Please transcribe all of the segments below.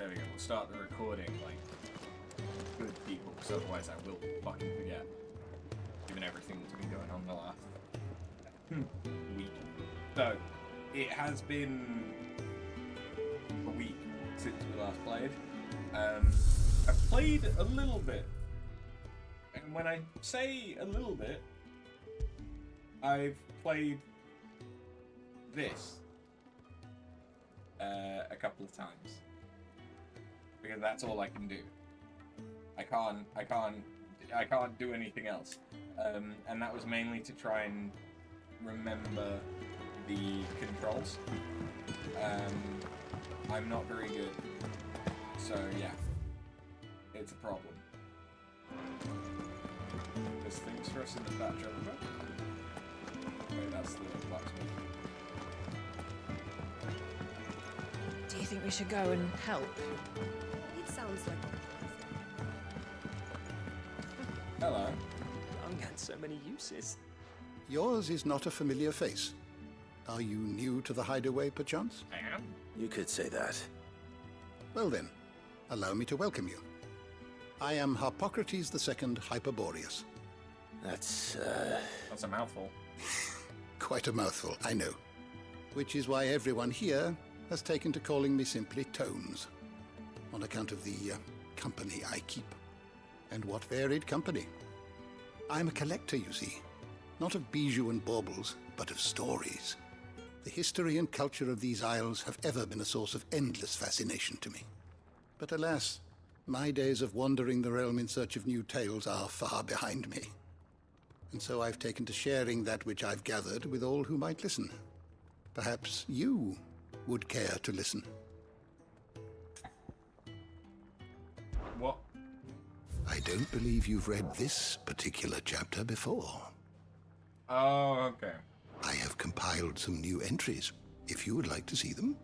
There we go. We'll start the recording like good people, because otherwise I will fucking forget. Given everything that's been going on the last week. So, it has been a week since we last played. I've played a little bit. And when I say a little bit, I've played this a couple of times. Because that's all I can do. I can't do anything else. And that was mainly to try and remember the controls. I'm not very good. So yeah, it's a problem. There's things for us in the batch over there. Wait, that's the blacksmith. Do you think we should go and help? It sounds like Hello. Young had so many uses. Yours is not a familiar face. Are you new to the hideaway, perchance? I am. You could say that. Well then, allow me to welcome you. I am Harpocrates II Hyperboreus. That's a mouthful. Quite a mouthful, I know. Which is why everyone here has taken to calling me simply Tones, on account of the company I keep. And what varied company. I'm a collector, you see. Not of bijou and baubles, but of stories. The history and culture of these isles have ever been a source of endless fascination to me. But alas, my days of wandering the realm in search of new tales are far behind me. And so I've taken to sharing that which I've gathered with all who might listen. Perhaps you would care to listen. What? I don't believe you've read this particular chapter before. Oh, okay. I have compiled some new entries, if you would like to see them.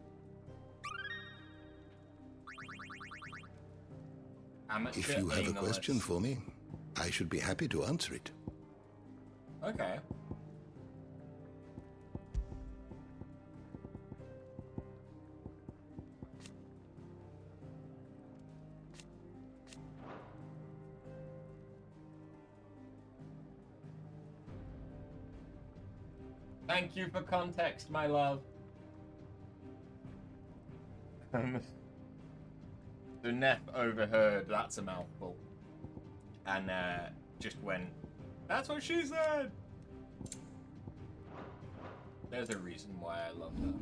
Amateur If you have a analyst. question for me, I should be happy to answer it. Okay. Thank you for context, my love. So Neff overheard, that's a mouthful, and just went, that's what she said! There's a reason why I love her.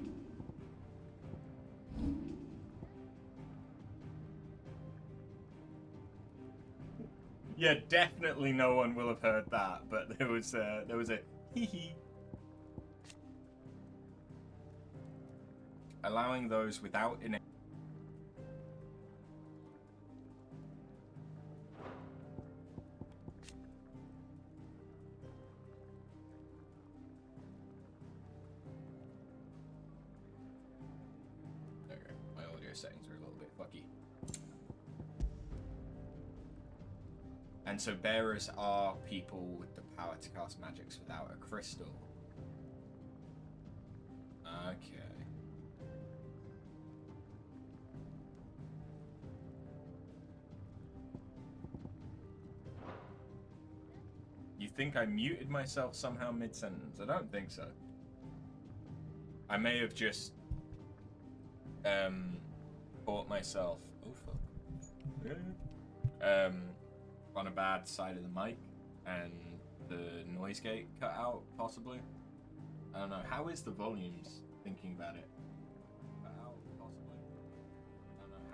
Yeah, definitely no one will have heard that, but there was a hee hee. Allowing those without in okay, my audio settings are a little bit fucky. And so bearers are people with the power to cast magics without a crystal. Okay. You think I muted myself somehow mid-sentence? I don't think so. I may have just caught myself on a bad side of the mic and the noise gate cut out, possibly. I don't know. How is the volumes? Thinking about it. Cut out, possibly. I don't know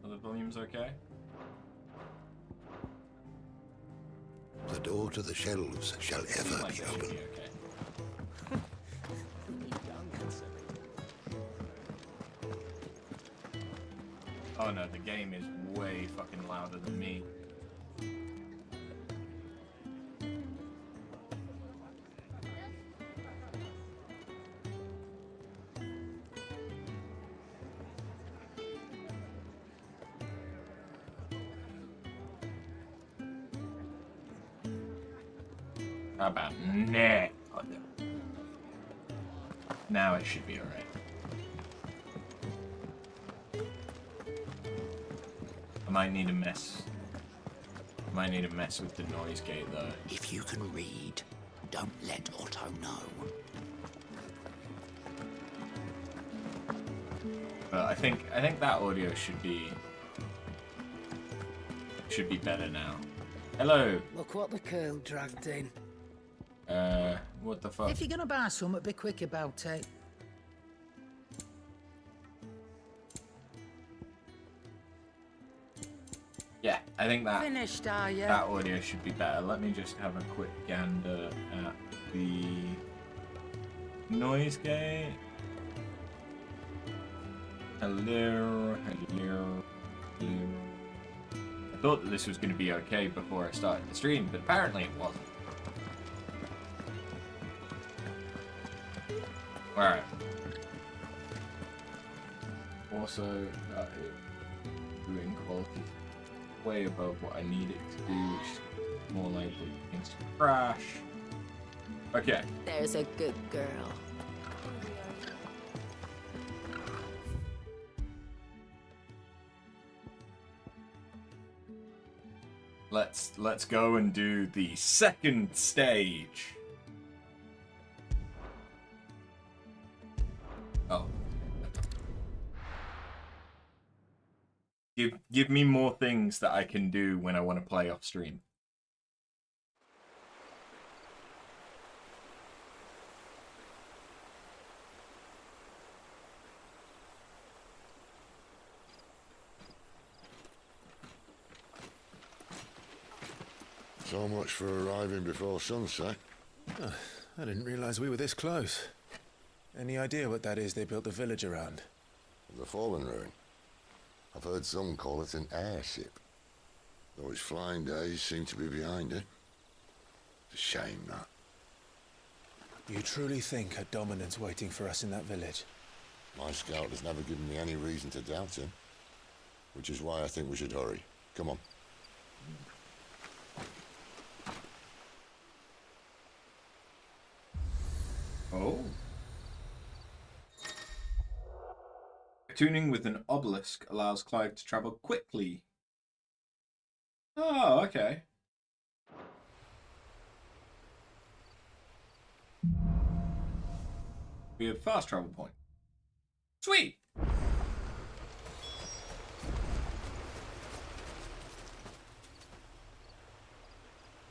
how. Are the volumes okay? The door to the shelves shall ever Like be it should open. be okay. Oh no, the game is way fucking louder than me. How about nah? Oh, no. Now it should be alright. I might need to mess. Might need to mess with the noise gate though. If you can read, don't let Otto know. But I think that audio should be better now. Hello. Look what the girl dragged in. What the fuck? If you're gonna buy something, be quick about it. Yeah, I think that Finished, are you? that audio should be better. Let me just have a quick gander at the noise gate. Hello, hello, hello. I thought that this was going to be okay before I started the stream, but apparently it wasn't. Alright. Also, that is doing quality way above what I need it to do, which is more likely things to crash. Okay. There's a good girl. Let's go and do the second stage. Oh. Give me more things that I can do when I want to play off stream. So much for arriving before sunset. Oh, I didn't realize we were this close. Any idea what that is they built the village around? The fallen ruin. I've heard some call it an airship. Though its flying days seem to be behind it. It's a shame, that. You truly think a dominant's waiting for us in that village? My scout has never given me any reason to doubt him. Which is why I think we should hurry. Come on. Oh. Tuning with an obelisk allows Clive to travel quickly. Oh, okay. We have fast travel point. Sweet!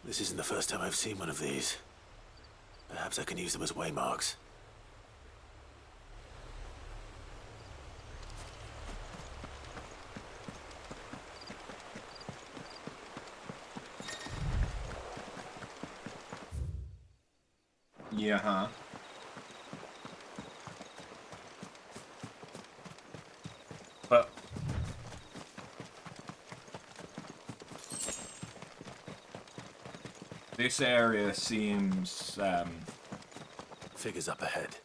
This isn't the first time I've seen one of these. Perhaps I can use them as waymarks. Yeah, huh? But this area seems Figures up ahead.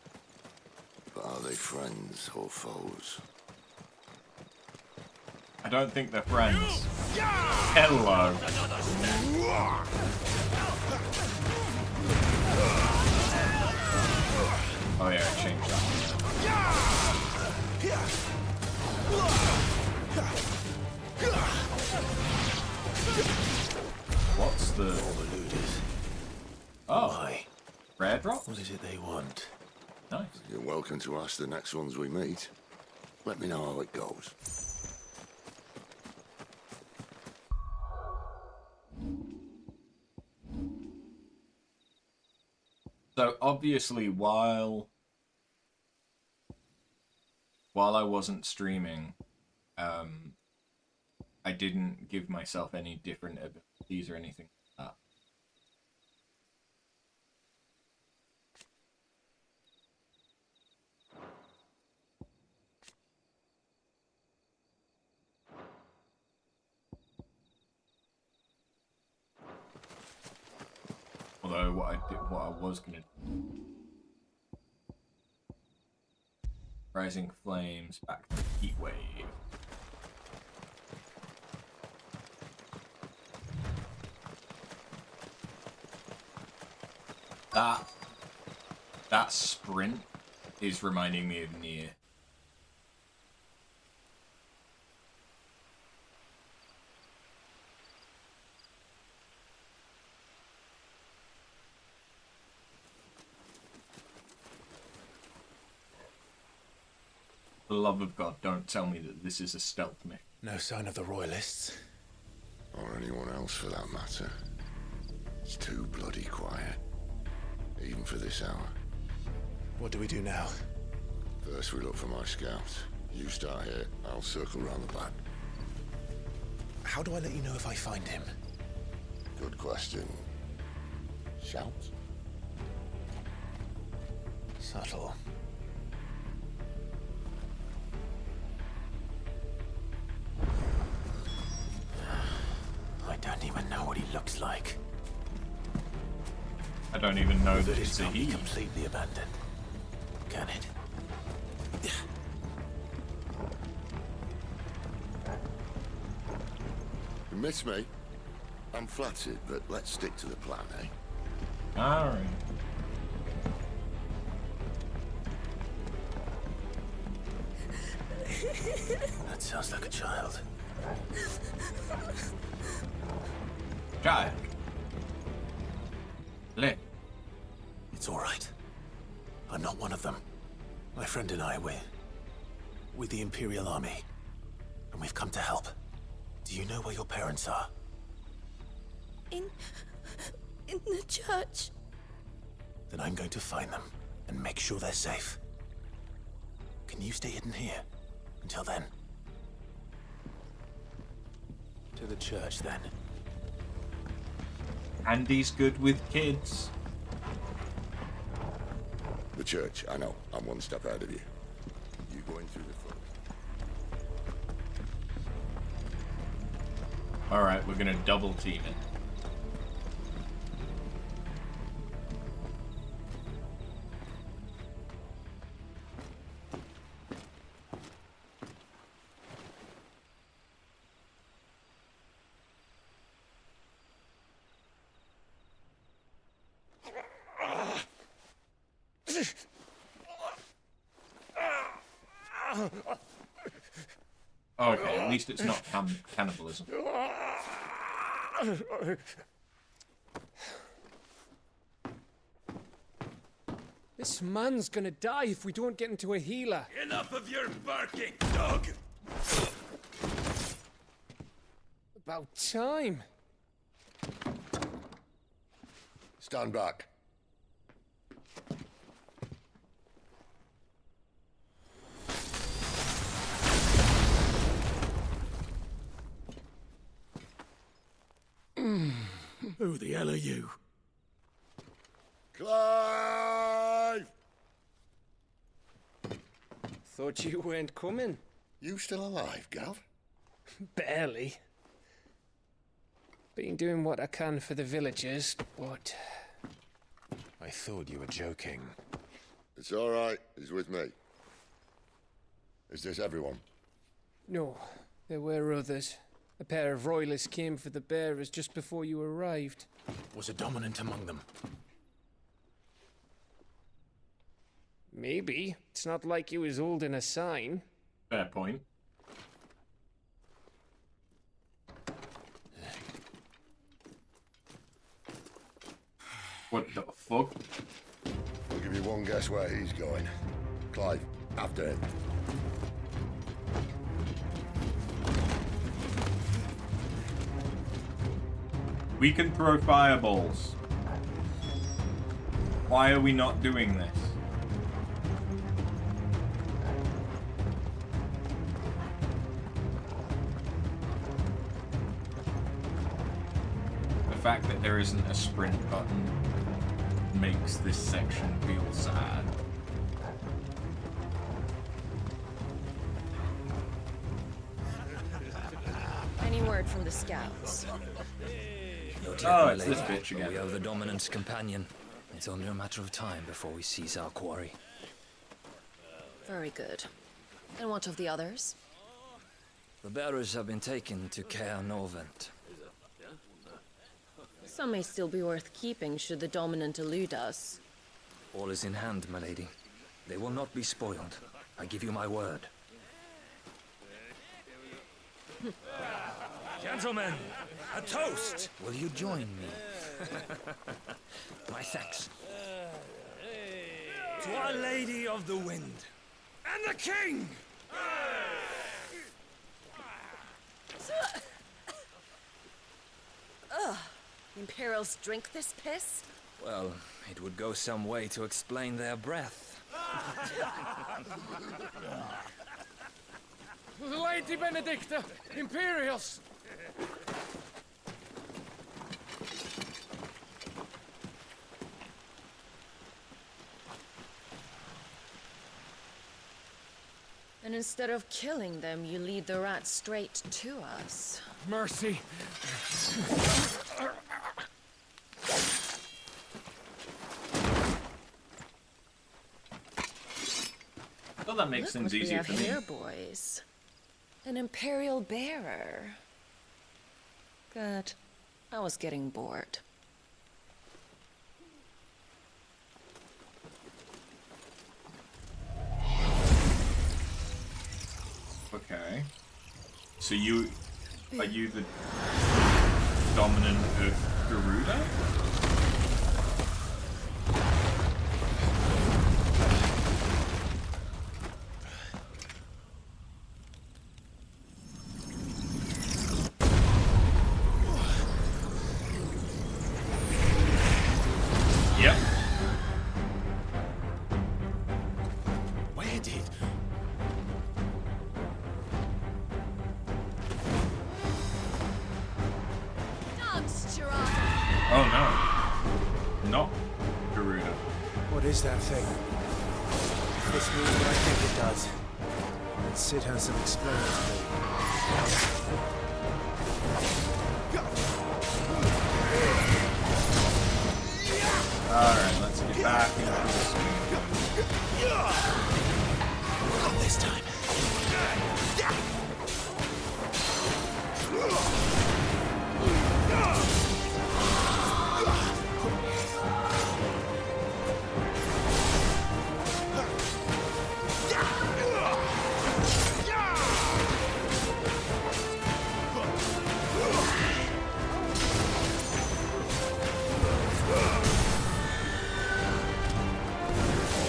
But are they friends or foes? I don't think they're friends. Hello. Oh yeah, I changed that. What's the... All the loot is. Oh, Why? rare drop? What is it they want? Nice. You're welcome to ask the next ones we meet. Let me know how it goes. So obviously, while I wasn't streaming, I didn't give myself any different abilities or anything like that. Although what I was gonna do. Rising flames, back to heat wave. That sprint is reminding me of Nier. the love of God, don't tell me that this is a stealth mission. No sign of the royalists. Or anyone else for that matter. It's too bloody quiet. Even for this hour. What do we do now? First we look for my scouts. You start here, I'll circle round the back. How do I let you know if I find him? Good question. Shout? Subtle. I don't even know what he looks like. I don't even know that But it's a not be he. completely abandoned. Can it? You miss me? I'm flattered, but let's stick to the plan, eh? Alright. That sounds like a child. Child. Lit. It's all right. I'm not one of them. My friend and I, we're with the Imperial Army. And we've come to help. Do you know where your parents are? In the church. Then I'm going to find them and make sure they're safe. Can you stay hidden here until then? To the church, then. Andy's good with kids. The church, I know. I'm one step ahead of you. You going through the front. Alright, we're gonna double team it. Okay, at least it's not cannibalism. This man's gonna die if we don't get into a healer. Enough of your barking, dog! About time. Stand back. Who the hell are you? Clive! Thought you weren't coming. You still alive, Gav? Barely. Been doing what I can for the villagers, but... I thought you were joking. It's all right. He's with me. Is this everyone? No, there were others. A pair of royalists came for the bearers just before you arrived. Was a dominant among them? Maybe. It's not like he was holding a sign. Fair point. What the fuck? I'll give you one guess where he's going. Clive, after him. We can throw fireballs. Why are we not doing this? The fact that there isn't a sprint button makes this section feel sad. Any word from the scouts? Oh, it's this bitch again. We have the dominant's companion. It's only a matter of time before we seize our quarry. Very good. And what of the others? The bearers have been taken to Caer Novent. Some may still be worth keeping should the dominant elude us. All is in hand, malady. They will not be spoiled. I give you my word. Gentlemen, a toast! Will you join me? My thanks. To Our Lady of the Wind. And the King! Ugh. Imperials drink this piss? Well, it would go some way to explain their breath. Lady Benedicta! Imperials! And instead of killing them, you lead the rats straight to us. Mercy. Well, that makes Look things what we easier have for me. here, boys. An Imperial bearer. Good. I was getting bored. Okay. So are you the dominant of Garuda? Yep. Where did? Oh no. Not Garuda. What is that thing? If this means what I think it does, then Sid has some explaining to do. Alright, let's get back into this game. Not this time.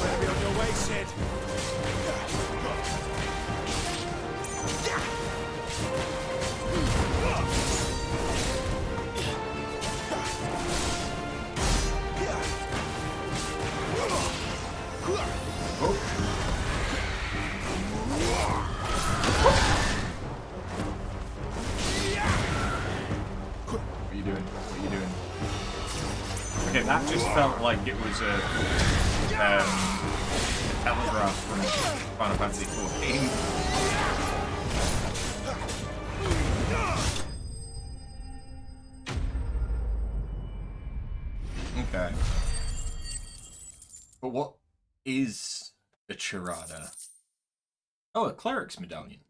Better be on your way, Sid. What are you doing? What are you doing? Okay, that just felt like it was a telegraph from Final Fantasy XIV. Okay. But what is a Charada? Oh, a cleric's medallion.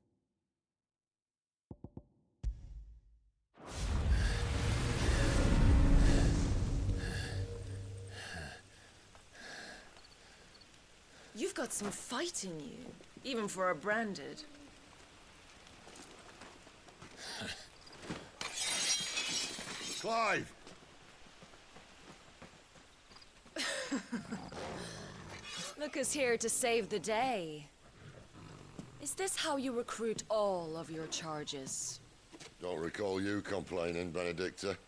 You've got some fight in you, even for a branded. Clive! Look who's here to save the day. Is this how you recruit all of your charges? Don't recall you complaining, Benedicta.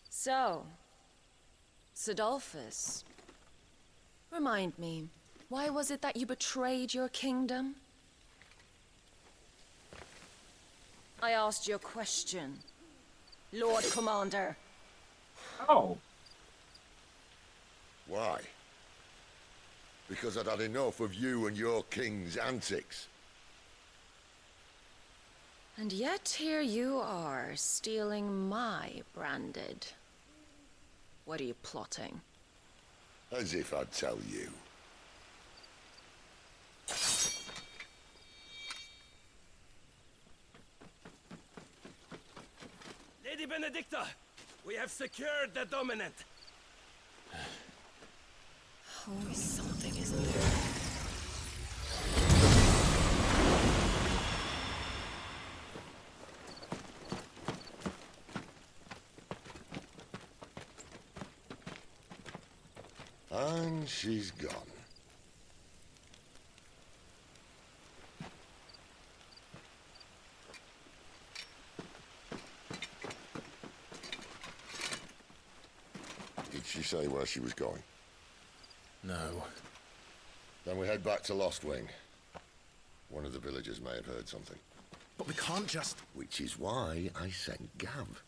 So, Sidolphus, remind me, why was it that you betrayed your kingdom? I asked you a question, Lord Commander. Oh. Why? Because I'd had enough of you and your king's antics. And yet here you are, stealing my branded. What are you plotting? As if I'd tell you. Lady Benedicta, we have secured the dominant. Always something, isn't there? And she's gone. Did she say where she was going? No. Then we head back to Lost Wing. One of the villagers may have heard something. But we can't just... Which is why I sent Gav.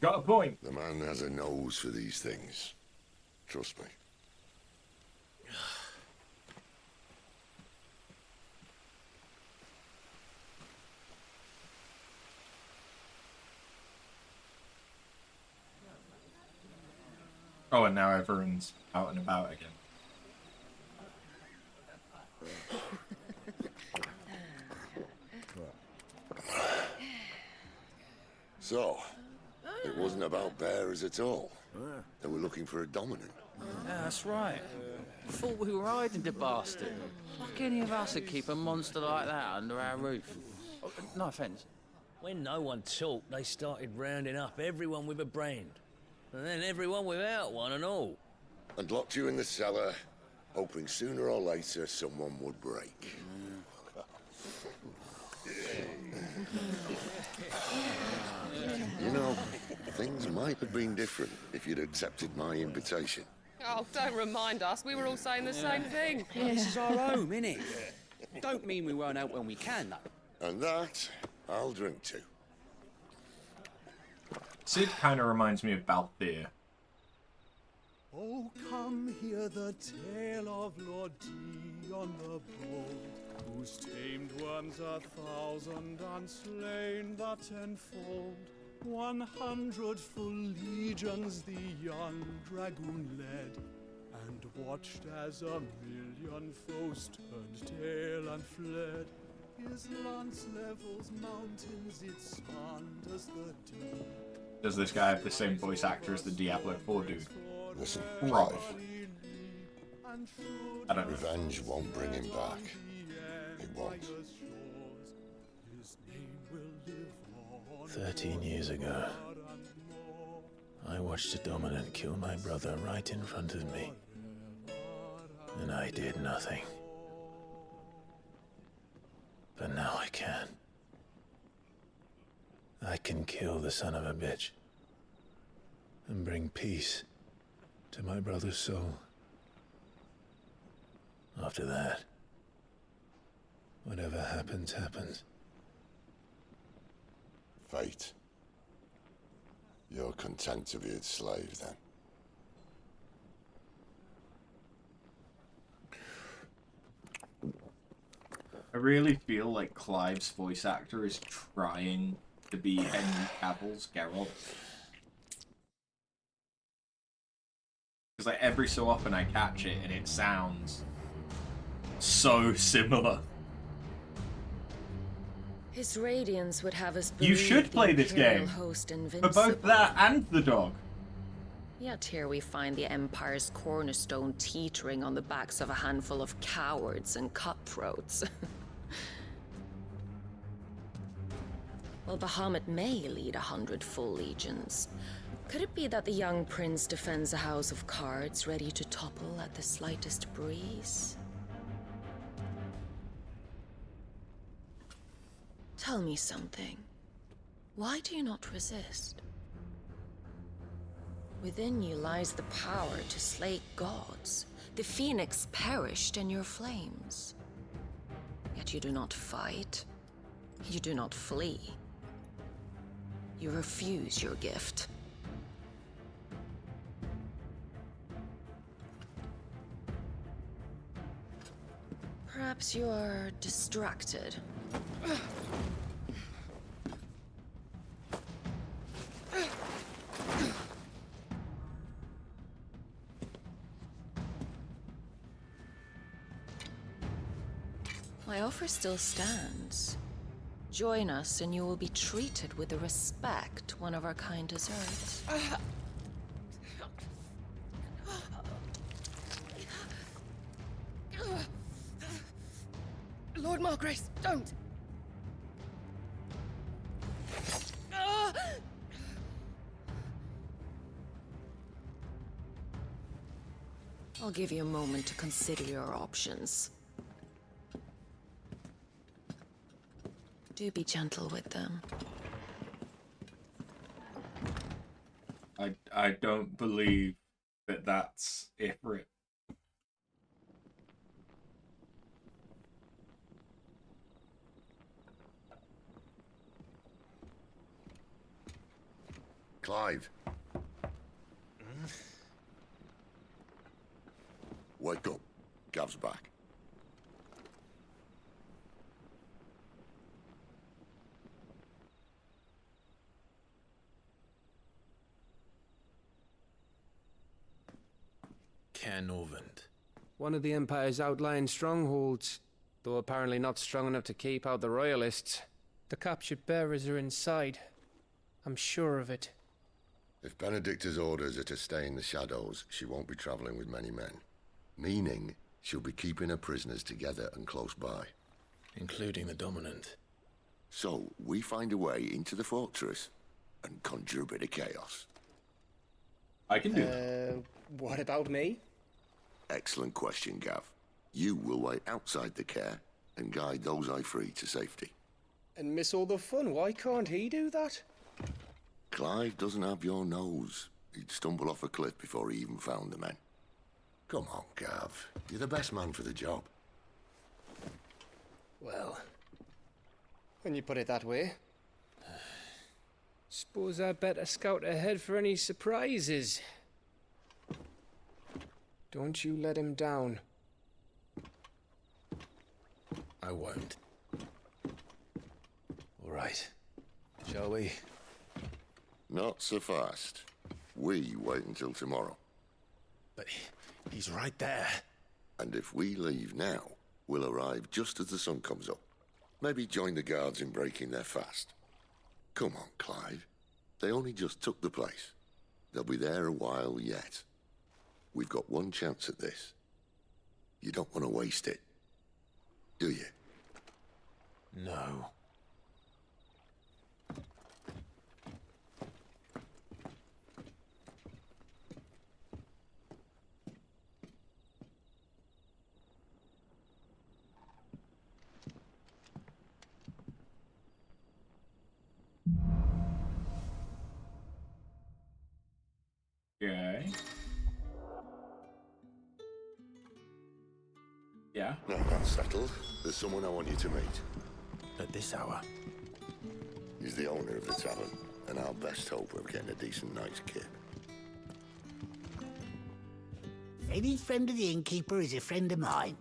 Got a point. The man has a nose for these things. Trust me. Oh, and now everyone's out and about again. So, it wasn't about bearers at all. They were looking for a dominant. Yeah, that's right. Thought we were hiding the bastard. Like any of us would keep a monster like that under our roof. Oh, no offence. When no one talked, they started rounding up everyone with a brand. And then everyone without one and all. And locked you in the cellar, hoping sooner or later someone would break. You know, things might have been different if you'd accepted my invitation. Oh, don't remind us. We were all saying the same thing. Well, this is our home, innit? Don't mean we won't out when we can, though. And that, I'll drink to. Sid kind of reminds me of Valisthea. Oh, come hear the tale of Lord Dion the Bold, whose tamed worms 1,000 and slain the tenfold. 100 full legions the young dragoon led, and watched as 1,000,000 foes turned tail and fled. His lance levels mountains, it sanders the deep. Does this guy have the same voice actor as the Diablo 4 dude? Listen, Right. Clive. I don't know. Revenge won't bring him back. It won't. 13 years ago, I watched a dominant kill my brother right in front of me. And I did nothing. But now I can. I can kill the son of a bitch and bring peace to my brother's soul. After that, whatever happens, happens. Fate. You're content to be its slave, then? I really feel like Clive's voice actor is trying to be Henry Cavill's Geralt. Because like every so often I catch it and it sounds so similar. His radiance would have us You believe should the play this Imperial game host for invincible. both that and the dog. Yet here we find the Empire's cornerstone teetering on the backs of a handful of cowards and cutthroats. Well, Bahamut may lead 100 full legions. Could it be that the young prince defends a house of cards ready to topple at the slightest breeze? Tell me something. Why do you not resist? Within you lies the power to slay gods. The phoenix perished in your flames. Yet you do not fight. You do not flee. You refuse your gift. Perhaps you are distracted. My offer still stands. Join us and you will be treated with the respect one of our kind deserves. Lord Margrace, don't! I'll give you a moment to consider your options. Do be gentle with them. I don't believe that that's Ifrit. Clive. Wake up. Gav's back. Cairnorvand. One of the Empire's outlying strongholds, though apparently not strong enough to keep out the Royalists. The captured bearers are inside. I'm sure of it. If Benedicta's orders are to stay in the shadows, she won't be traveling with many men. Meaning, she'll be keeping her prisoners together and close by. Including the Dominant. So, we find a way into the fortress and conjure a bit of chaos. I can do that. What about me? Excellent question, Gav. You will wait outside the care and guide those I free to safety. And miss all the fun. Why can't he do that? Clive doesn't have your nose. He'd stumble off a cliff before he even found the men. Come on, Gav. You're the best man for the job. Well, when you put it that way. Suppose I'd better scout ahead for any surprises. Don't you let him down. I won't. All right. Shall we? Not so fast. We wait until tomorrow. But he's right there. And if we leave now, we'll arrive just as the sun comes up. Maybe join the guards in breaking their fast. Come on, Clive. They only just took the place. They'll be there a while yet. We've got one chance at this. You don't want to waste it, do you? No. Okay. Yeah? No, that's settled. There's someone I want you to meet. At this hour? He's the owner of the tavern, and our best hope of getting a decent night's kip. Any friend of the innkeeper is a friend of mine.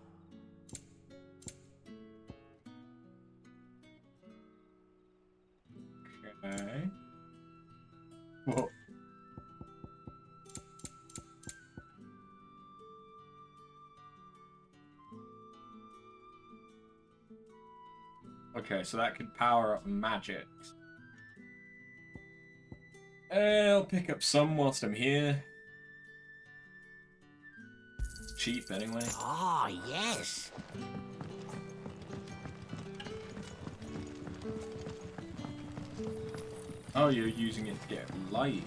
Okay. Whoa. Okay, so that could power up magic. I'll pick up some whilst I'm here. Cheap, anyway. Ah, yes. Oh, you're using it to get light.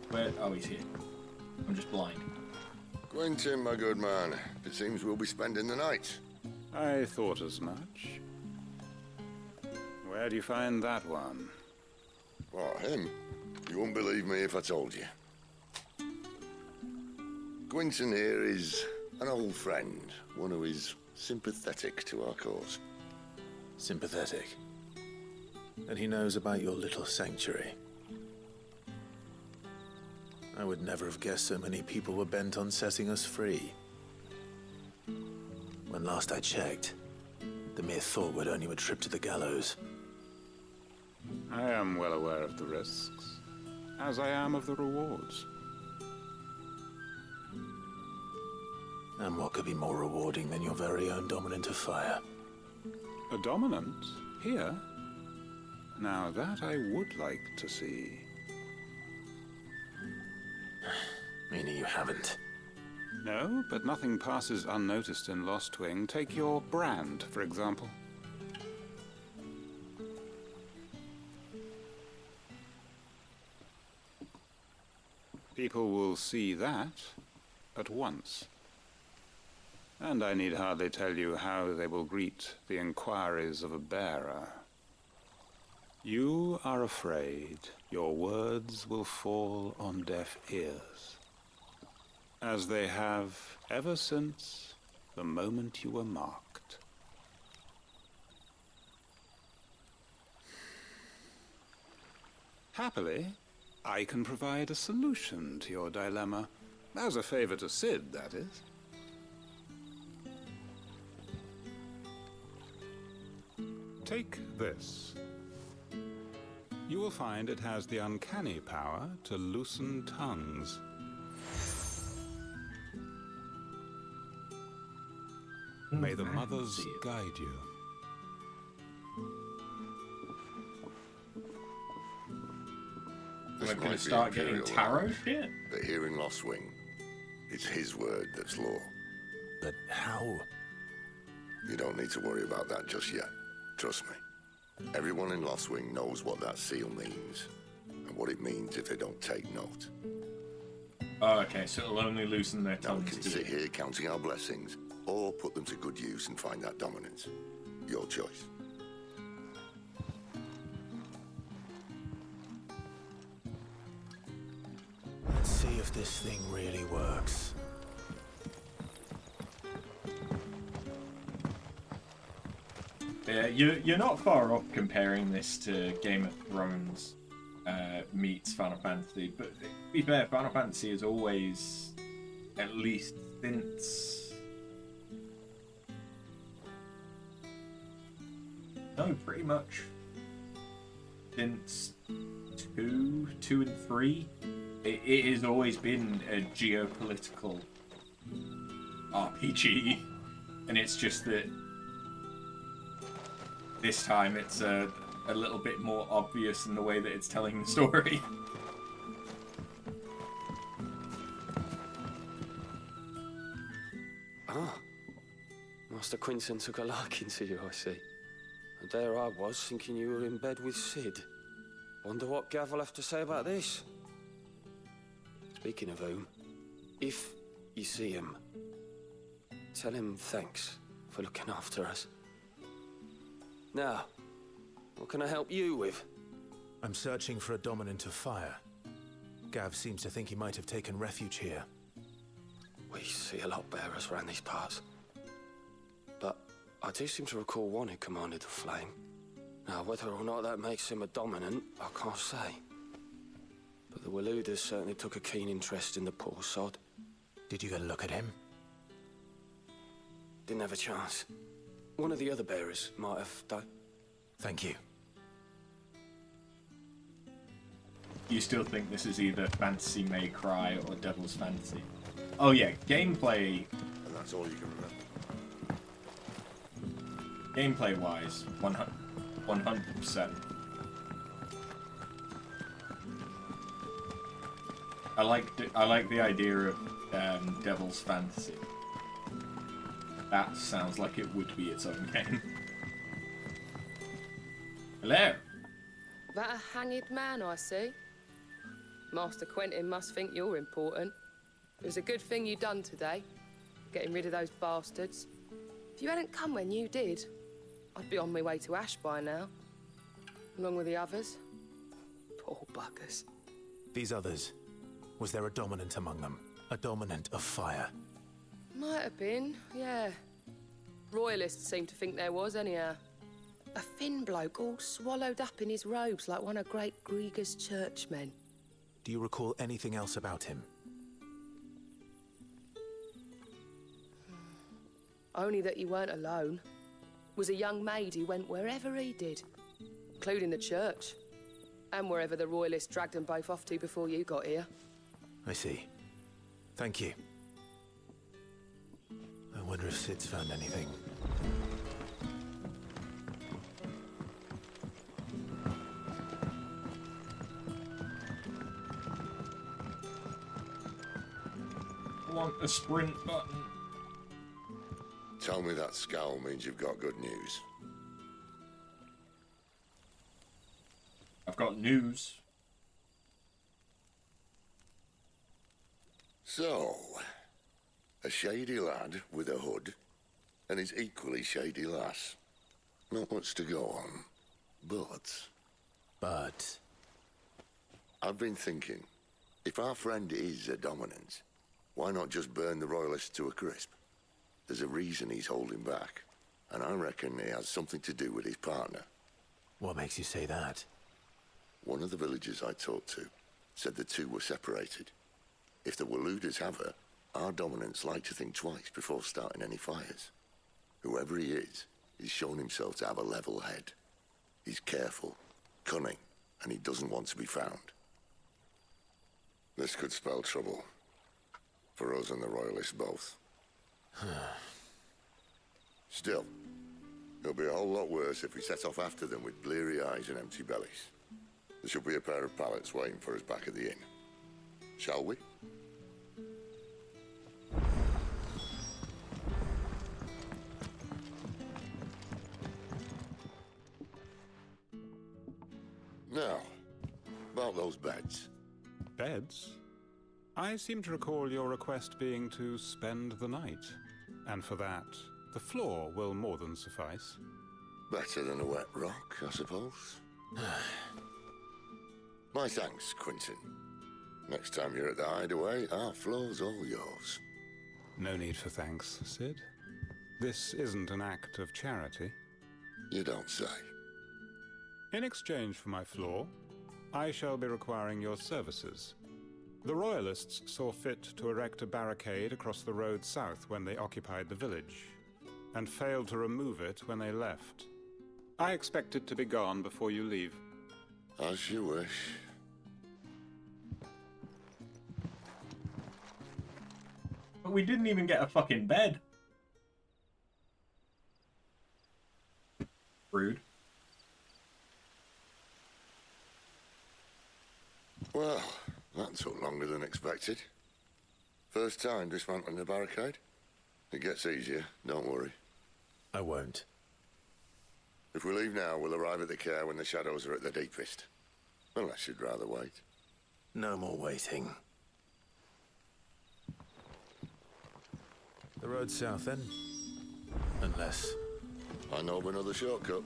Where? Oh, he's here. I'm just blind. Quentin, my good man. It seems we'll be spending the night. I thought as much. Where do you find that one? What, him? You wouldn't believe me if I told you. Quentin here is an old friend, one who is sympathetic to our cause. Sympathetic. And he knows about your little sanctuary. I would never have guessed so many people were bent on setting us free. When last I checked, the mere thought would earn you a trip to the gallows. I am well aware of the risks, as I am of the rewards. And what could be more rewarding than your very own dominant of fire? A dominant? Here? Now that I would like to see. Meaning you haven't? No, but nothing passes unnoticed in Lost Wing. Take your brand, for example. People will see that at once. And I need hardly tell you how they will greet the inquiries of a bearer. You are afraid your words will fall on deaf ears, as they have ever since the moment you were marked. Happily, I can provide a solution to your dilemma. As a favor to Sid, that is. Take this. You will find it has the uncanny power to loosen tongues. May the mothers guide you. We're going to start getting tarot shit? But here in Lost Wing, it's his word that's law. But how? You don't need to worry about that just yet. Trust me. Everyone in Lost Wing knows what that seal means, and what it means if they don't take note. Oh, okay, so it'll only loosen their Now we tongues. can sit here counting our blessings, or put them to good use and find that dominance. Your choice. Let's see if this thing really works. Yeah, you're not far off comparing this to Game of Thrones meets Final Fantasy, but to be fair, Final Fantasy is always, at least since... No, pretty much since 2 and 3, it has always been a geopolitical RPG, and it's just that this time it's a little bit more obvious in the way that it's telling the story. Ah, Master Quinton took a liking to you, I see. And there I was, thinking you were in bed with Sid. Wonder what Gav will have to say about this. Speaking of whom, if you see him, tell him thanks for looking after us. Now, what can I help you with? I'm searching for a dominant of fire. Gav seems to think he might have taken refuge here. We see a lot bearers around these parts. But I do seem to recall one who commanded the flame. Now, whether or not that makes him a dominant, I can't say. But the Waluders certainly took a keen interest in the poor sod. Did you get a look at him? Didn't have a chance. One of the other bearers might have done. Thank you. You still think this is either Fantasy May Cry or Devil's Fantasy? Oh yeah, gameplay... And that's all you can remember. Gameplay-wise, 100%. I like the idea of Devil's Fantasy. That sounds like it would be its own game. Hello. That a hanged man I see? Master Quentin must think you're important. It was a good thing you done today, getting rid of those bastards. If you hadn't come when you did, I'd be on my way to Ash by now, along with the others. Poor buggers. These others, was there a dominant among them? A dominant of fire? Might have been, yeah. Royalists seem to think there was, anyhow. A thin bloke all swallowed up in his robes like one of Great Grieger's churchmen. Do you recall anything else about him? Only that he weren't alone. Was a young maid who went wherever he did, including the church, and wherever the Royalists dragged them both off to before you got here. I see. Thank you. I wonder if Sid's found anything. I want a sprint button. Tell me that scowl means you've got good news. I've got news. So, a shady lad with a hood, and his equally shady lass. Not much to go on, but... I've been thinking, if our friend is a dominant, why not just burn the royalists to a crisp? There's a reason he's holding back, and I reckon it has something to do with his partner. What makes you say that? One of the villagers I talked to said the two were separated. If the Waluders have her, our dominants like to think twice before starting any fires. Whoever he is, he's shown himself to have a level head. He's careful, cunning, and he doesn't want to be found. This could spell trouble. For us and the Royalists both. Still, it'll be a whole lot worse if we set off after them with bleary eyes and empty bellies. There should be a pair of pallets waiting for us back at the inn. Shall we? Now, about those beds. Beds? I seem to recall your request being to spend the night. And for that, the floor will more than suffice. Better than a wet rock, I suppose. My thanks, Quinton. Next time you're at the hideaway, our floor's all yours. No need for thanks, Sid. This isn't an act of charity. You don't say. In exchange for my floor, I shall be requiring your services. The Royalists saw fit to erect a barricade across the road south when they occupied the village, and failed to remove it when they left. I expect it to be gone before you leave. As you wish. But we didn't even get a fucking bed. Rude. Well, that took longer than expected. First time dismantling the barricade? It gets easier, don't worry. I won't. If we leave now, we'll arrive at the care when the shadows are at their deepest. Unless you'd rather wait. No more waiting. The road south, then? Unless... I know of another shortcut.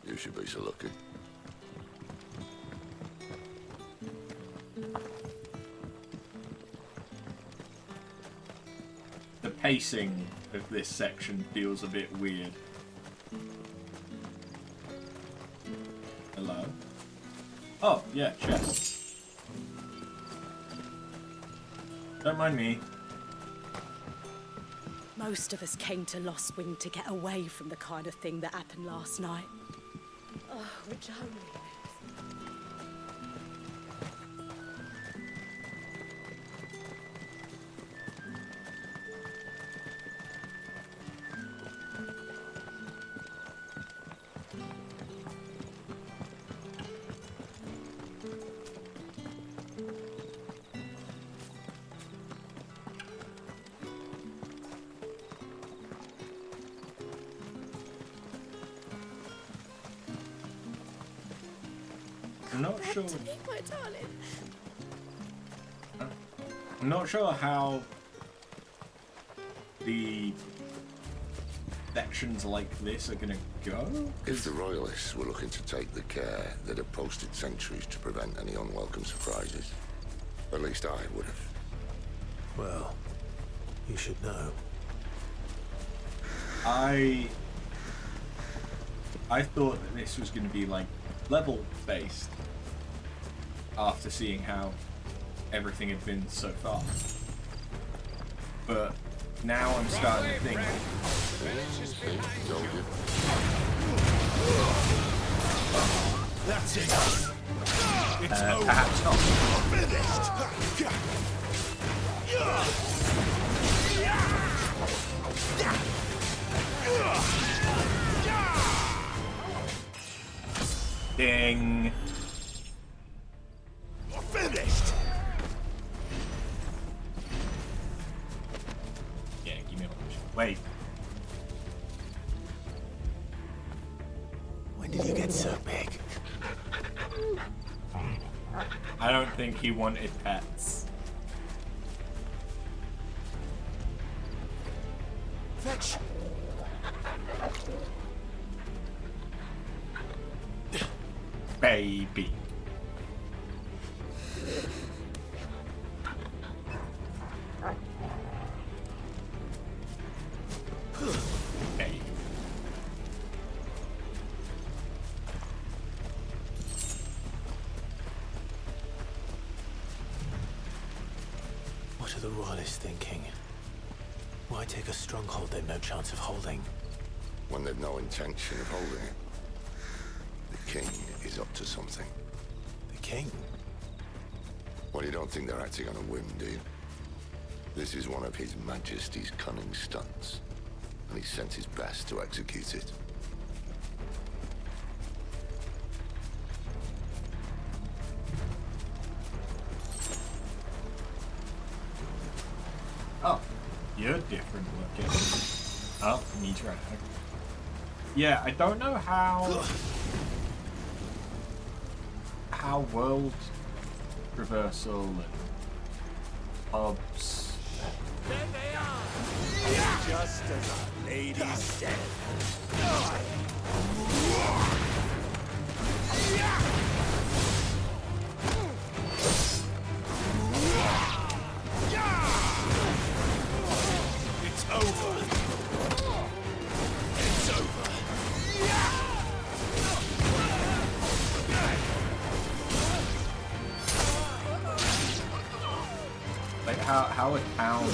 You should be so lucky. The pacing of this section feels a bit weird. Hello? Oh, yeah, chest. Don't mind me. Most of us came to Lost Wing to get away from the kind of thing that happened last night. Oh, which only I'm not sure. my darling. I'm not sure how the sections like this are gonna go. If the Royalists were looking to take the care, they'd have posted sentries to prevent any unwelcome surprises. At least I would have. Well, you should know. I thought that this was going to be like level based after seeing how everything had been so far. But now I'm starting to think That's it. It's over. perhaps not. Finished. Ding. Finished. Yeah, give me a punch. Wait. When did you get so big? I don't think he wanted pets. need be. Okay. What are the royalists thinking? Why take a stronghold they've no chance of holding? When they've no intention of holding it. The king is up to something. The king? Well, you don't think they're acting on a whim, do you? This is one of His Majesty's cunning stunts, and he sent his best to execute it. Oh, you're different looking. Oh, neat right. Yeah, I don't know how world reversal and hubs. There they are! Just as our lady said. It's over. It's over. Like how a town.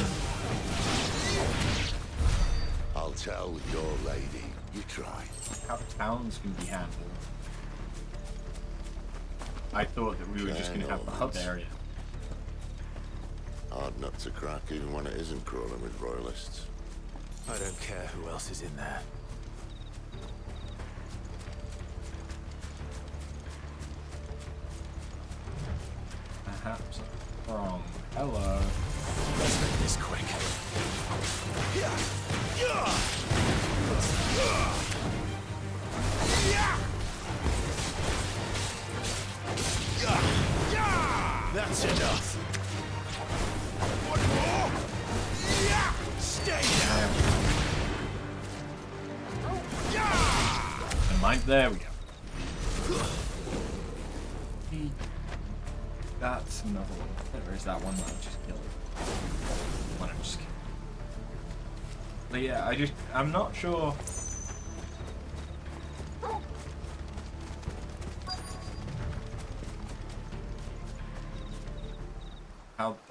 I'll tell your lady. You try. How towns can be handled. I thought that we were just going to have the hub area. Hard nut to crack, even when it isn't crawling with royalists. I don't care who else is in there. Perhaps wrong. Hello. Let's make this quick. That's enough. One more. Stay down. And like there we go. That's another one. There is that one that I just killed. One I just killed. But yeah, I'm not sure.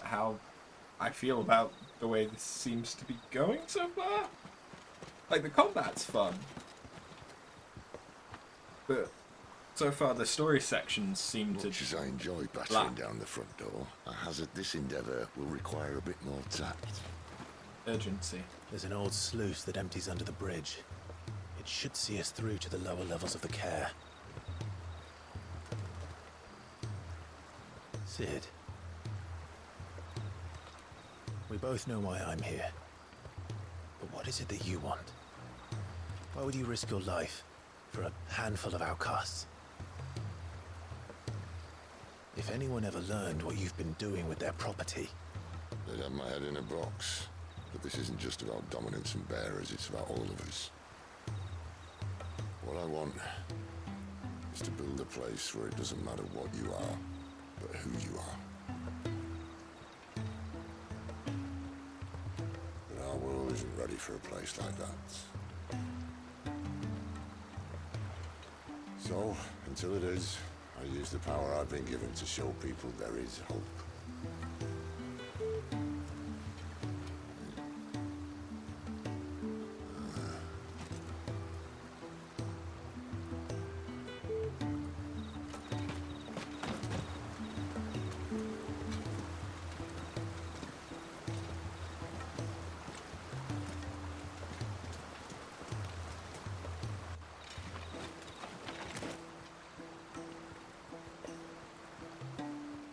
How I feel about the way this seems to be going so far. Like, the combat's fun. But so far the story sections seem to... Much as I enjoy battering down the front door, I hazard this endeavour will require a bit more tact. Urgency. There's an old sluice that empties under the bridge. It should see us through to the lower levels of the care. Sid. We both know why I'm here. But what is it that you want? Why would you risk your life for a handful of outcasts? If anyone ever learned what you've been doing with their property... They'd have my head in a box. But this isn't just about dominance and bearers, it's about all of us. What I want is to build a place where it doesn't matter what you are, but who you are. But our world isn't ready for a place like that. So, until it is, I use the power I've been given to show people there is hope.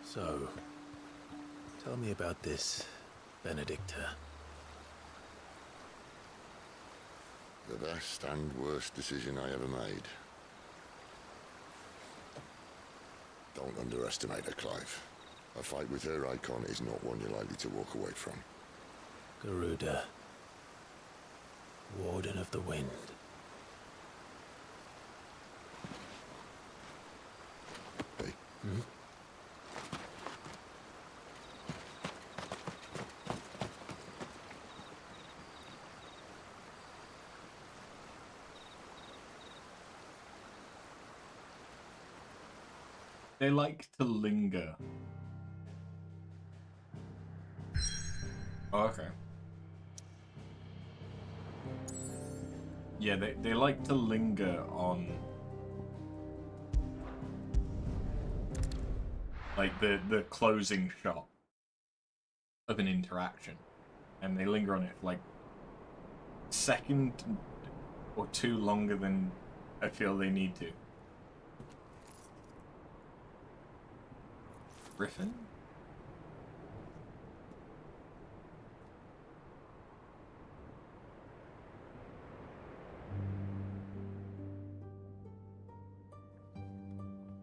So, tell me about this Benedicta. The best and worst decision I ever made. Don't underestimate her, Clive. A fight with her Eikon is not one you're likely to walk away from. Garuda. Warden of the Wind. They like to linger. Oh, okay. Yeah, they like to linger on like the closing shot of an interaction. And they linger on it for like a second or two longer than I feel they need to. Griffin?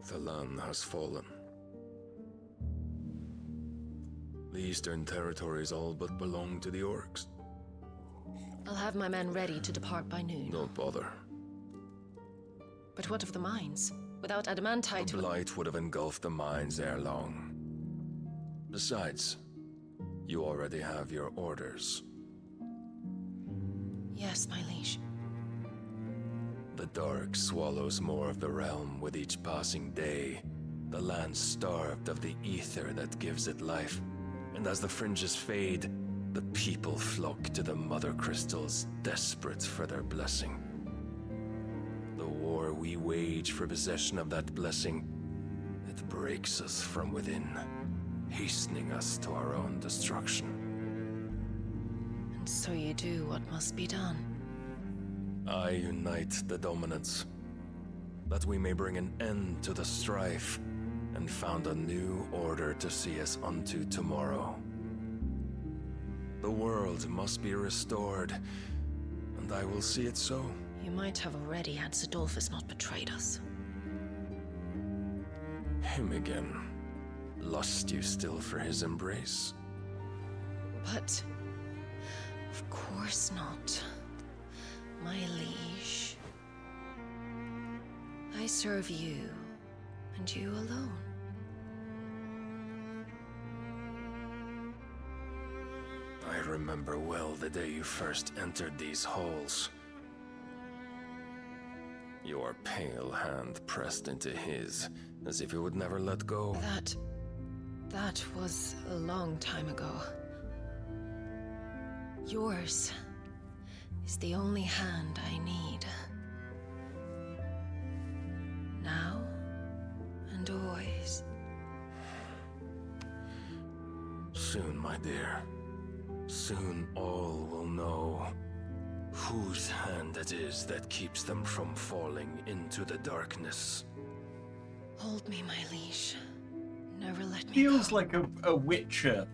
The land has fallen. The eastern territories all but belong to the orcs. I'll have my men ready to depart by noon. Don't bother. But what of the mines? Without adamantite... The Blight would have engulfed the mines ere long. Besides, you already have your orders. Yes, my liege. The dark swallows more of the realm with each passing day. The land starved of the ether that gives it life. And as the fringes fade, the people flock to the mother crystals, desperate for their blessing. The war we wage for possession of that blessing, it breaks us from within, hastening us to our own destruction. And so you do what must be done. I unite the dominants, that we may bring an end to the strife, and found a new order to see us unto tomorrow. The world must be restored, and I will see it so. You might have already had Zidolphus not betrayed us. Him again. Lust you still for his embrace? But... of course not. My liege. I serve you, and you alone. I remember well the day you first entered these halls. Your pale hand pressed into his, as if you would never let go. That was a long time ago. Yours is the only hand I need. Now and always. Soon, my dear. Soon all will know whose hand it is that keeps them from falling into the darkness. Hold me, my liege. Never let me Feels go. like a Witcher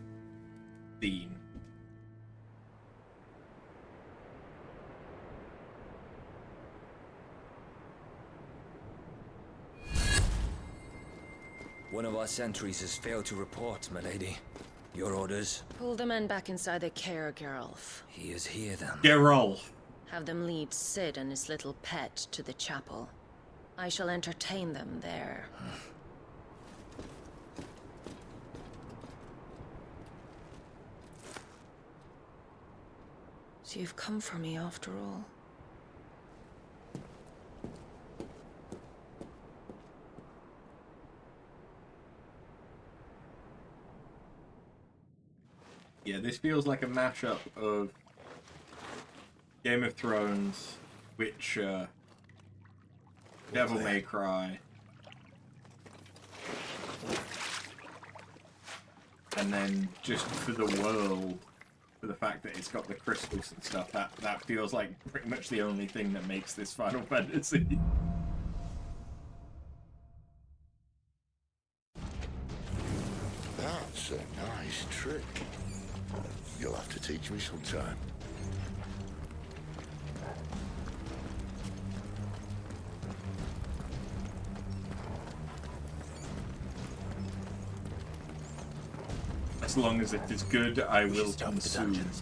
theme. One of our sentries has failed to report, milady. Your orders? Pull the men back inside their care, Geralf. He is here, then. Geralf. Have them lead Sid and his little pet to the chapel. I shall entertain them there. So you've come for me after all. Yeah, this feels like a mashup of Game of Thrones, Witcher, Devil May Cry, and then just for the world, for the fact that it's got the crystals and stuff, that feels like pretty much the only thing that makes this Final Fantasy. That's a nice trick. You'll have to teach me sometime. As long as it is good, I We should will start with the consume. dungeons.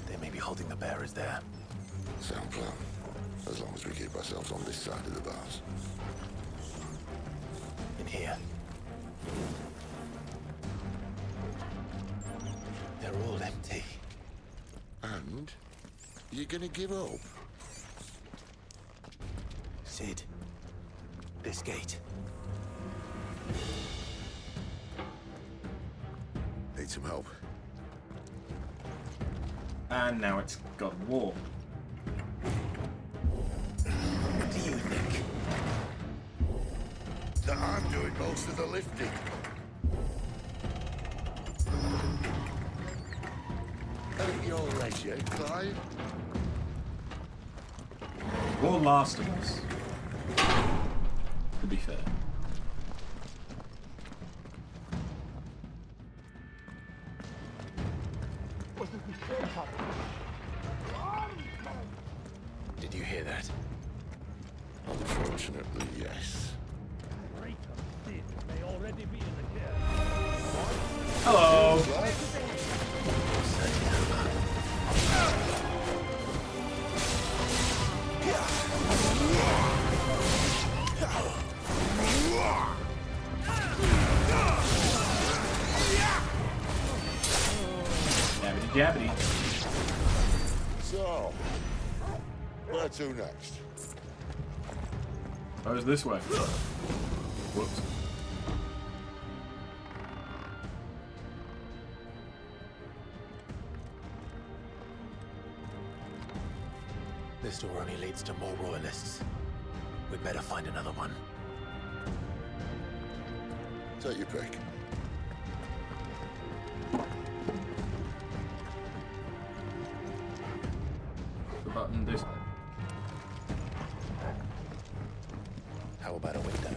They may be holding the bearers there. Sound plan. As long as we keep ourselves on this side of the bars. In here. They're all empty. And? You're gonna give up? Sid. This gate. need some help. And now it's God of War. What do you think? That I'm doing most of the lifting. At your leisure, Clive. Or Last of Us. To be fair. Did you hear that? Unfortunately, yes. Hello. Jabbity jabbity. So, where to next? Goes this way. Whoops. This door only leads to more royalists. We'd better find another one. Take your pick. The button this way. How about a window?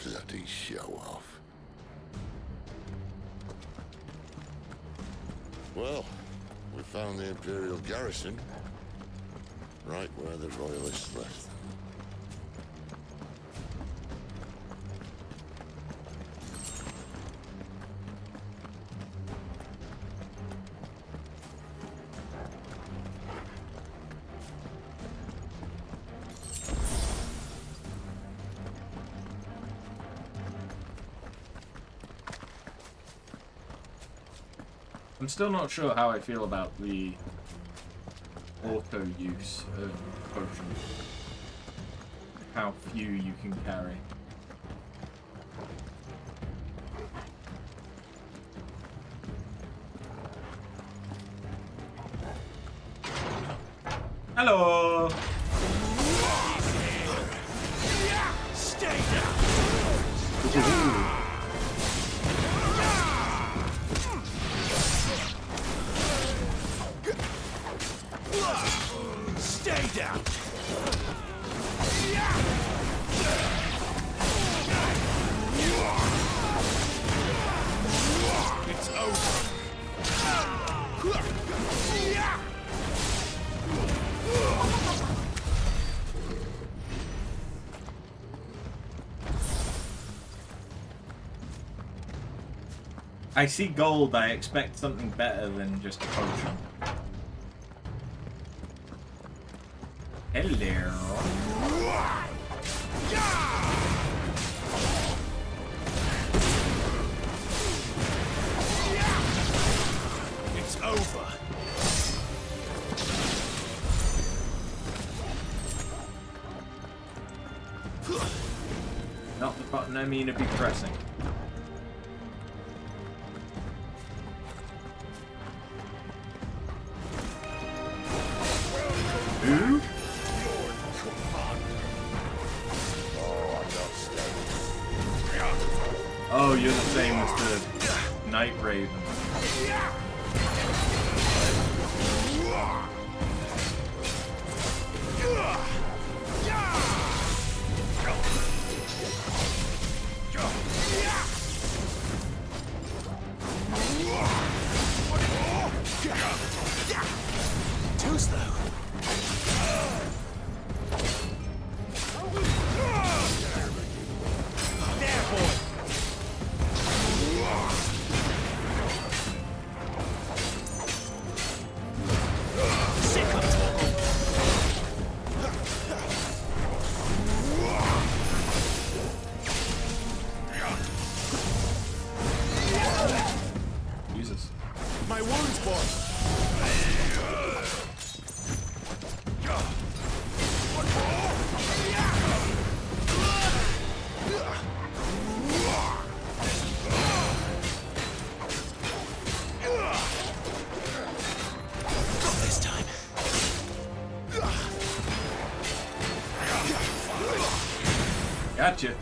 Bloody show off. Well, we found the Imperial garrison. Right where the Royalists left them. I'm still not sure how I feel about the auto use of potions. How few you can carry. Hello. Stay down. Stay down. It's over. I see gold, I expect something better than just a potion. Hello. It's over. Not the button I mean to be pressing. Who? Oh, you're the same as the Night Raven. Too slow. There, boy. Sick of Jesus. my wounds, boy. Gotcha.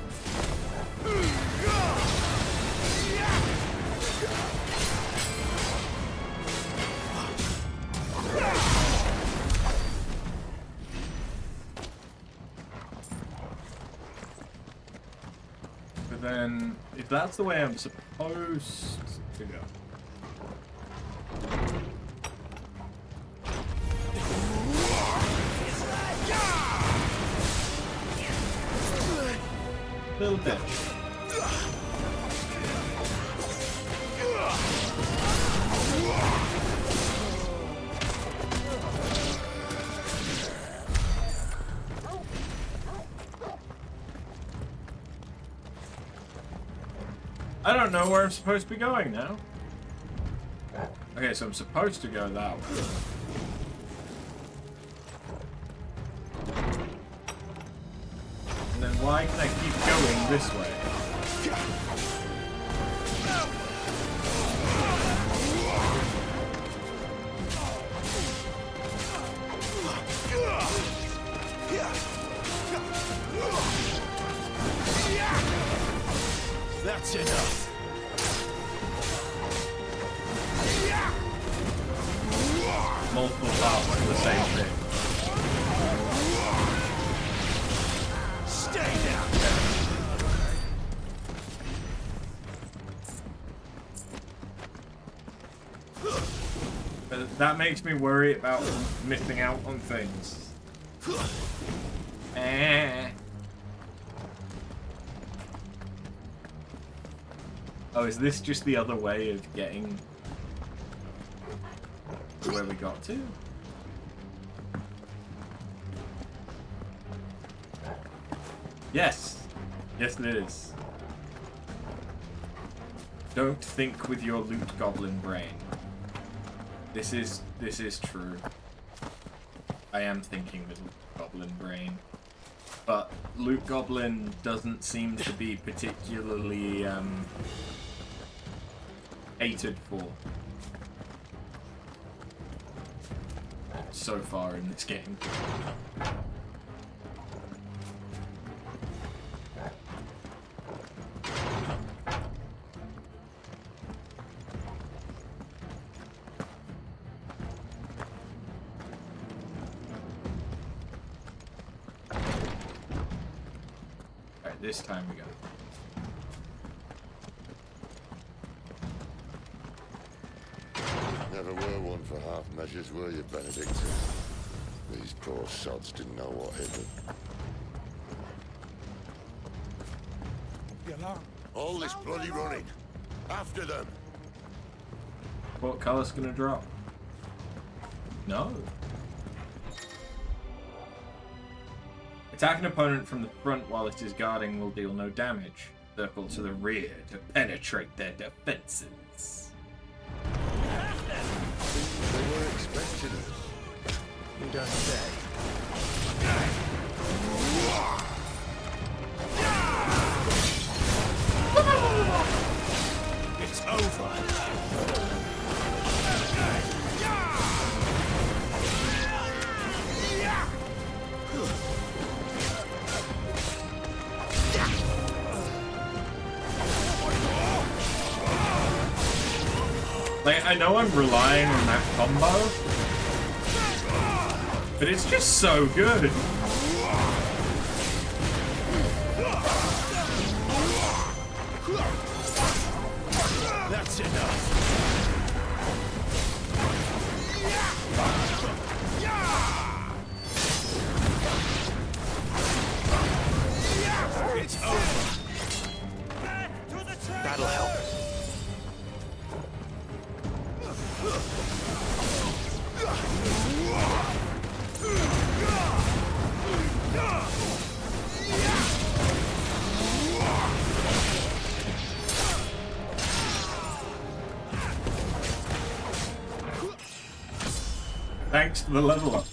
But then, if that's the way I'm supposed to go. Little bit. I don't know where I'm supposed to be going now. Okay, so I'm supposed to go that way. And then why can I keep going this way? That's enough. Multiple paths for the same thing. Stay down. But that makes me worry about missing out on things. Oh, is this just the other way of getting to where we got to? Yes. Yes, it is. Don't think with your loot goblin brain. This is true. I am thinking with loot goblin brain. But loot goblin doesn't seem to be particularly hated for so far in this game. Alright, this time we go. Never were one for half measures, were you, Benedict? These poor sods didn't know what hit them. All this bloody running. After them. What colour's gonna drop? No. Attack an opponent from the front while it is guarding will deal no damage. Circle to the rear to penetrate their defenses. They were expecting us. You don't say. It's over. Like, I know I'm relying on that combo, but it's just so good. That's enough. It's over. That'll help. Thanks for the level up.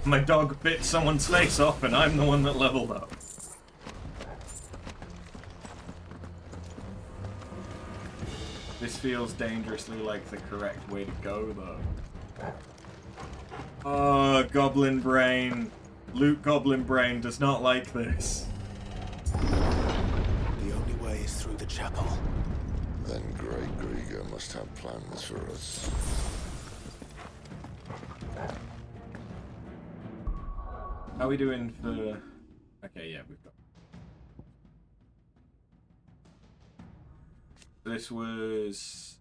My dog bit someone's face off and I'm the one that leveled up. This feels dangerously like the correct way to go, though. Oh, goblin brain. Luke Goblin Brain does not like this. The only way is through the chapel. Then Grey Grieger must have plans for us. How are we doing for... Okay, yeah, we've got... This was...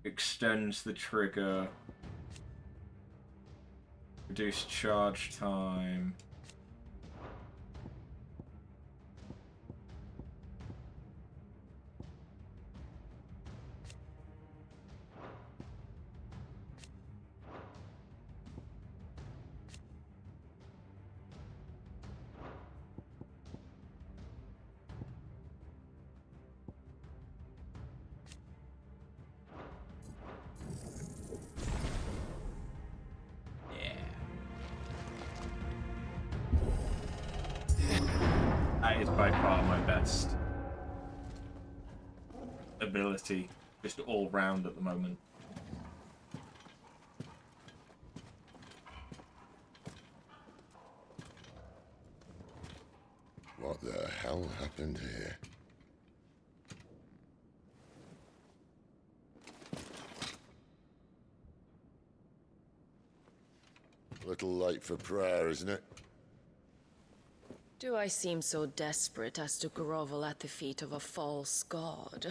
Extends the trigger. Reduce charge time. That is by far my best ability, just all round at the moment. What the hell happened here? A little late for prayer, isn't it? Do I seem so desperate as to grovel at the feet of a false god?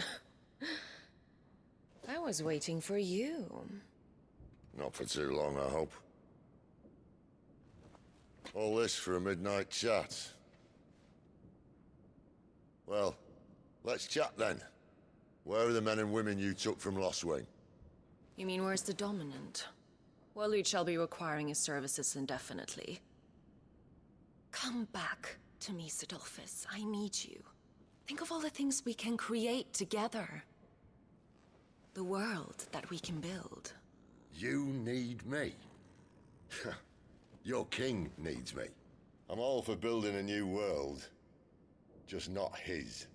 I was waiting for you. Not for too long, I hope. All this for a midnight chat. Well, let's chat then. Where are the men and women you took from Lostwing? You mean where's the dominant? Well, we shall be requiring his services indefinitely. Come back to me, Sidolphus. I need you. Think of all the things we can create together. The world that we can build. You need me? Your king needs me. I'm all for building a new world. Just not his.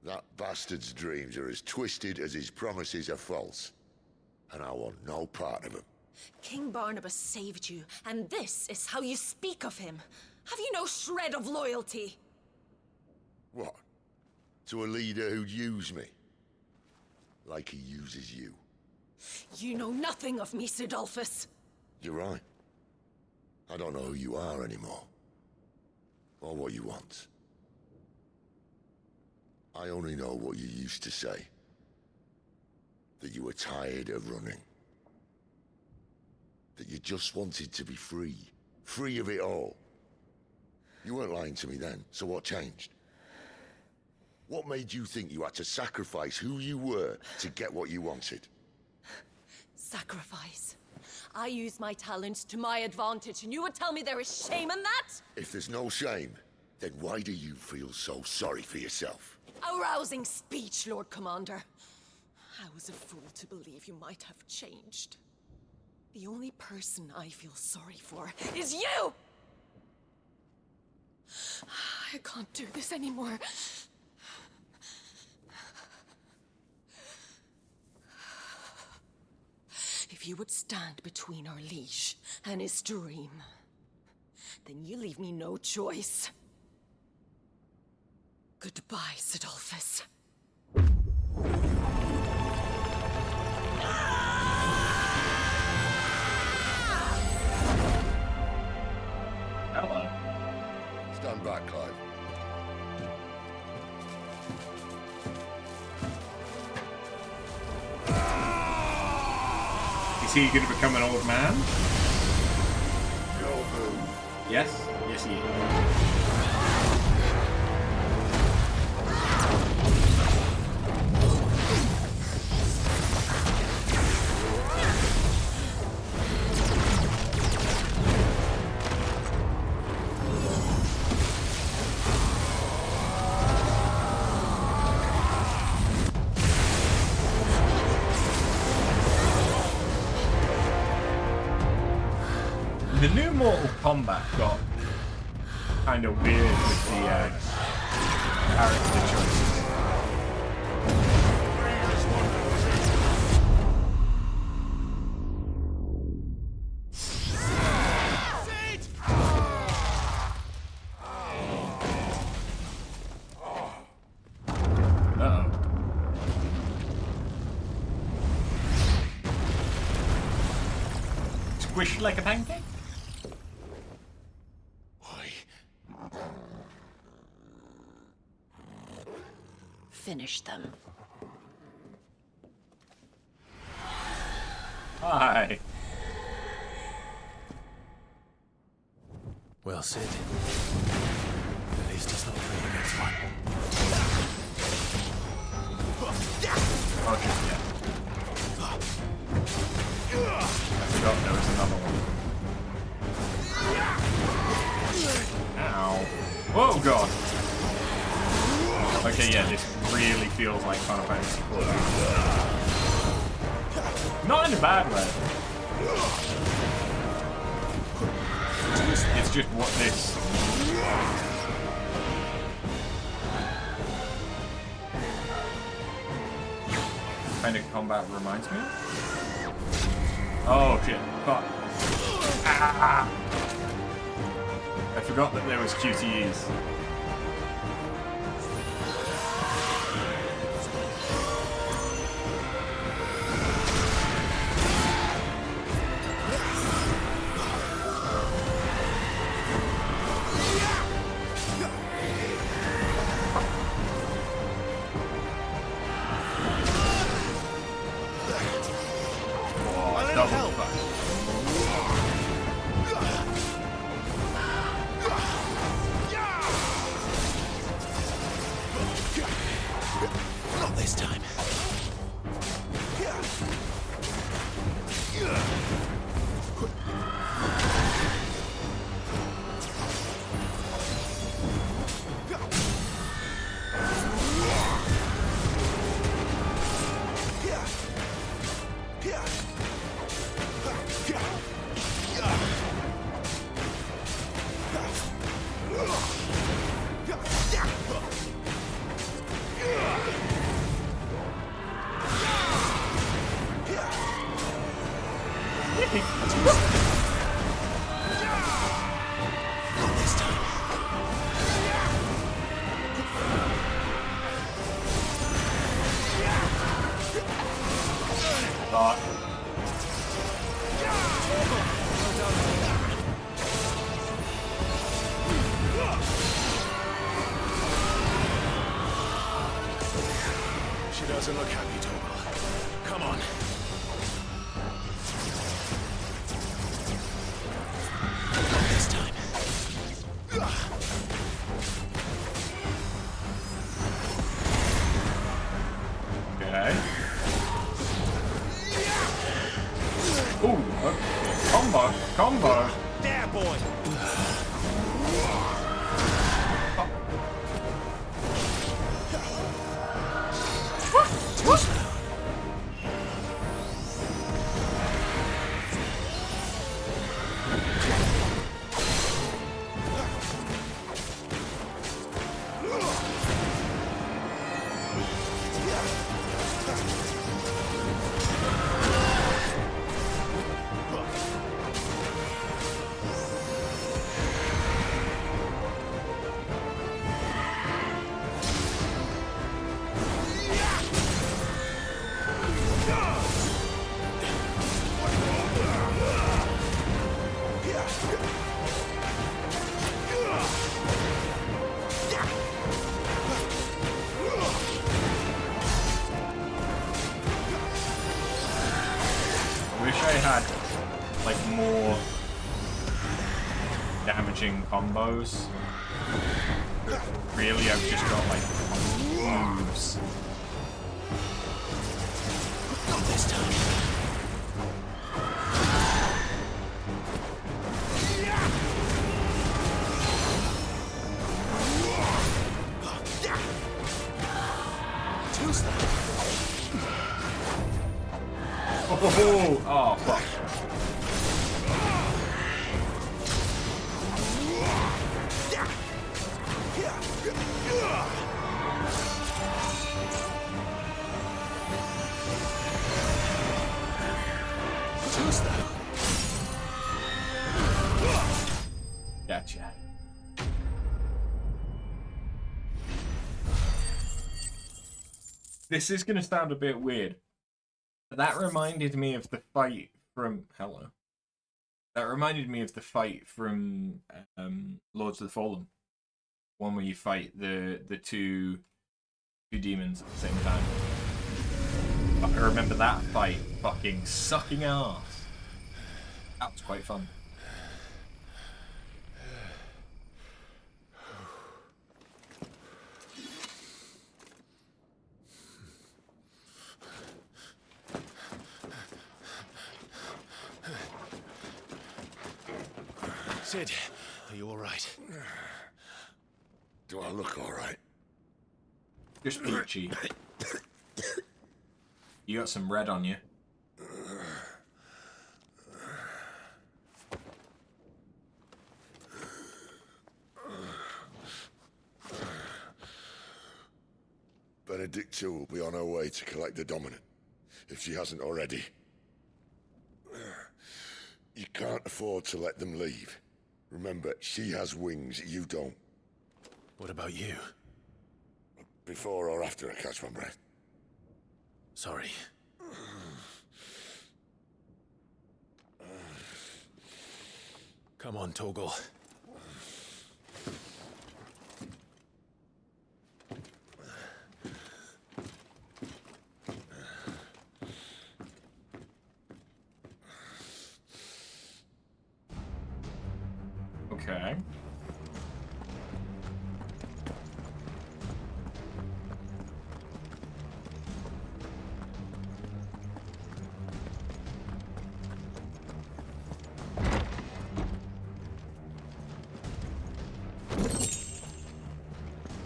That bastard's dreams are as twisted as his promises are false. And I want no part of them. King Barnabas saved you, and this is how you speak of him. Have you no shred of loyalty? What? To a leader who'd use me? Like he uses you? You know nothing of me, Sidolphus. You're right. I don't know who you are anymore. Or what you want. I only know what you used to say. That you were tired of running. That you just wanted to be free. Free of it all. You weren't lying to me then, so what changed? What made you think you had to sacrifice who you were to get what you wanted? Sacrifice. I use my talents to my advantage, and you would tell me there is shame in that? If there's no shame, then why do you feel so sorry for yourself? A rousing speech, Lord Commander. I was a fool to believe you might have changed. The only person I feel sorry for is you! I can't do this anymore. If you would stand between our liege and his dream, then you leave me no choice. Goodbye, Sidolphus. Hello. Stand back, Clive. Is he going to become an old man? Go who? Yes? Yes, he is. The new Mortal Kombat got kind of weird with the character choices. Squished like a pancake? Finish them. Hi. Well, Sid. At least it's not 3 against 1. Oh, shit, yeah. I forgot there was another one. Ow. Oh, God. Okay, yeah, this really feels like Final Fantasy IV. Not in a bad way. It's just what this... kind of combat reminds me of. Oh, shit. Fuck. Ah. I forgot that there was QTEs. Not this time. She doesn't look happy, Toggle. Come on. This time. Okay. Ooh, okay. Combo. There, boy. Combos. Really, I've just got like moves. Not this time. Oh, fuck. Gotcha. This is going to sound a bit weird, but that reminded me of the fight from That reminded me of the fight from Lords of the Fallen. One where you fight the two demons at the same time. I remember that fight fucking sucking ass. That was quite fun. Sid, are you all right? Do I look all right? Just peachy. You got some red on you. Benedicta will be on her way to collect the dominant, if she hasn't already. You can't afford to let them leave. Remember, she has wings, you don't. What about you? Before or after I catch my breath? Sorry. Come on, Torgal. Okay.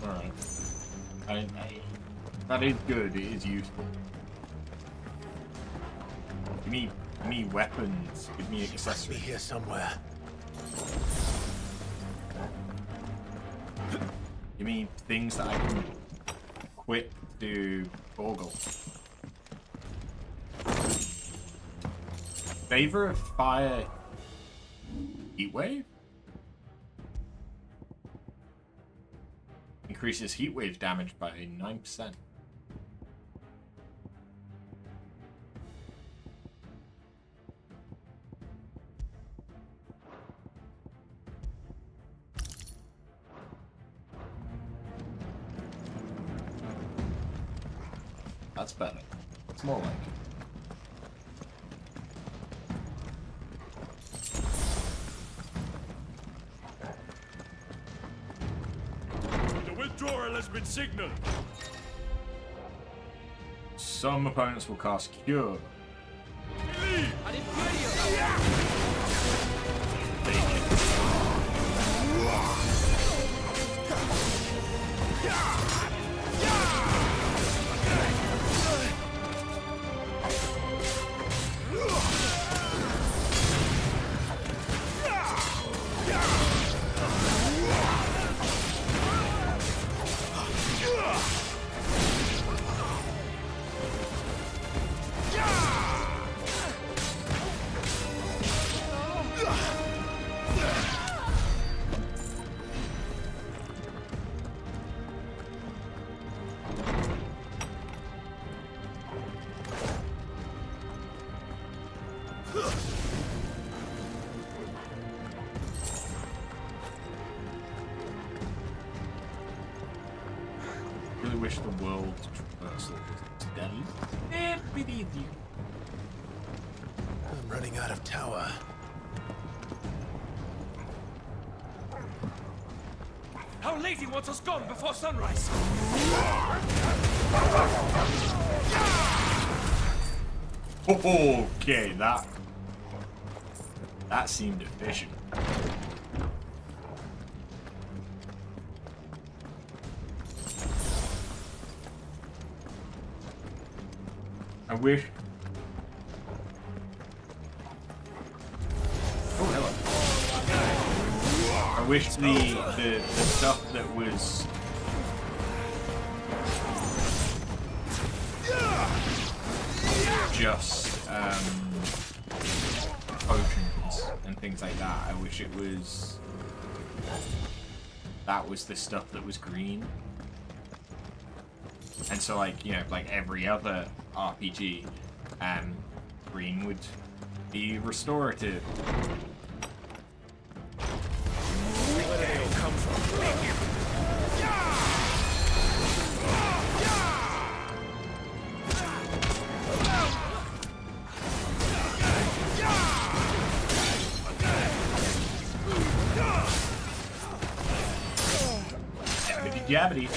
Alright. That is good, it is useful. Give me weapons, give me accessories. Must be here somewhere. Give me things that I can equip to Torgal. Favor of Fire Heatwave? Increases heatwave damage by 9%. That's better. It's more like it. The withdrawal has been signaled. Some opponents will cast Cure. Really wish the world traversal was deadly. Beneath you. I'm running out of tower. Our lady wants us gone before sunrise. Okay, that seemed efficient. I wish. Oh, hello. I wish the stuff that was just potions and things like that. I wish it was that was the stuff that was green. And so, like, you know, like every other RPG, green would be restorative. Jabbity.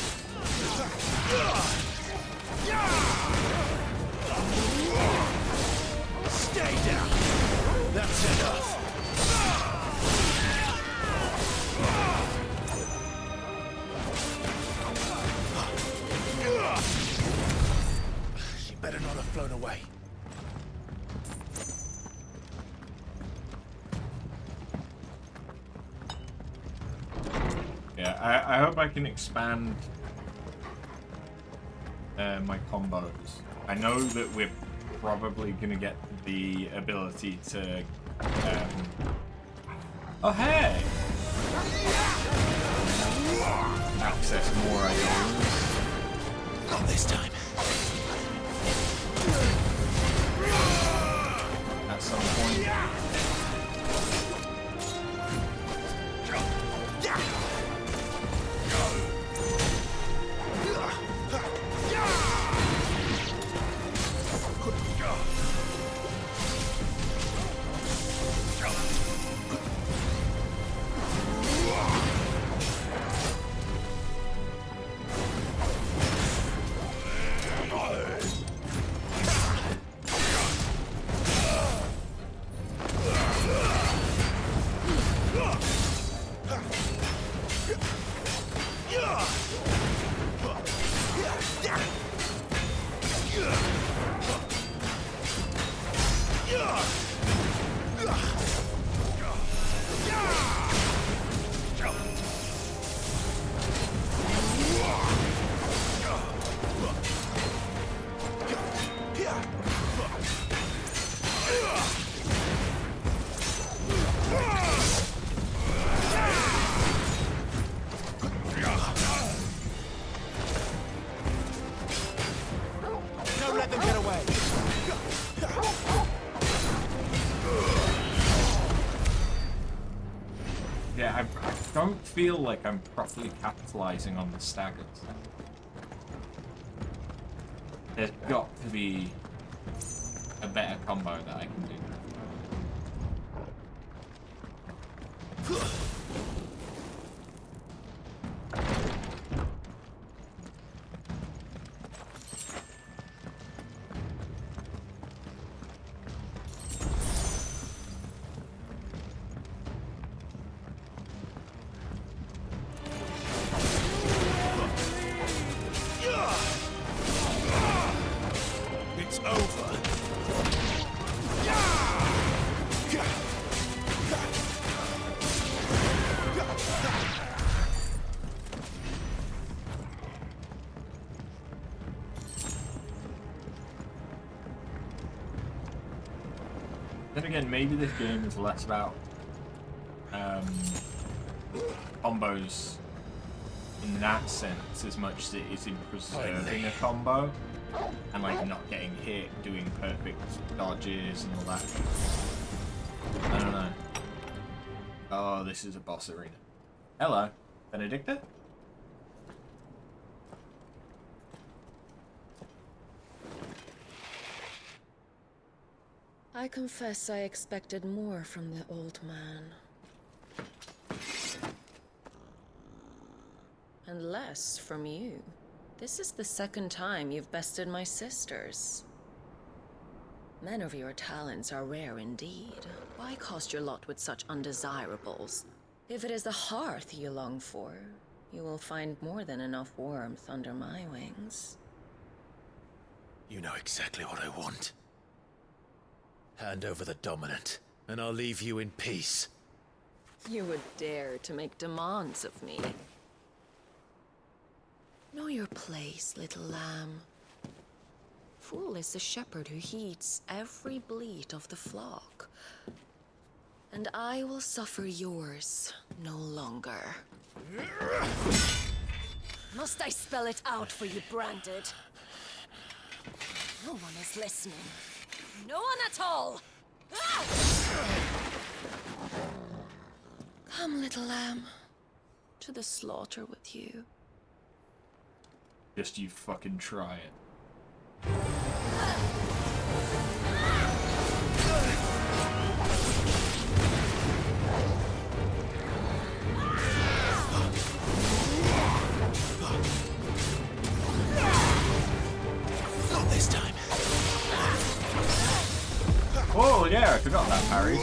Stay down. That's enough. She better not have flown away. Yeah, I hope I can expand my combos. I know that we're probably gonna get the ability to oh hey! Access more items. Not this time. At some point. I don't feel like I'm properly capitalizing on the staggers. There's got to be a better combo that I can do. Then again, maybe this game is less about combos in that sense as much as it is in preserving a combo and like not getting hit, doing perfect dodges and all that. I don't know. Oh, this is a boss arena. Hello, Benedicta? I confess I expected more from the old man. And less from you. This is the second time you've bested my sisters. Men of your talents are rare indeed. Why cost your lot with such undesirables? If it is the hearth you long for, you will find more than enough warmth under my wings. You know exactly what I want. Hand over the dominant, and I'll leave you in peace. You would dare to make demands of me. Know your place, little lamb. Fool is the shepherd who heeds every bleat of the flock. And I will suffer yours no longer. Must I spell it out for you, Branded? No one is listening. No one at all! Ah! Come, little lamb. to the slaughter with you. Just you fucking try it. Not this time. Oh yeah, I forgot that parry.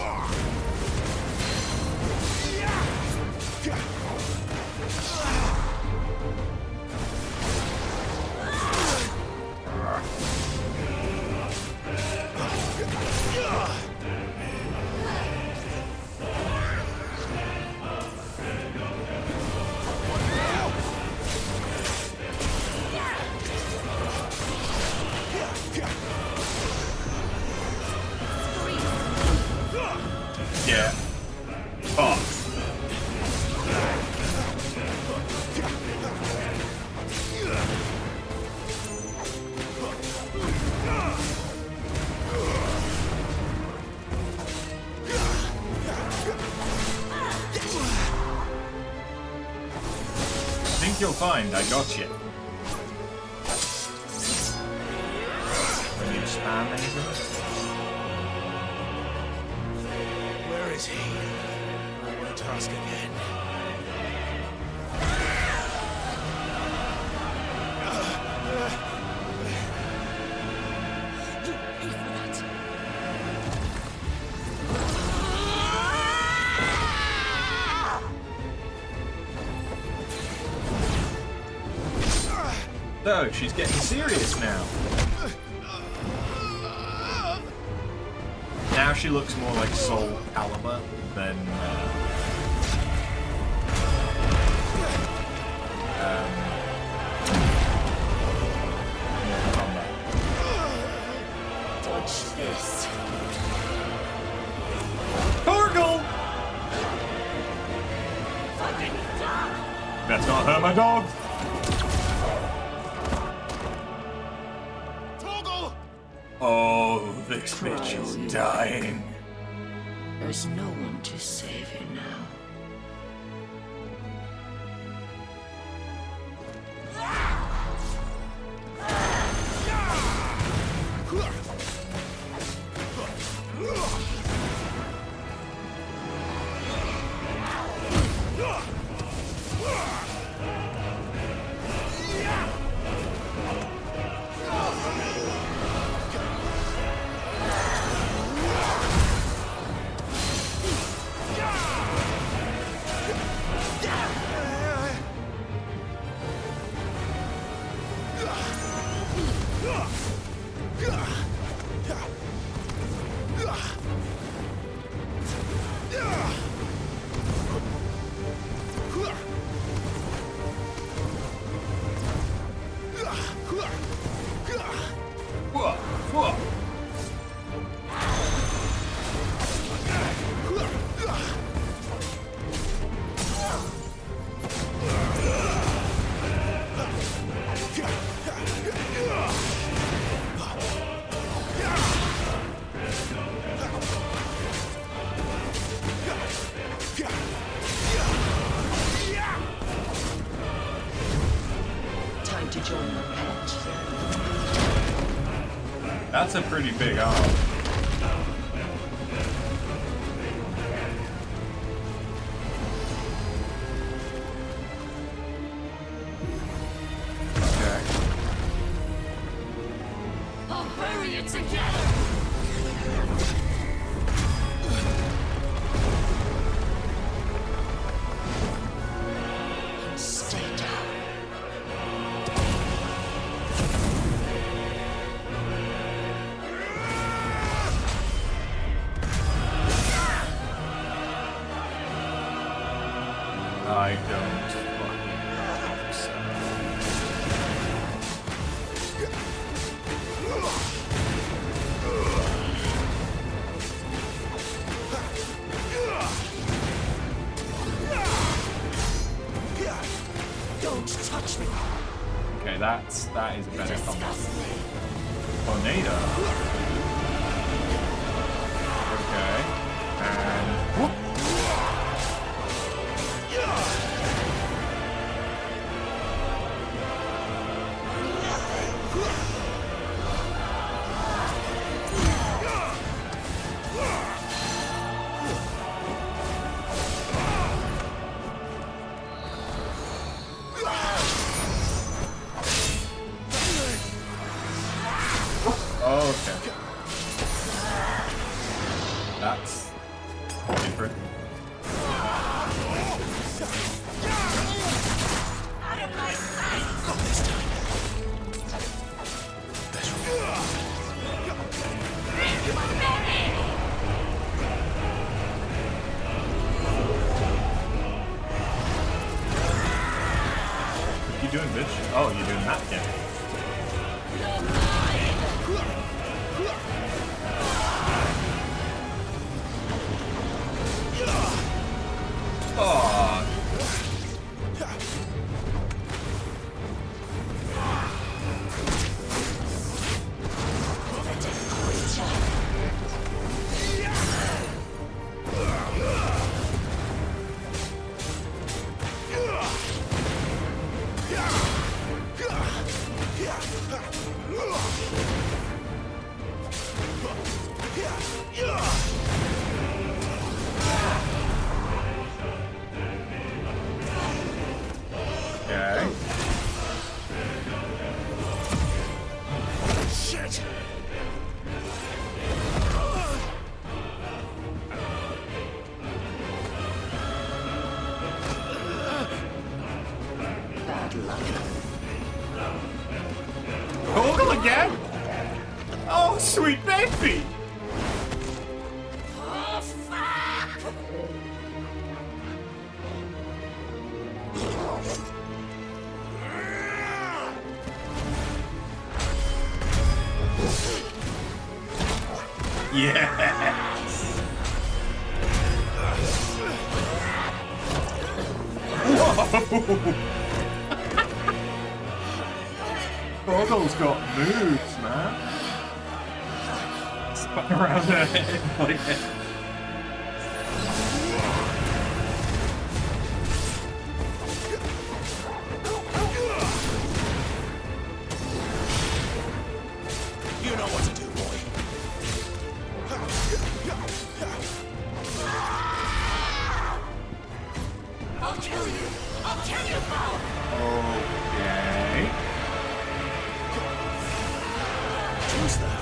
Yeah. Oh. I think you'll find I got you. When you spam anything. Where is he? I won't ask again. So, she's getting serious now. Now she looks more like Soul Calibur than Dodge this. Torgal! That's not her, my dog. Oh, this bitch is dying. There's no one to save you now. Time to join the pet. That's a pretty big arm. Okay. I'll bury it together. Stay down. I don't fucking think so. Don't touch me. Okay, that is a better combo. Tornado. Okay. And whoop. Ifrit. Not this time. What you doing, bitch? Oh, you're doing that again. Oh. Okay. Shit! Bad luck. Ogle again? Oh, sweet baby! Oh, fuck! Yes! Whoa! Ogle's got moves, man. Spun around her head like that. You know what to do, boy. I'll kill you! I'll kill you, Paul! Okay. Who's that?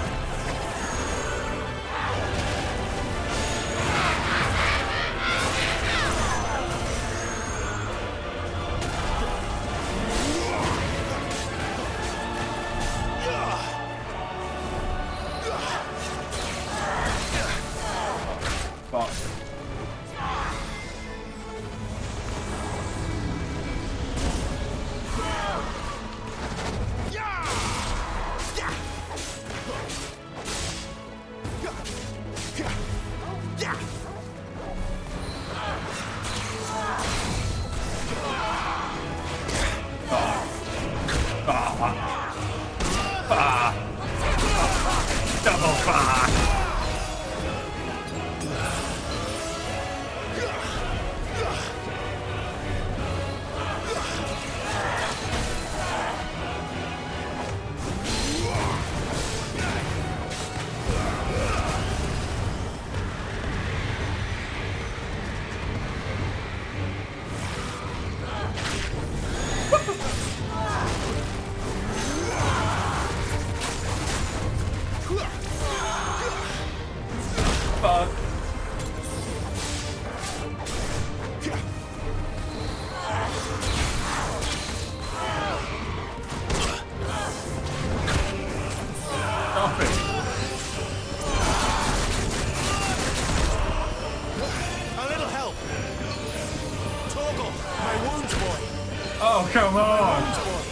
Fuck. Double fuck. Fuck. Stop it. A little help. Torgal, my wounds, boy. Oh, come on. Wounds, boy.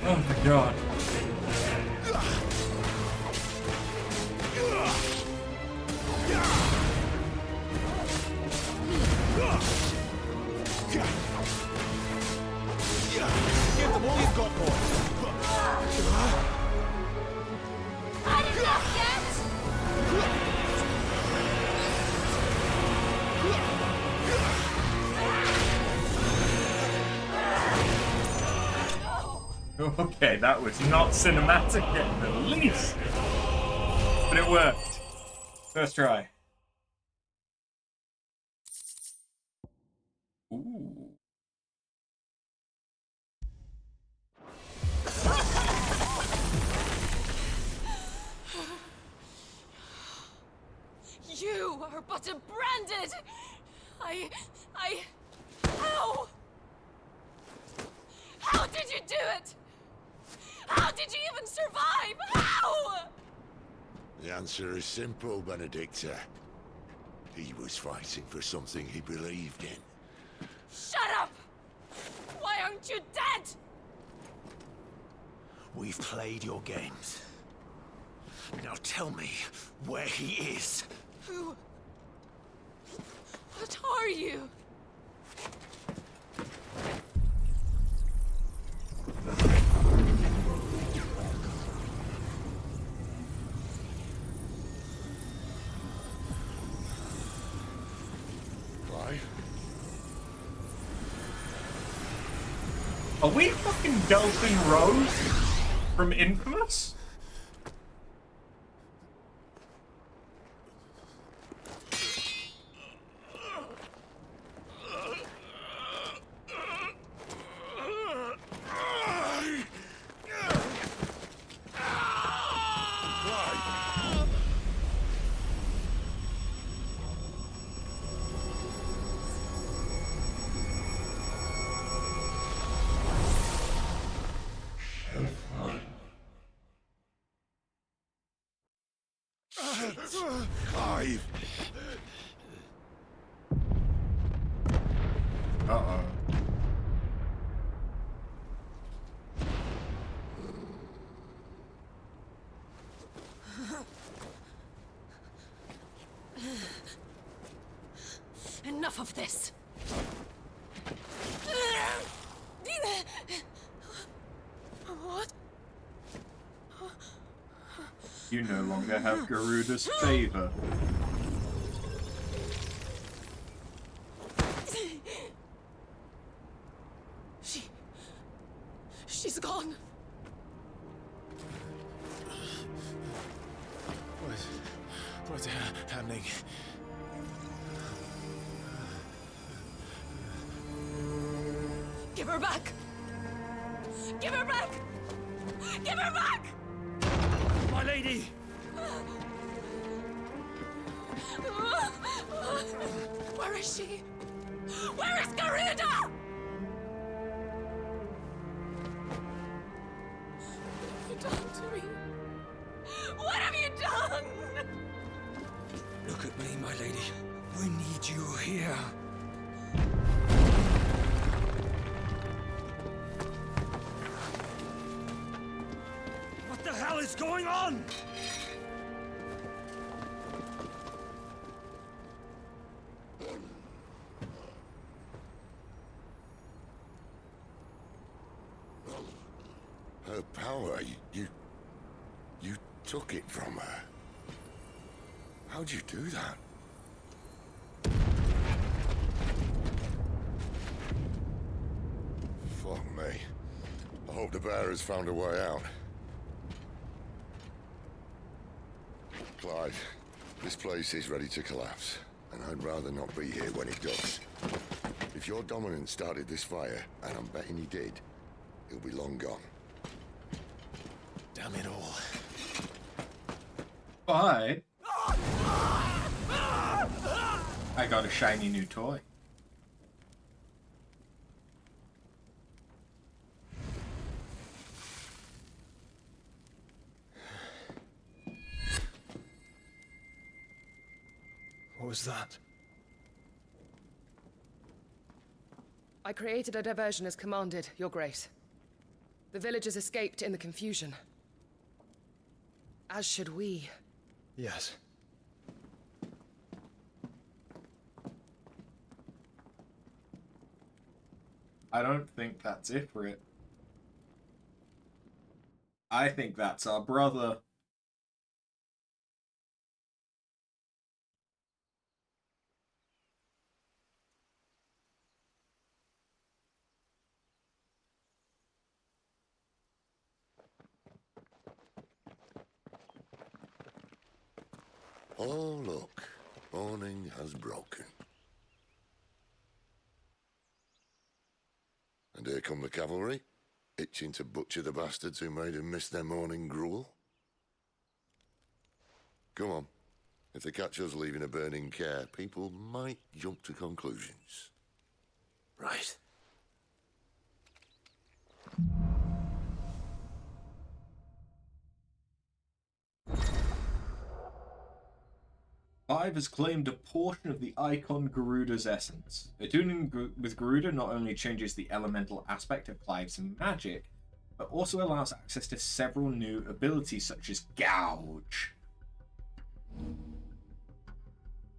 Oh my god. Give them all you've got, boy. I did not get! Okay, that was not cinematic at the least. But it worked. First try. Ooh. got him branded! How? How did you do it? How did you even survive? How? The answer is simple, Benedicta. He was fighting for something he believed in. Shut up! Why aren't you dead? We've played your games. Now tell me where he is. Who? What are you? Clive? Are we fucking Delphine Rose from Infamous? Clive! Uh-oh. Enough of this. What? You no longer have Garuda's favor. She's gone. What's happening? Give her back! Give her back! Give her back! My lady! Where is she? Where is Garuda? What have you done to me? What have you done? Look at me, my lady. We need you here. What the hell is going on? Her power, you took it from her. How'd you do that? Fuck me. I hope the bearer's found a way out. Clive, this place is ready to collapse, and I'd rather not be here when it does. If your dominant started this fire, and I'm betting he did, he'll be long gone. Damn it all. But I got a shiny new toy. What was that? I created a diversion as commanded, Your Grace. The villagers escaped in the confusion. As should we. Yes. I don't think that's Ifrit. I think that's our brother. Oh, look. Morning has broken. And here come the cavalry, itching to butcher the bastards who made them miss their morning gruel. Come on. If they catch us leaving a burning care, people might jump to conclusions. Right. Clive has claimed a portion of the Eikon Garuda's essence. Attuning with Garuda not only changes the elemental aspect of Clive's magic, but also allows access to several new abilities such as Gouge.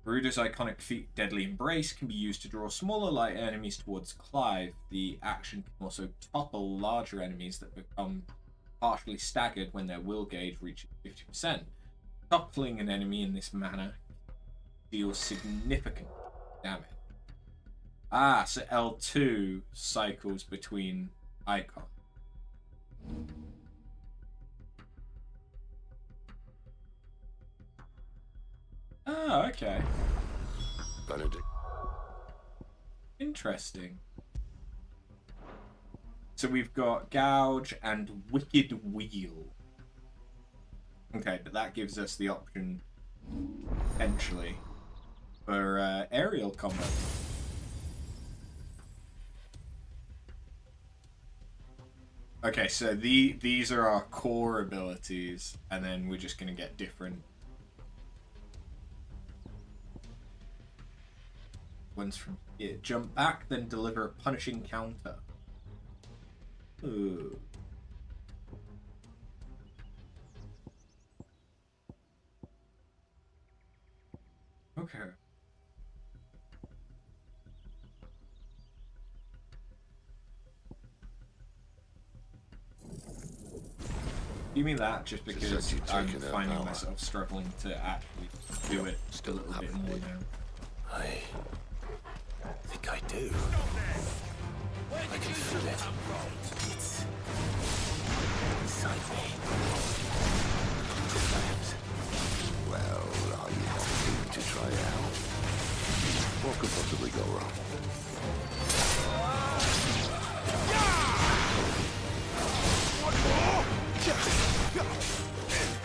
Garuda's iconic feat, Deadly Embrace, can be used to draw smaller light enemies towards Clive. The action can also topple larger enemies that become partially staggered when their will gauge reaches 50%. Toppling an enemy in this manner deals significant damage. Ah, so L2 cycles between Eikon. Oh, okay. Benedict. Interesting. So we've got Gouge and Wicked Wheel. Okay, but that gives us the option, potentially, for aerial combat. Okay, so these are our core abilities, and then we're just going to get different ones from here. Jump back, then deliver a punishing counter. Ooh. Okay. Give me that just because I'm finding myself struggling to actually do it a little bit more now. I think I do. I can feel it. It's inside me. Well, are you happy to try it out? What could possibly go wrong?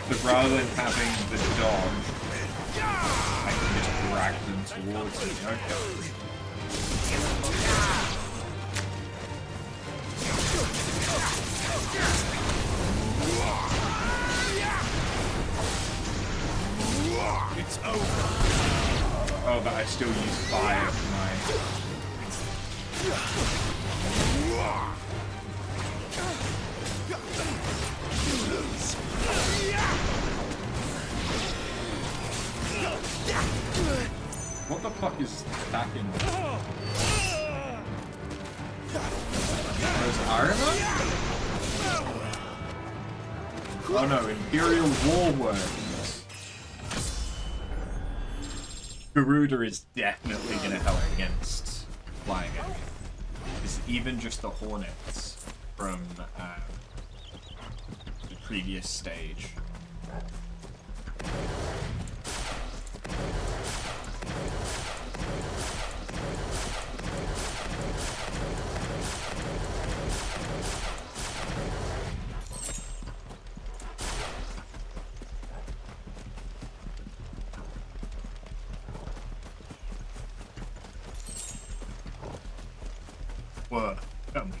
But rather than having the dodge, I can just drag them towards me. Okay. It's over. Oh, but I still use fire for my... What the fuck is attacking me? Those Iron Man? Oh no, Imperial War Worms. Garuda is definitely going to help against flying enemies. It's even just the Hornets from the previous stage. What? Come.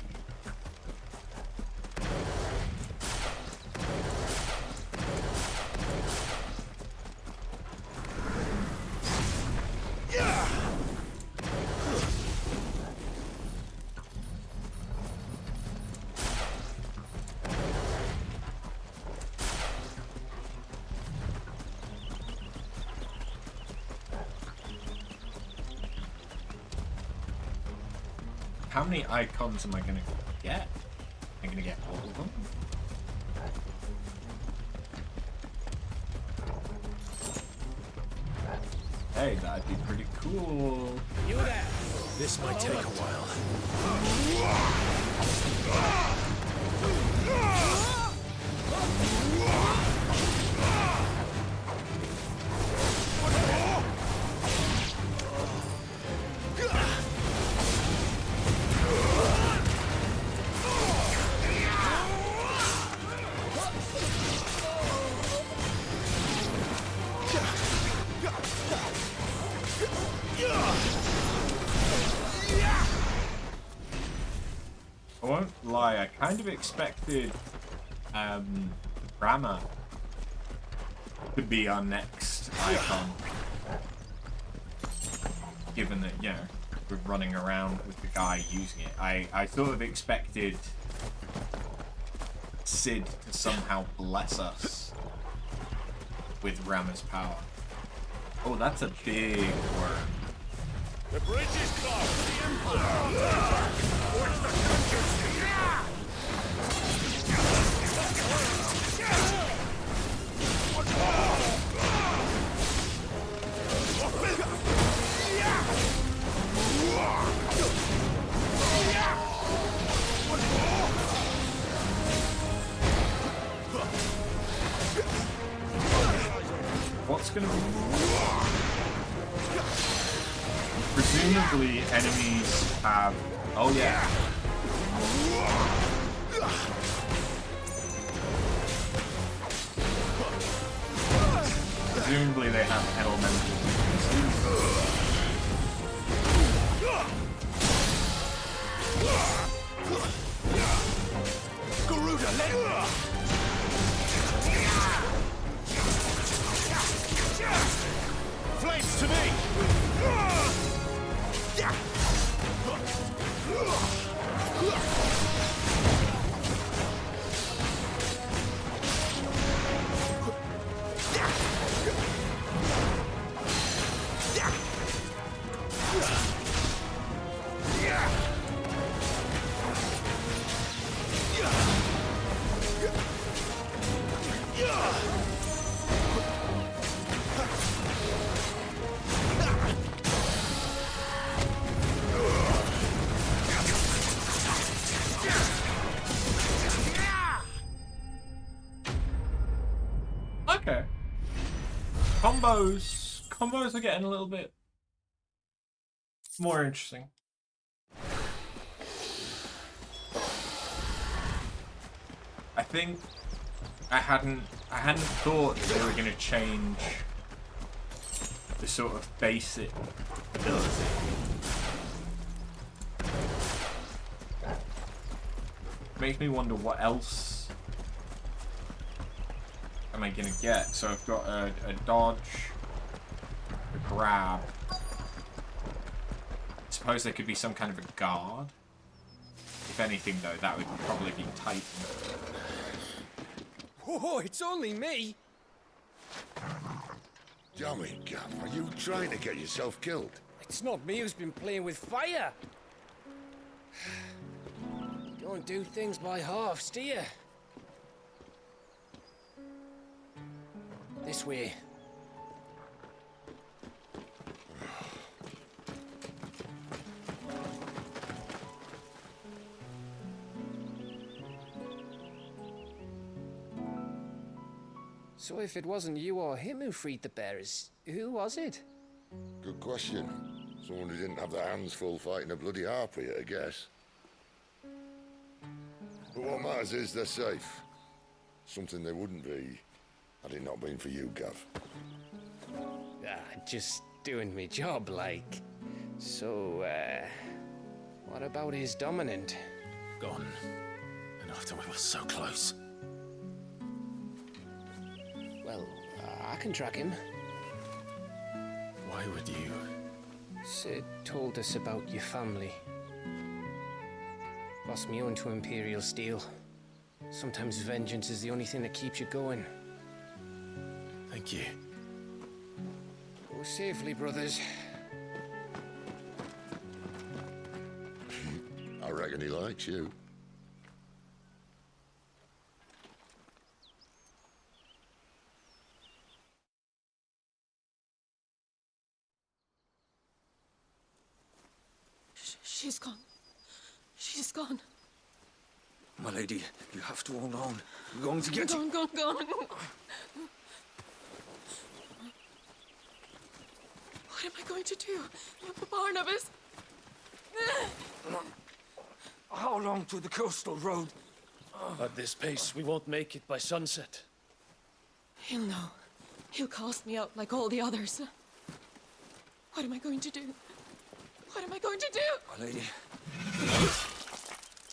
How many icons am I going to get? Am I going to get all of them? Hey, that'd be pretty cool. You there! This might take a while. lie, I kind of expected Rama to be our next icon. Given that, you know, we're running around with the guy using it. I sort of expected Sid to somehow bless us with Rama's power. Oh, that's a big worm. The bridge is closed. The Empire. Towards the dungeons. What's gonna be? Presumably enemies have... Oh yeah. Presumably they have elemental Garuda, let flames to me! Okay. Combos are getting a little bit more interesting. I think I hadn't thought they were going to change the sort of basic ability. Makes me wonder what else am I gonna get? So I've got a dodge, a grab. I suppose there could be some kind of a guard. If anything, though, that would probably be Titan. Oh, it's only me! Damn it, Gav, are you trying to get yourself killed? It's not me who's been playing with fire. You don't do things by halves, do you? This way. So if it wasn't you or him who freed the bearers, who was it? Good question. Someone who didn't have their hands full fighting a bloody harpy, I guess. But what matters is they're safe. Something they wouldn't be had it not been for you, Gav. Just doing me job, like. So, what about his dominant? Gone. And after we were so close. Well, I can track him. Why would you? Sid told us about your family. Lost me own to Imperial Steel. Sometimes vengeance is the only thing that keeps you going. Thank you. Go safely, brothers. I reckon he likes you. She's gone. She's gone. My lady, you have to hold on. We're going to get you. Gone. What am I going to do? Barnabas? How long to the coastal road? At this pace, we won't make it by sunset. He'll know. He'll cast me out like all the others. What am I going to do? What am I going to do? My lady.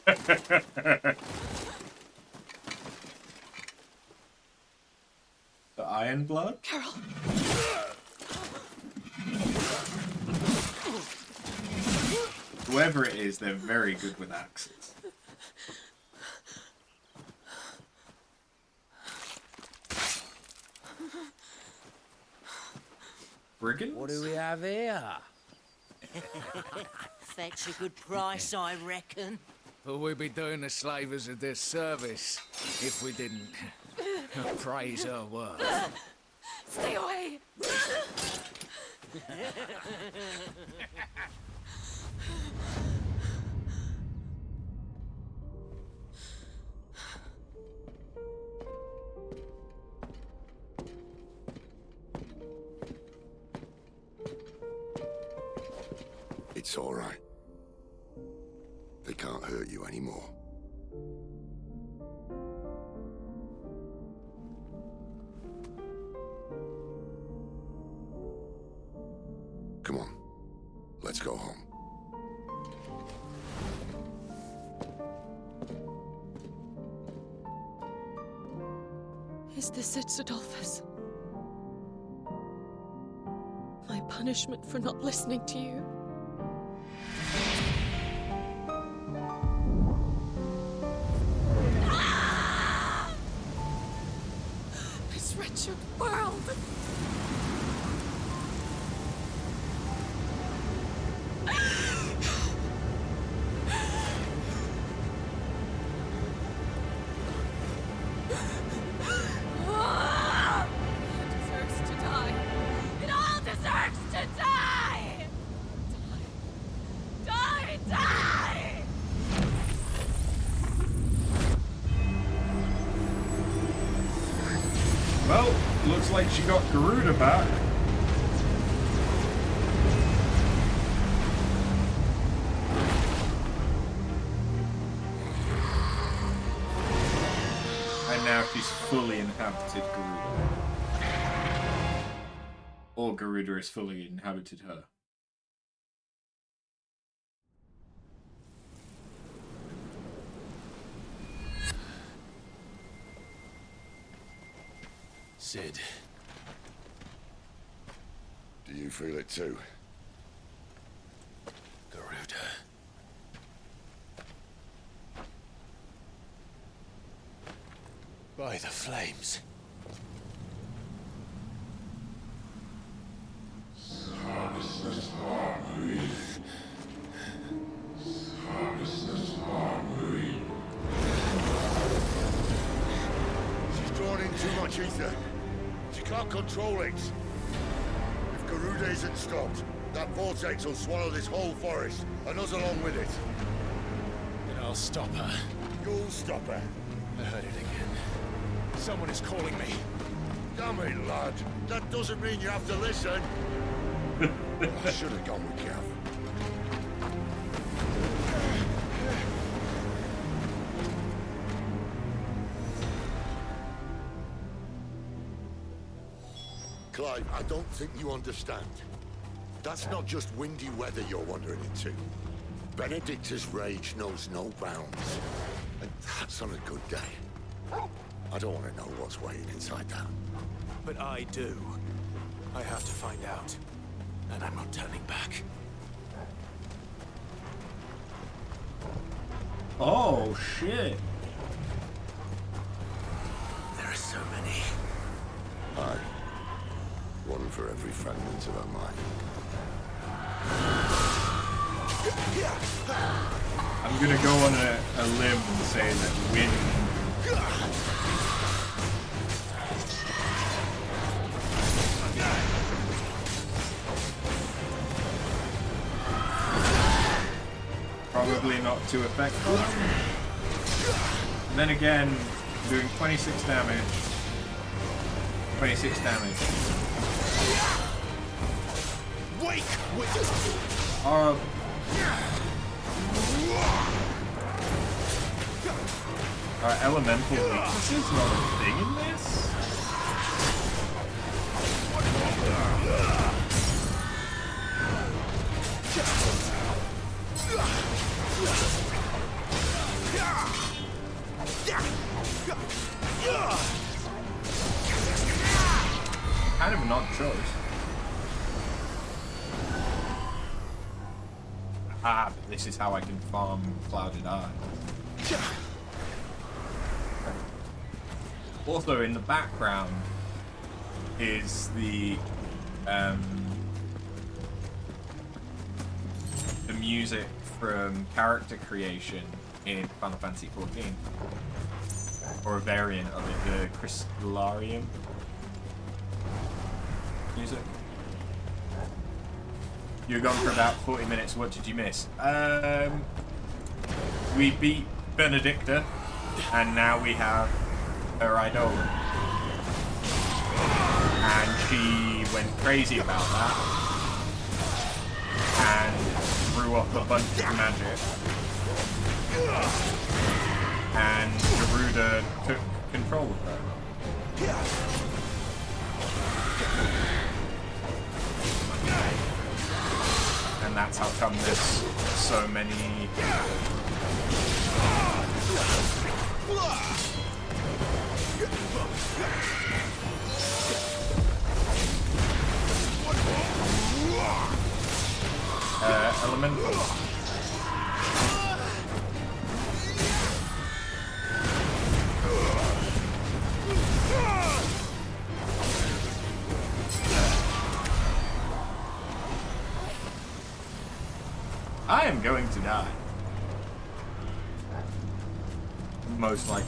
The Iron Blood? Carol. Whoever it is, they're very good with axes. Brigands? What do we have here? Fetch a good price, I reckon. But we'd be doing the slavers a disservice if we didn't praise her work. Stay away! It's all right. They can't hurt you anymore. Come on. Let's go home. Is this it, Adolphus? My punishment for not listening to you? This wretched world! Well, looks like she got Garuda back. And now she's fully inhabited Garuda. Or Garuda has fully inhabited her. Sid. Do you feel it too? Garuda. By the flames. She's drawn in too much ether. She can't control it. If Garuda isn't stopped, that vortex will swallow this whole forest, and us along with it. Then I'll stop her. You'll stop her. I heard it again. Someone is calling me. Damn it, lad. That doesn't mean you have to listen. I should have gone with Gav. Clive, I don't think you understand. That's not just windy weather you're wandering into. Benedicta's rage knows no bounds. And that's on a good day. I don't want to know what's waiting inside that. But I do. I have to find out. And I'm not turning back. Oh, shit. There are so many. Aye. One for every fragment of our mind. I'm gonna go on a limb and say that wind probably not too effective. And then again, doing 26 damage. 26 damage. Wake! Elemental weaknesses not a thing in this? Kind of an odd choice. But this is how I can farm Clouded Eye. Also, in the background is the music from character creation in Final Fantasy XIV, or a variant of it, the Crystallarium music. You were gone for about 40 minutes. What did you miss? We beat Benedicta, and now we have her Idola. And she went crazy about that and threw up a bunch of magic. And Garuda took control of her. And that's how come there's so many elementals. I am going to die. Most likely.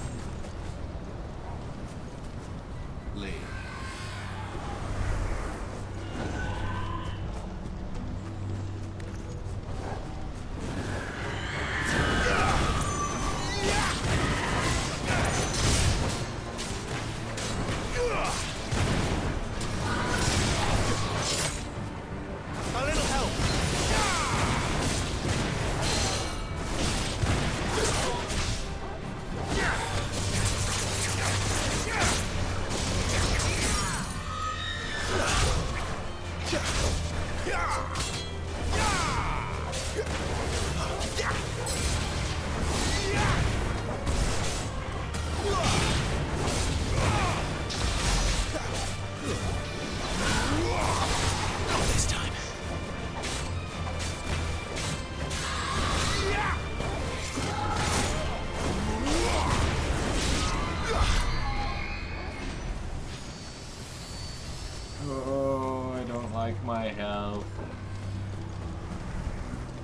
My health.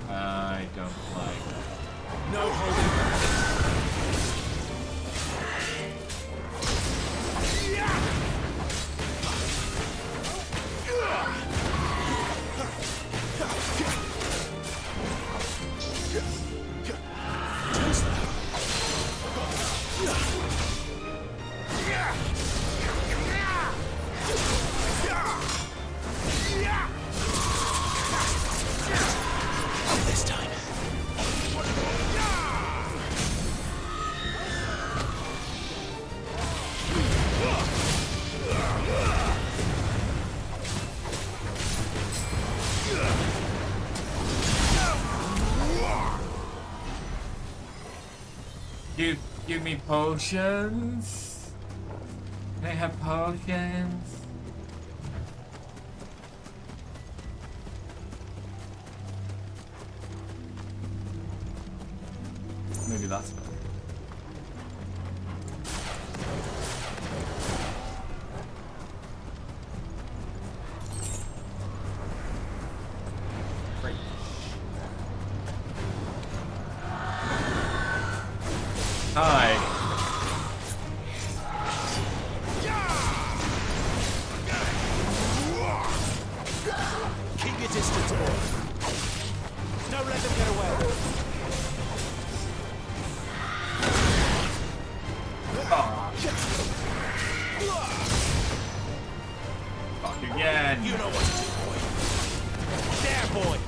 I don't like it. No holding back. Give me potions. Can I have potions? Maybe that's better. Hi. Keep your distance, boy. Don't let them get away. Fuck again. You know what to do, boy. There, boy.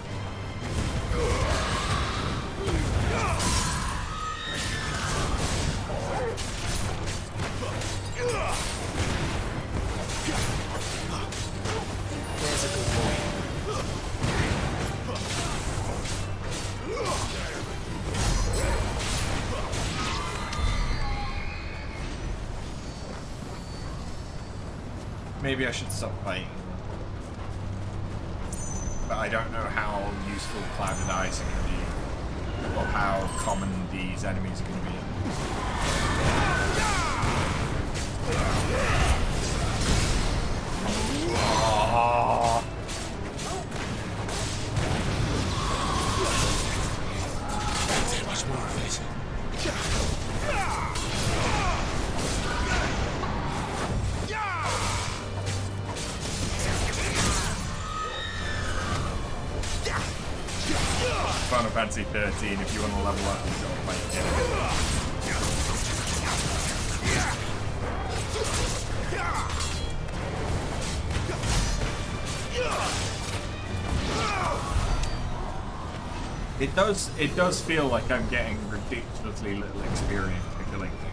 maybe I should stop fighting. But I don't know how useful clouded eyes are going to be, or how common these enemies are going to be. Oh. Too much more of it. Final Fantasy 13, if you want to level up, you've got to fight it. It does feel like I'm getting ridiculously little experience for killing things.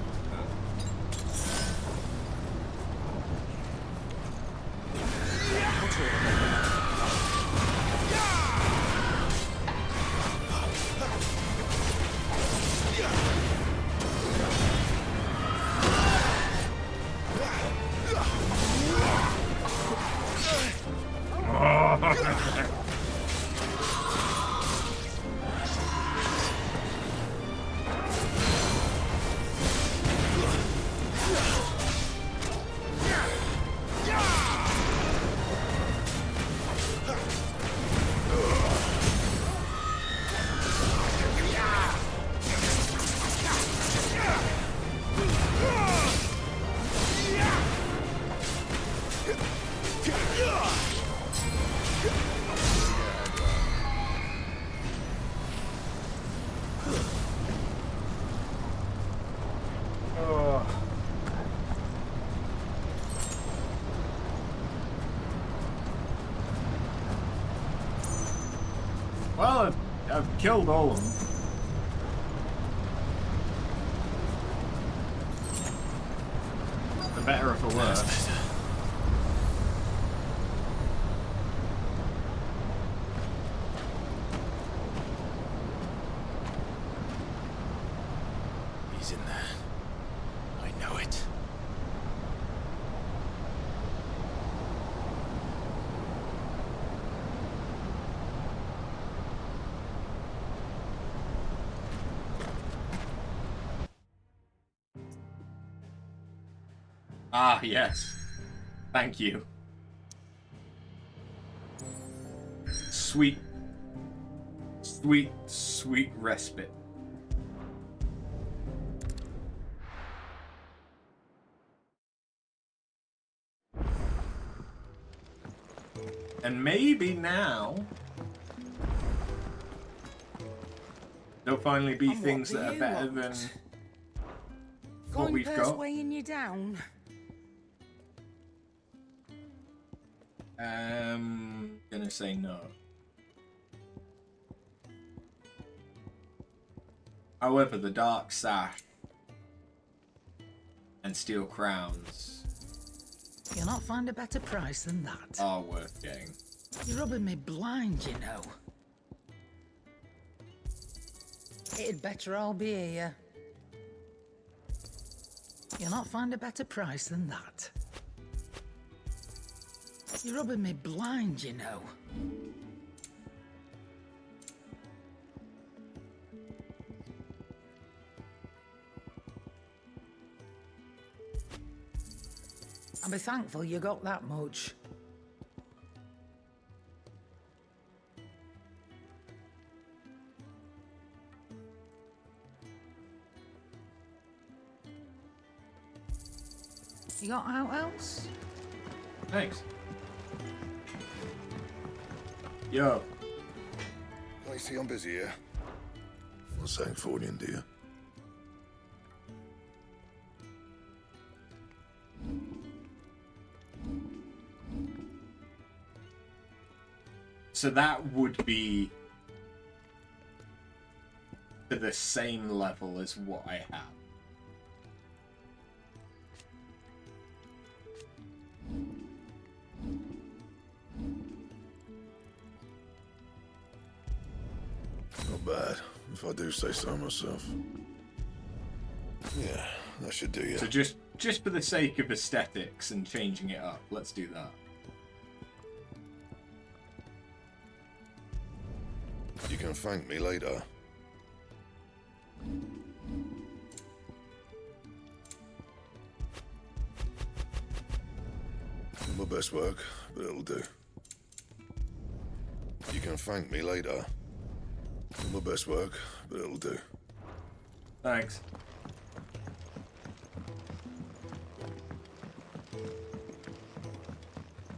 Well, I've killed all of them. For better or for worse. He's in there. I know it. Ah, yes. Thank you. Sweet, sweet, sweet respite. And maybe now there'll finally be things that are better than what we've got. Weighing you down. Gonna say no. However, the Dark Sash and Steel Crowns You'll not find a better price than that. are worth getting. You're rubbing me blind, you know. It'd better all be here. You'll not find a better price than that. You're rubbing me blind, you know. I'll be thankful you got that much. You got out else? Thanks. Yo. I see I'm busy here. What's saying Fordian, do you? So that would be to the same level as what I have. Not bad, if I do say so myself. Yeah, that should do you. So just for the sake of aesthetics and changing it up, let's do that. You can thank me later. My best work, but it'll do. You can thank me later. My best work, but it'll do. Thanks.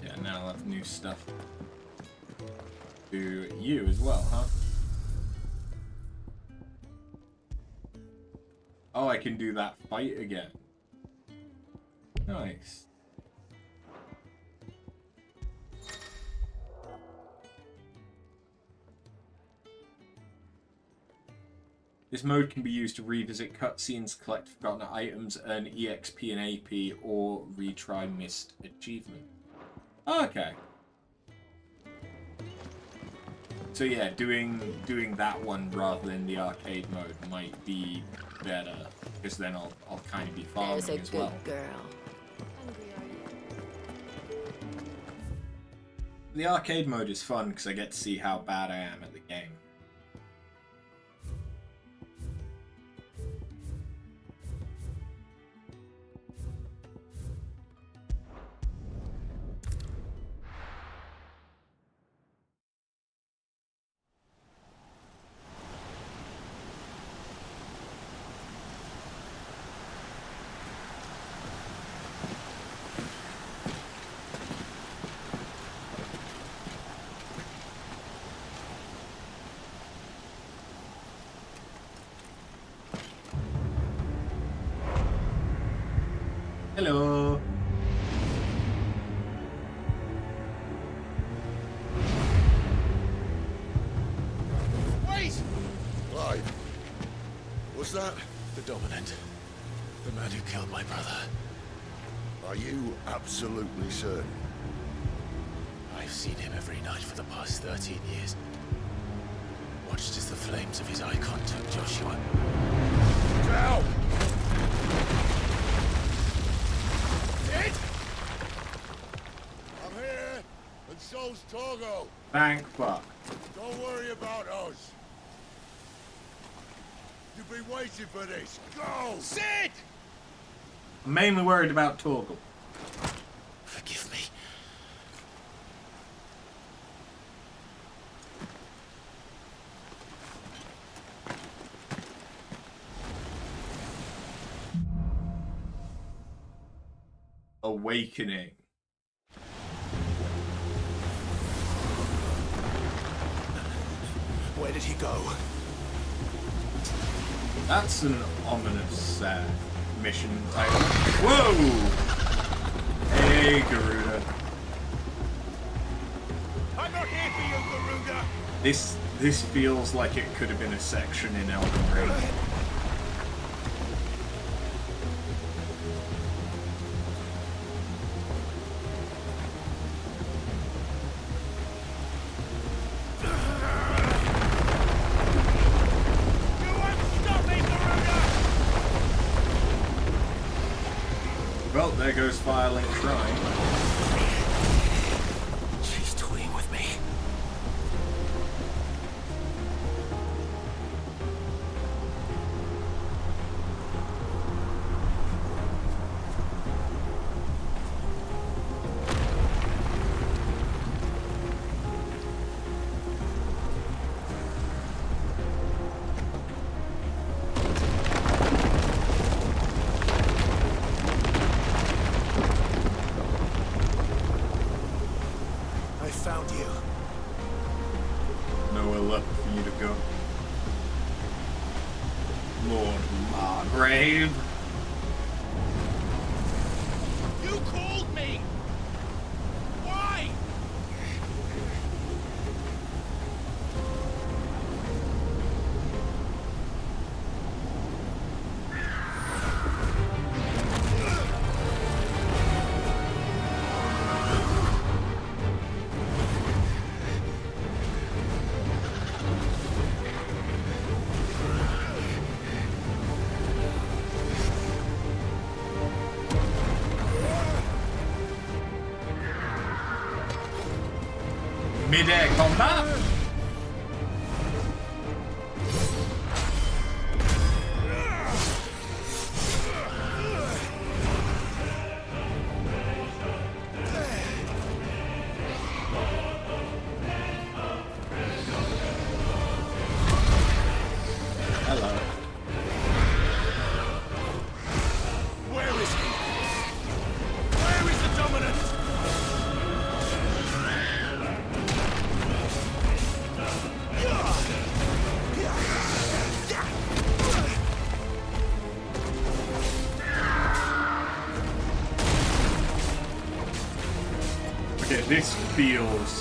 Yeah, now I'll have new stuff. Do you as well, huh? Oh, I can do that fight again. Nice. This mode can be used to revisit cutscenes, collect forgotten items, earn EXP and AP, or retry missed achievement. Okay. So yeah, doing that one rather than the arcade mode might be better, because then I'll kind of be farming There's a as good well. girl. The arcade mode is fun because I get to see how bad I am at the game. Hello. Wait! Clive, was that the Dominant? The man who killed my brother. Are you absolutely certain? I've seen him every night for the past 13 years. Watched as the flames of his Eikon took Joshua. Down! I'm here, and so's Togo. Thank fuck. Don't worry about us. You've been waiting for this. Go! Sid! I'm mainly worried about Torgal. Forgive me. Awakening. Where did he go? That's an ominous mission title. Whoa! Hey, Garuda. I'm not here for you, Garuda! This feels like it could have been a section in Elden Ring. Well, there goes Firelink Shrine. She's toying with me. Found you. Nowhere left for you to go. Lord Margrave. You called me! Why? Mid-air combat? Hello. Where is he? Where is the dominant? Okay, this feels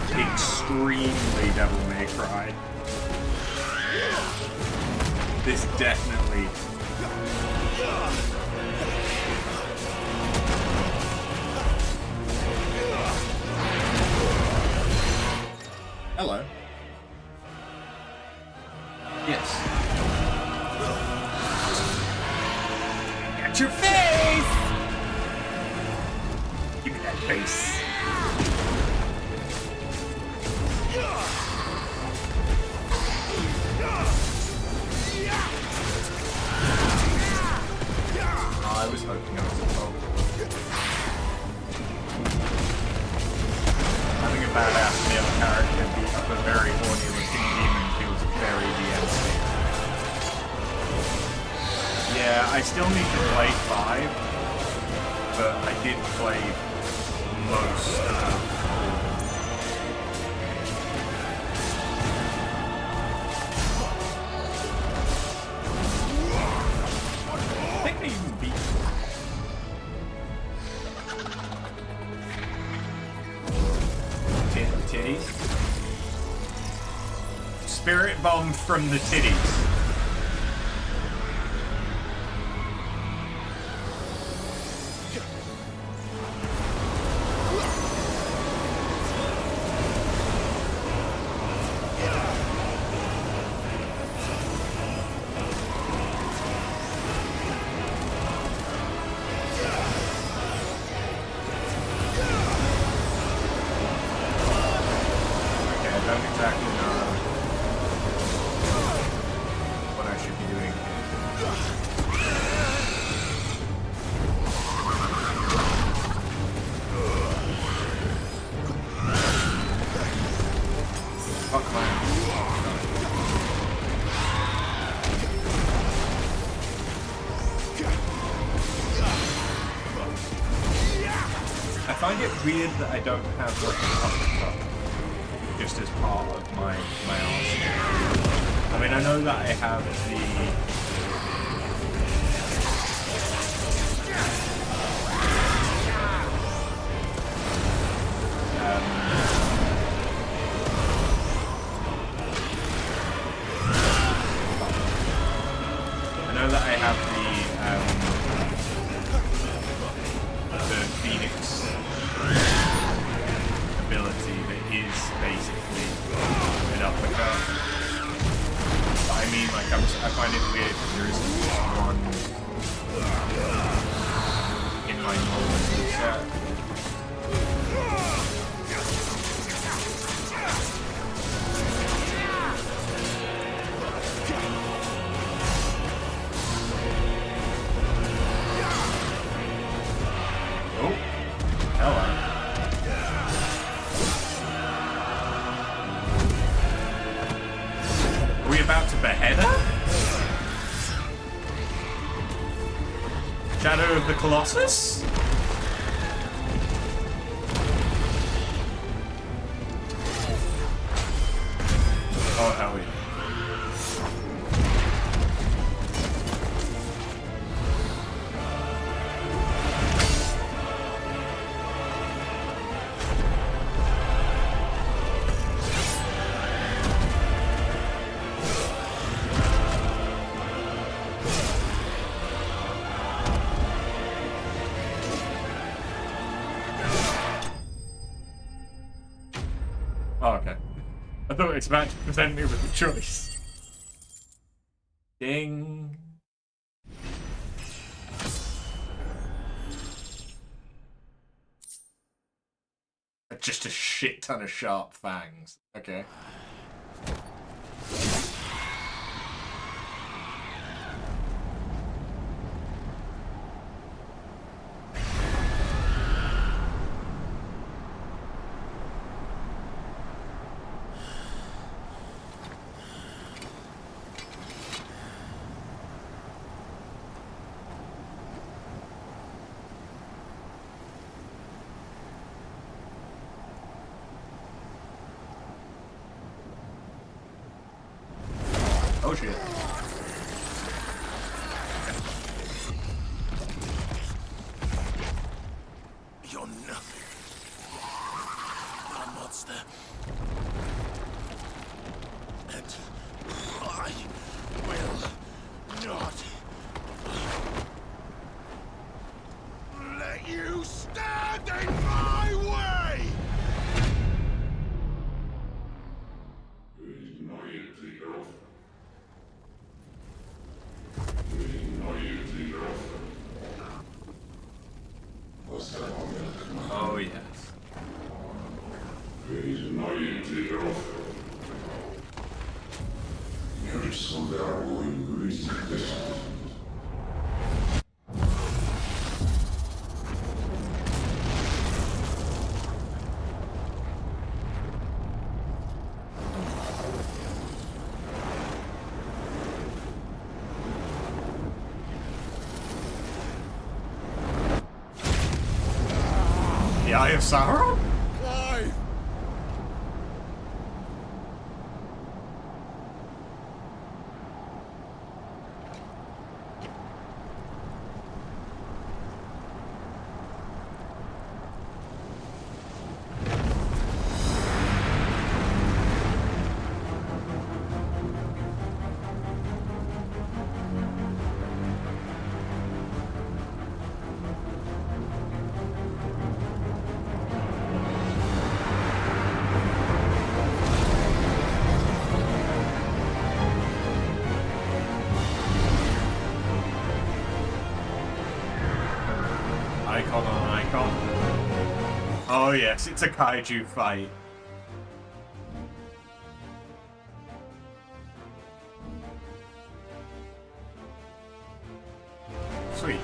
extremely Devil May Cry. This definitely. Hello. Yes. Got your face! Give me that face. I was hoping I was involved. Having a badass male character beat up a very horny looking demon feels very DMC. Yeah, I still need to play 5, but I did play most of 4. I think I even beat titties. Spirit bomb from the titties. Weird that I don't have like a uppercut just as part of my arsenal. I mean, I know that I have the Phoenix ability that is basically an uppercut. But I mean, like, I find it weird that there isn't just one in my normal set. Oh, hello. Are we about to behead her? Shadow of the Colossus? Oh, hell yeah. Oh, okay. I thought it was about to present me with a choice. Ding. Just a shit ton of sharp fangs. Okay. Oh shit. You're nothing but a monster. And I will not let you stand in my way! Oh yes. The Eye of Sauron? Clive! Eikon on Eikon. Oh yes, it's a kaiju fight. Sweet.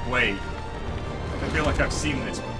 Wait. I feel like I've seen this before.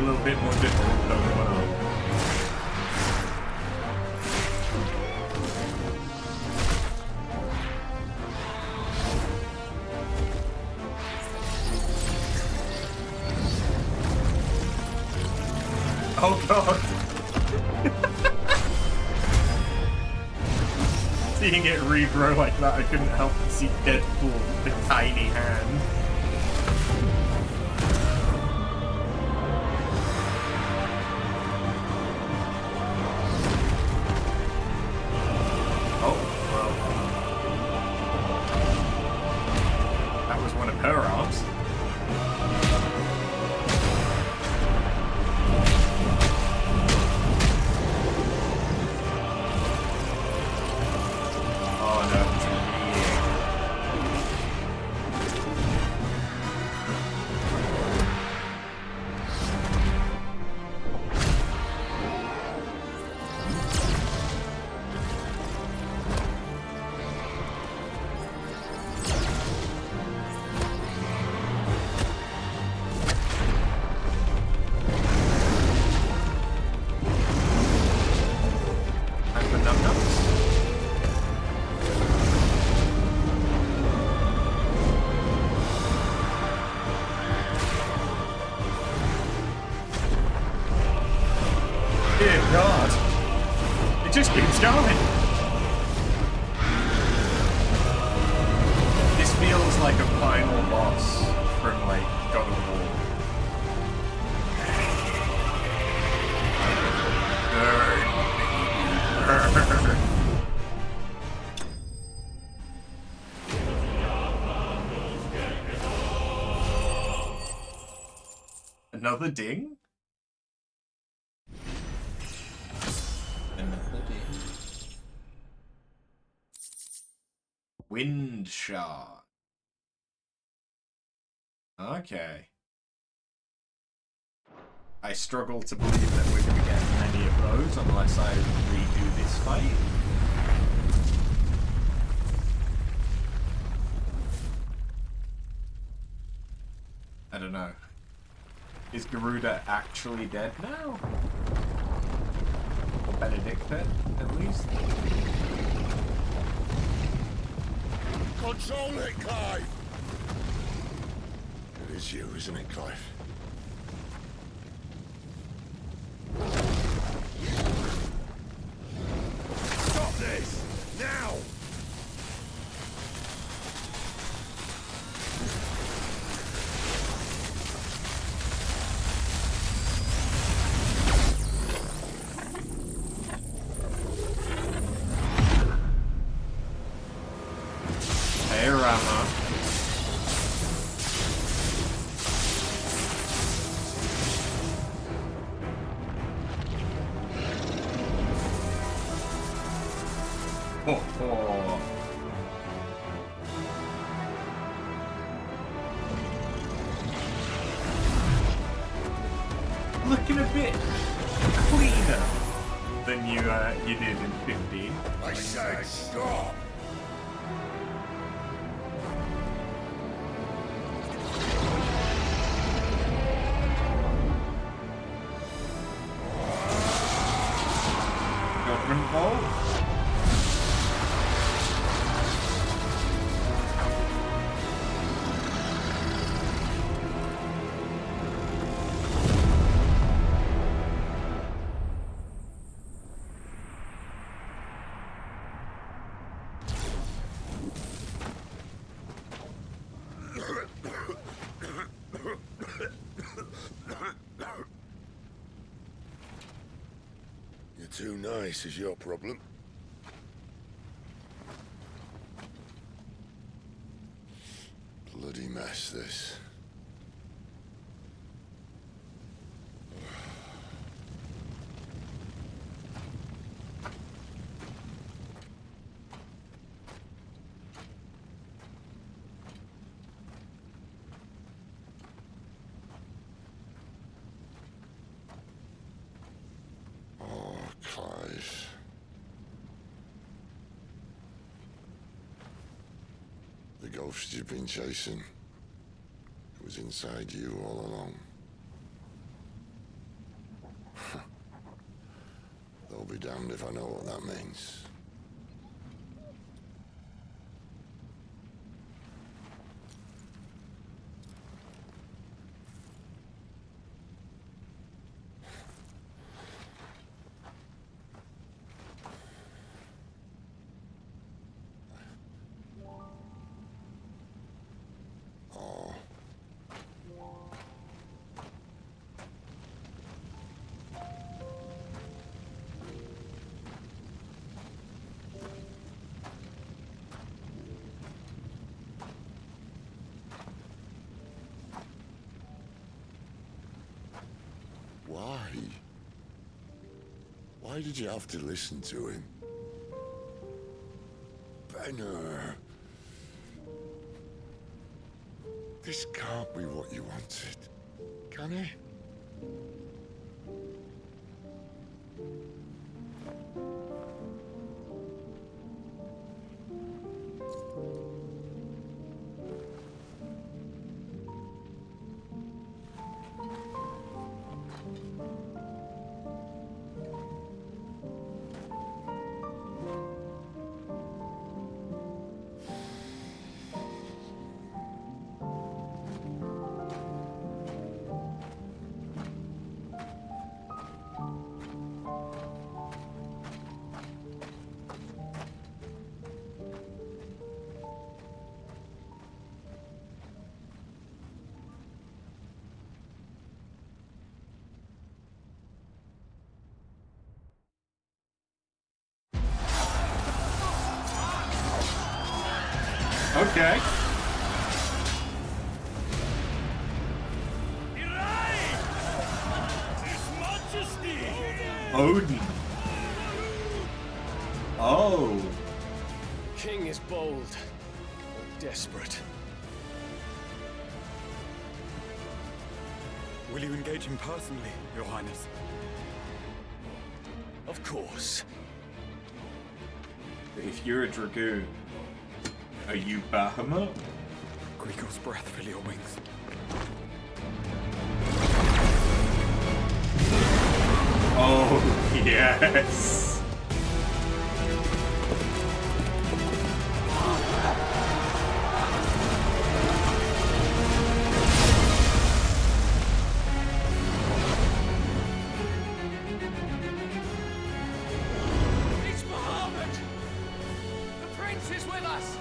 little bit more difficult, don't they? Oh god! Seeing it regrow like that, I couldn't help but see Deadpool with a tiny hand. Oh, well. That was one of her arms. Another ding? Another ding. Wind shard. Okay. I struggle to believe that we're going to get many of those unless I redo this fight. I don't know. Is Garuda actually dead now? Or Benedicta, at least? Control it, Clive! It is you, isn't it, Clive? Stop this! Now! Hey, Rama. Oh, oh. Looking a bit cleaner than you did in 15. I said stop! Government ball? You're too nice is your problem. Bloody mess, this. Oh, Clive. The ghost you've been chasing was inside you all along. damned if I know what that means. Why did you have to listen to him? Benner. This can't be what you wanted, can it? Okay. Odin. Oh. King is bold, or desperate. Will you engage him personally, Your Highness? Of course. If you're a dragoon, are you Bahamut? Grigor's breath fill your wings. Oh, yes. It's Bahamut! The prince is with us!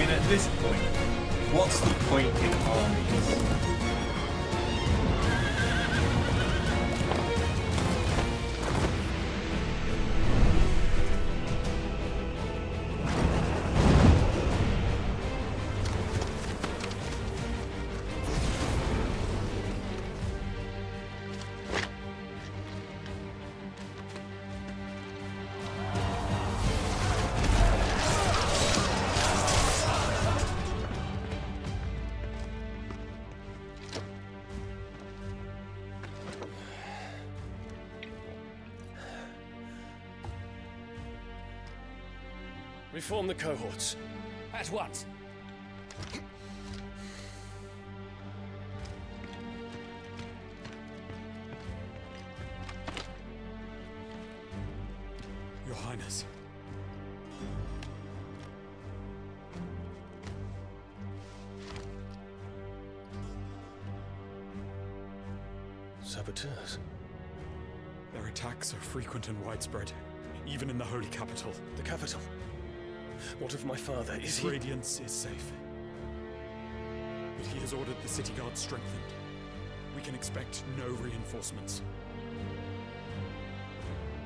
At this point, what's the point in armies? Reform the cohorts. At once. Your Highness. Saboteurs. Their attacks are frequent and widespread, even in the holy capital. The capital? What of my father? Is His radiance is safe. But he has ordered the city guard strengthened. We can expect no reinforcements.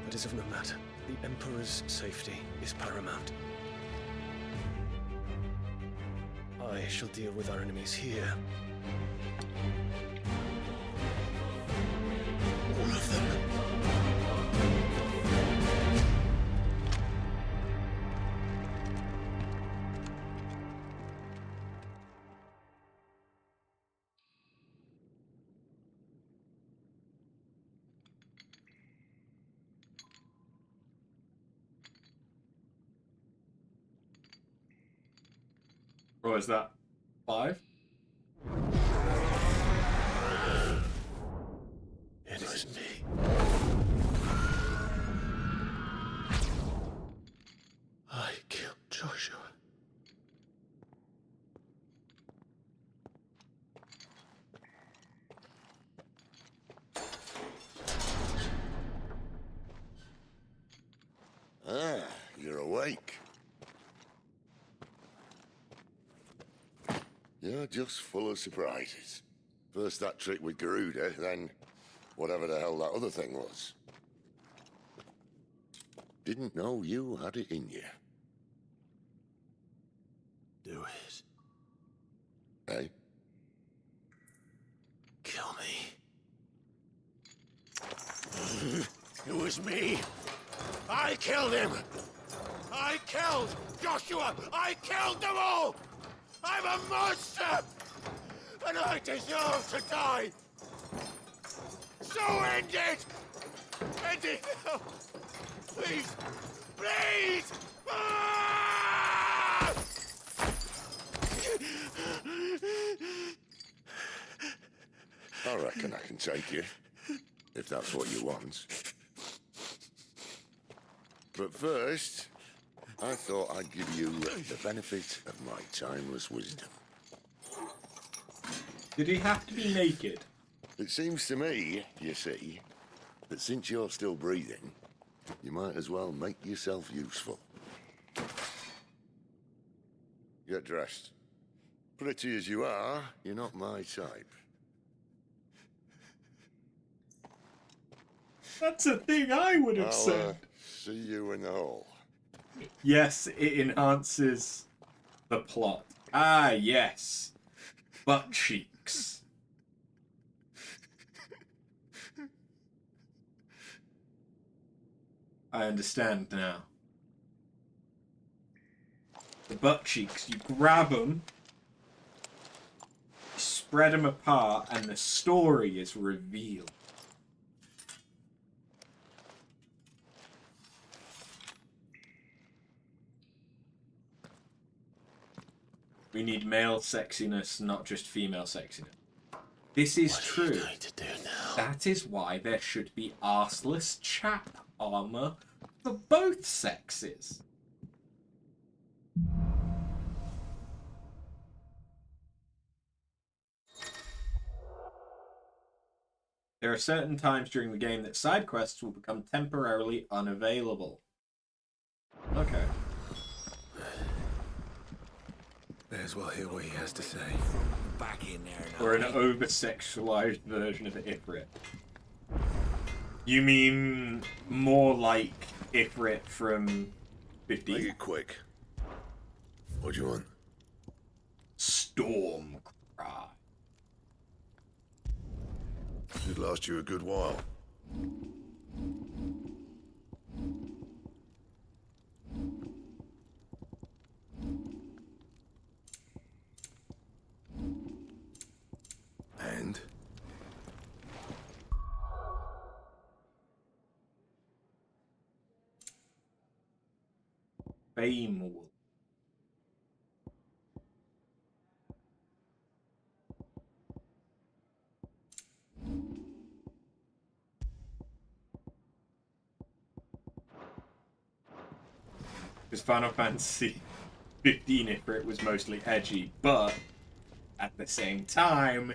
That is of no matter. The Emperor's safety is paramount. I shall deal with our enemies here. All of them. What was that? 5? It was me. I killed Joshua. Ah, you're awake. You're just full of surprises. First that trick with Garuda, then whatever the hell that other thing was. Didn't know you had it in you. Do it. Hey? Kill me. It was me. I killed him. I killed Joshua. I killed them all. I'm a monster. And I deserve to die. So end it. End it now. Please. Please. Ah! I reckon I can take you, if that's what you want. But first, I thought I'd give you the benefit of my timeless wisdom. Did he have to be naked? It seems to me, you see, that since you're still breathing, you might as well make yourself useful. Get dressed. Pretty as you are, you're not my type. That's a thing I would have said. See you in the hall. Yes, it enhances the plot. Ah, yes. Butt cheeks. I understand now. The butt cheeks, you grab them, spread them apart, and the story is revealed. We need male sexiness, not just female sexiness. This is true. What are you going to do now? That is why there should be arseless chap armor for both sexes. There are certain times during the game that side quests will become temporarily unavailable. Okay. May as well hear what he has to say. Back in there now. Or an over-sexualized version of Ifrit. You mean more like Ifrit from 15? Make it quick. What do you want? Storm Cry. Should last you a good while. And? Fame Wolf. Because Final Fantasy 15 Ifrit was mostly edgy, but at the same time,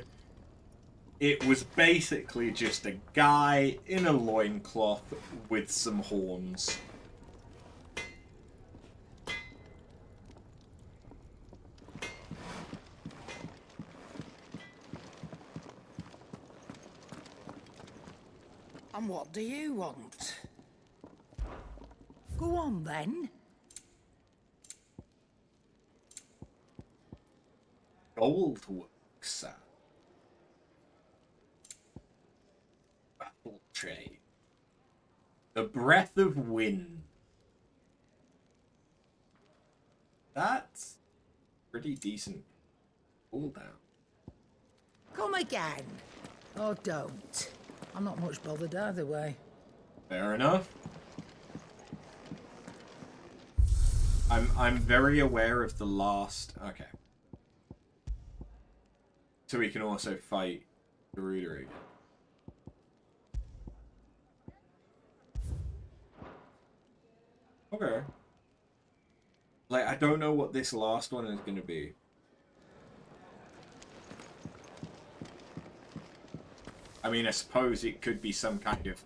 it was basically just a guy in a loincloth with some horns. And what do you want? Go on, then. Goldworks. Battle Trade. The Breath of Wind. That's pretty decent cooldown. Come again. Or don't. I'm not much bothered either way. Fair enough. I'm very aware of the last... Okay. So we can also fight Garuda again. Okay. Like, I don't know what this last one is going to be. I mean, I suppose it could be some kind of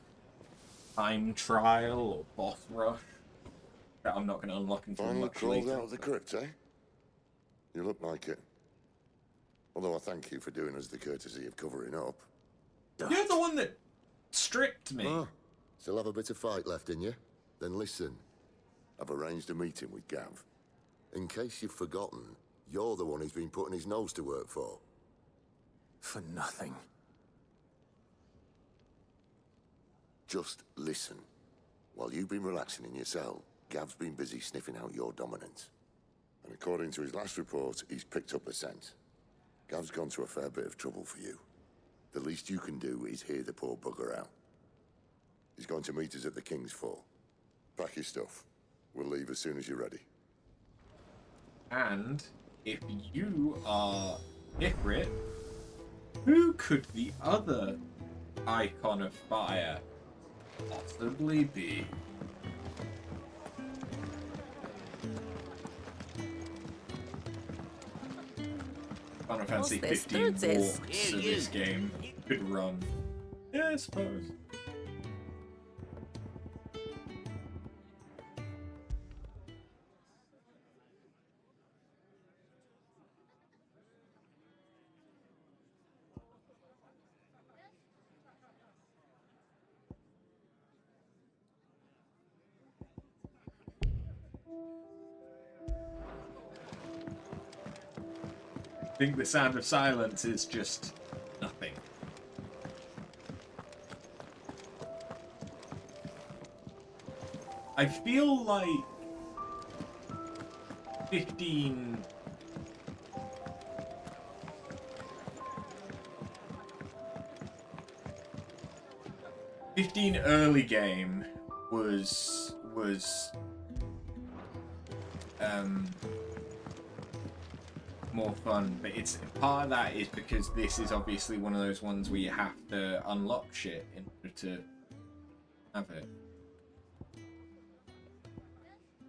time trial or boss rush that I'm not going to unlock until Finally much crawled later. out of the crypt, eh? You look like it. Although I thank you for doing us the courtesy of covering up. You're the one that stripped me. Oh, still have a bit of fight left in you? Then listen. I've arranged a meeting with Gav. In case you've forgotten, you're the one he's been putting his nose to work for. For nothing. Just listen. While you've been relaxing in your cell, Gav's been busy sniffing out your dominance. And according to his last report, he's picked up a scent. Gav's gone to a fair bit of trouble for you. The least you can do is hear the poor bugger out. He's going to meet us at the King's Fall. Pack your stuff. We'll leave as soon as you're ready. And if you are Ifrit, who could the other Icon of Fire possibly be? Final Fantasy 15 walks of this game could run. Yeah, I suppose. I think the sound of silence is just nothing. I feel like 15 early game was more fun, but it's part of that is because this is obviously one of those ones where you have to unlock shit in order to have it.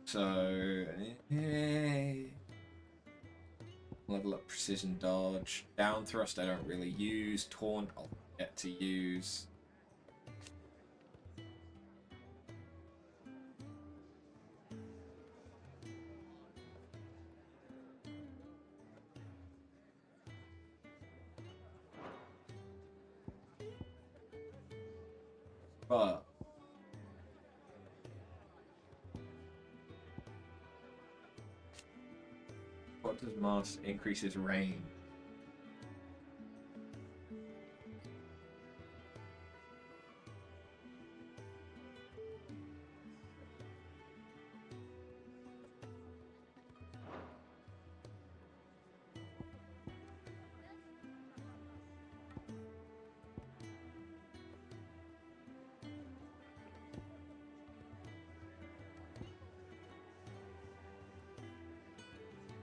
So level up precision dodge, down thrust I don't really use, taunt I'll get to use. But what does Mars increases range?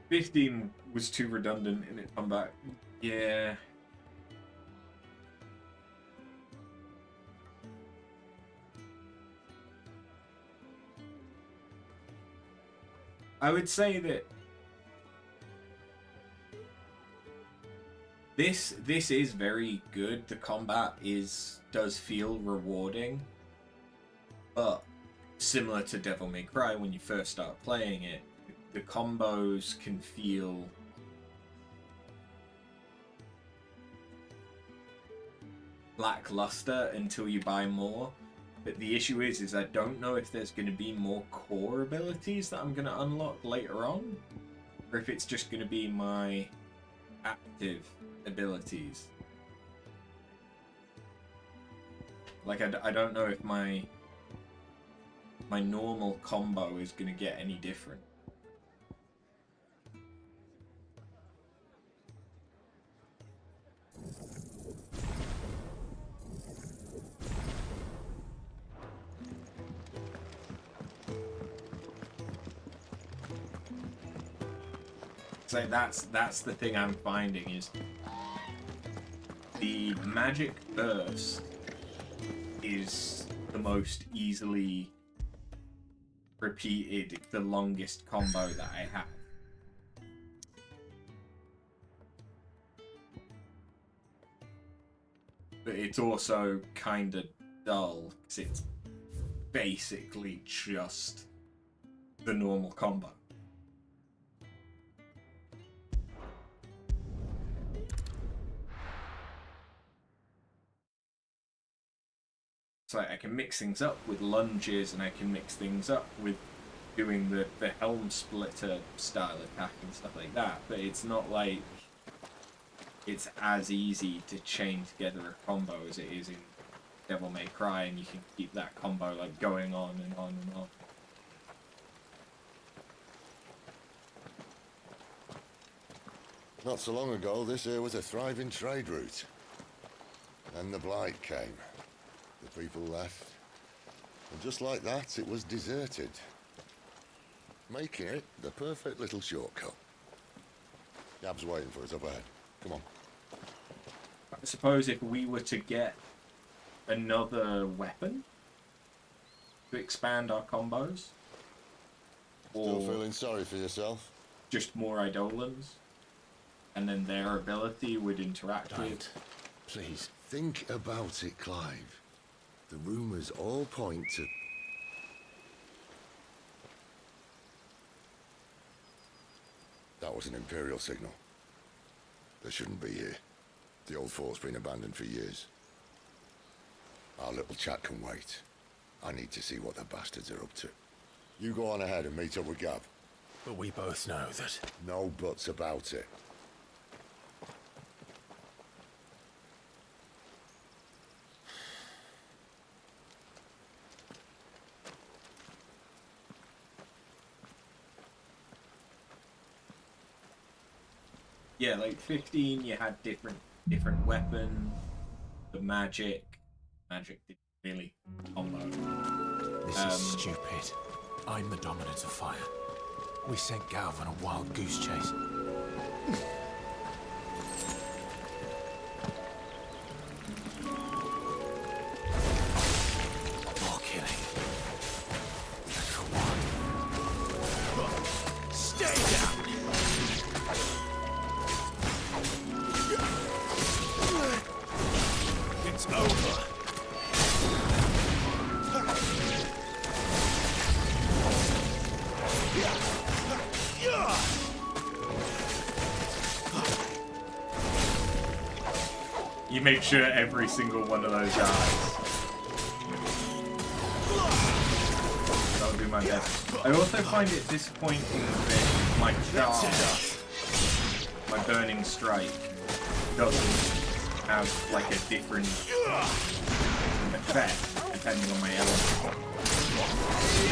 $15 was too redundant in its comeback. Yeah. I would say that this is very good. The combat does feel rewarding, but similar to Devil May Cry when you first start playing it, the combos can feel lackluster until you buy more. But the issue is I don't know if there's going to be more core abilities that I'm going to unlock later on, or if it's just going to be my active abilities. Like I don't know if my normal combo is going to get any different. So that's the thing I'm finding is the magic burst is the most easily repeated, the longest combo that I have. But it's also kind of dull, because it's basically just the normal combo. So I can mix things up with lunges, and I can mix things up with doing the helm splitter style attack and stuff like that, but it's not like it's as easy to chain together a combo as it is in Devil May Cry, and you can keep that combo like going on and on and on. Not so long ago, this here was a thriving trade route. Then the Blight came. The people left. And just like that, it was deserted. Making it the perfect little shortcut. Gab's waiting for us up ahead. Come on. I suppose if we were to get another weapon to expand our combos, Still feeling sorry for yourself? Just more Eidolons, and then their ability would interact with. Please. Think about it, Clive. The rumours all point to... That was an Imperial signal. They shouldn't be here. The old fort's been abandoned for years. Our little chat can wait. I need to see what the bastards are up to. You go on ahead and meet up with Gab. But we both know that... No buts about it. Yeah, like 15, you had different weapons, the magic didn't really combo. This is stupid. I'm the dominant of fire. We sent Galv on a wild goose chase. More killing. Just for one. Stay down! It's over. You make sure every single one of those dies. That'll do my best. I also find it disappointing that my charge, my burning strike, doesn't have like a different effect depending on my element.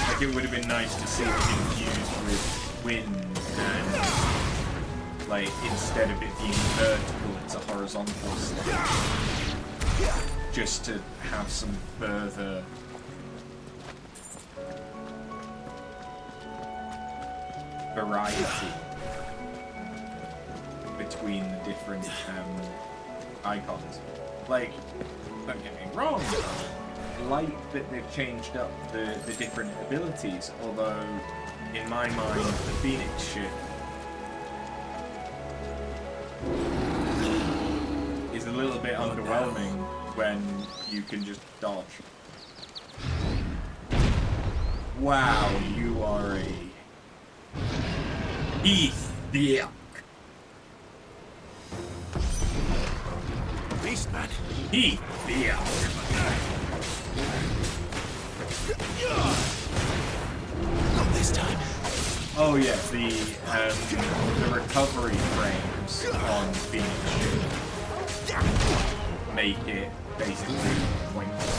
Like it would have been nice to see it infused with wind, and like instead of it being vertical, it's a horizontal slide. Just to have some further variety between the different icons. Like, don't get me wrong, I like that they've changed up the different abilities, although in my mind the Phoenix ship is a little bit underwhelming when you can just dodge. Wow, you are a Heath. Beastman. Heath. Not this time. Oh yeah, the recovery frames on Phoenix make it basically pointless.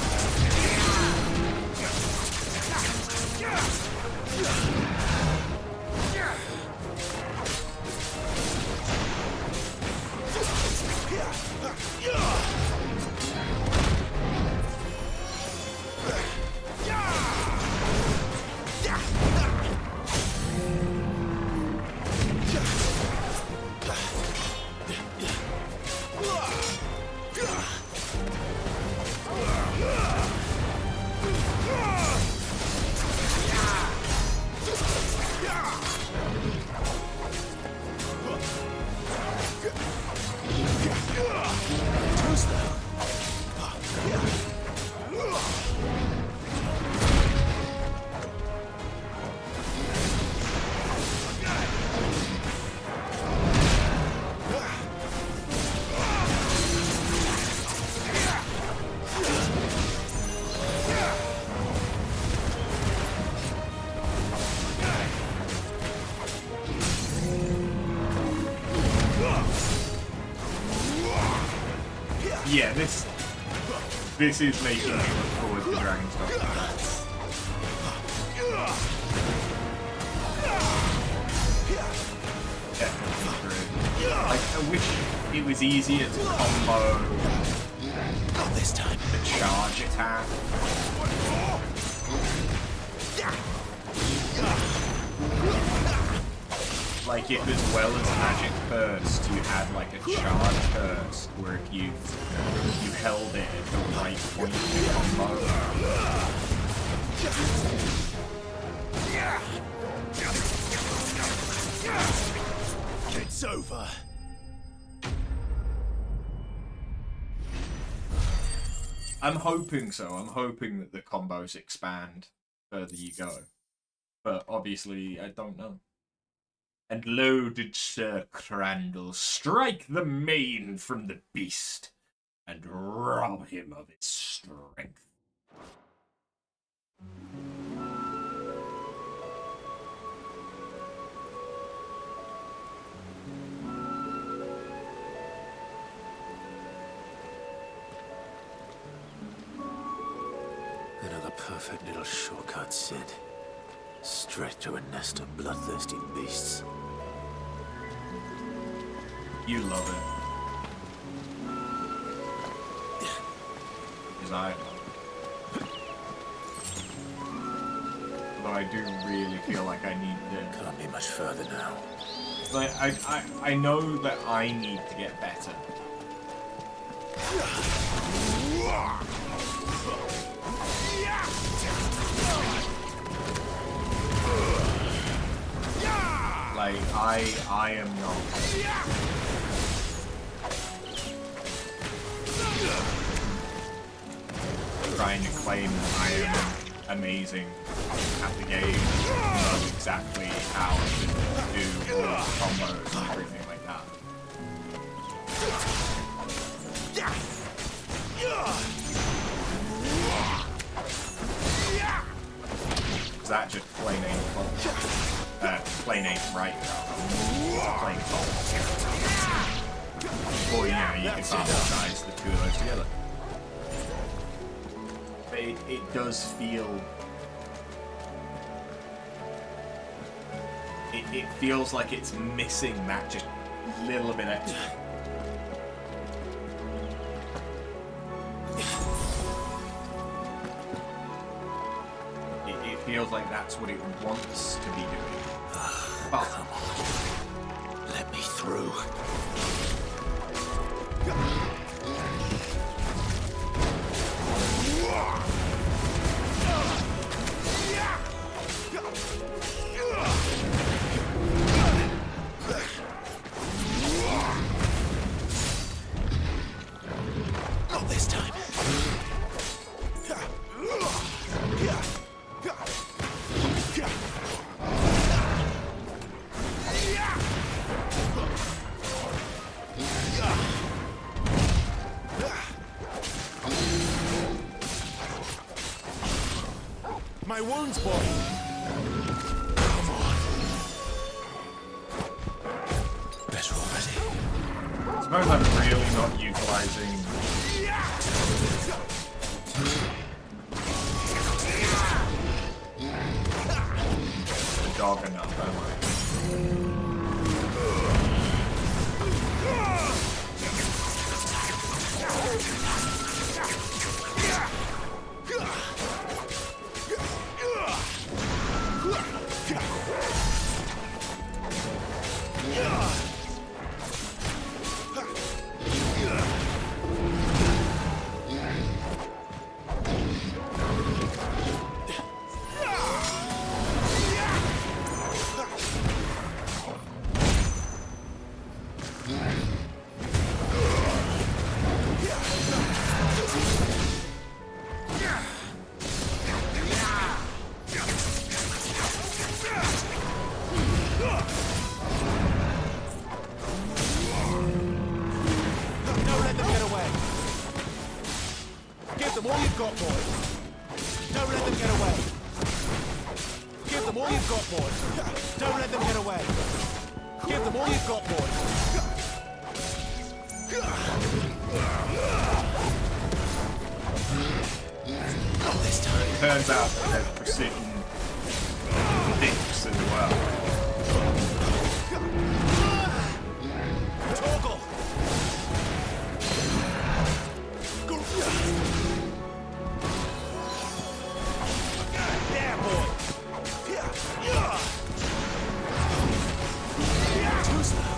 Yeah, this is making me look forward to Dragon's Dogma. Definitely true. Like, I wish it was easier to combo Not this time. the charge attack. Like, if as well as magic burst, you had like a charge burst, where if you held it at the right point to combo. It's over. I'm hoping so. I'm hoping that the combos expand further you go. But obviously, I don't know. And lo did Sir Crandall strike the mane from the beast and rob him of its strength. Another perfect little shortcut, Sid. Straight to a nest of bloodthirsty beasts. You love it. Because I love it. Although I do really feel like I need to... Can't be much further now. Like, I know that I need to get better. Like, I am not. Trying to claim that I am amazing at the game, know exactly how to do all the combos and everything like that. Is that just plain ain't close? Plain ain't right, plain false. Or, yeah, you can harmonize the two of those together. But it does feel... It feels like it's missing that just little bit extra. It feels like that's what it wants to be doing. But come on. Let me through. Not this time. My wounds, boy. Come on. Better already. I suppose I'm really not utilizing the dog enough, am I? Not this time. It turns out that there's precision dips as well. Toggle! There, boy! Too slow.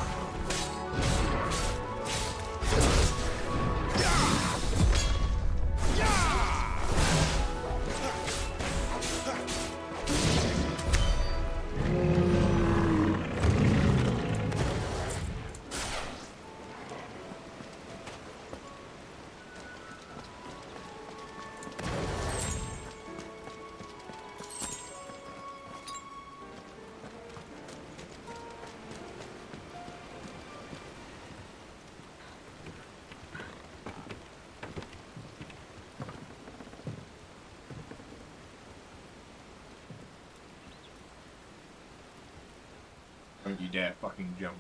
Don't you dare fucking jump.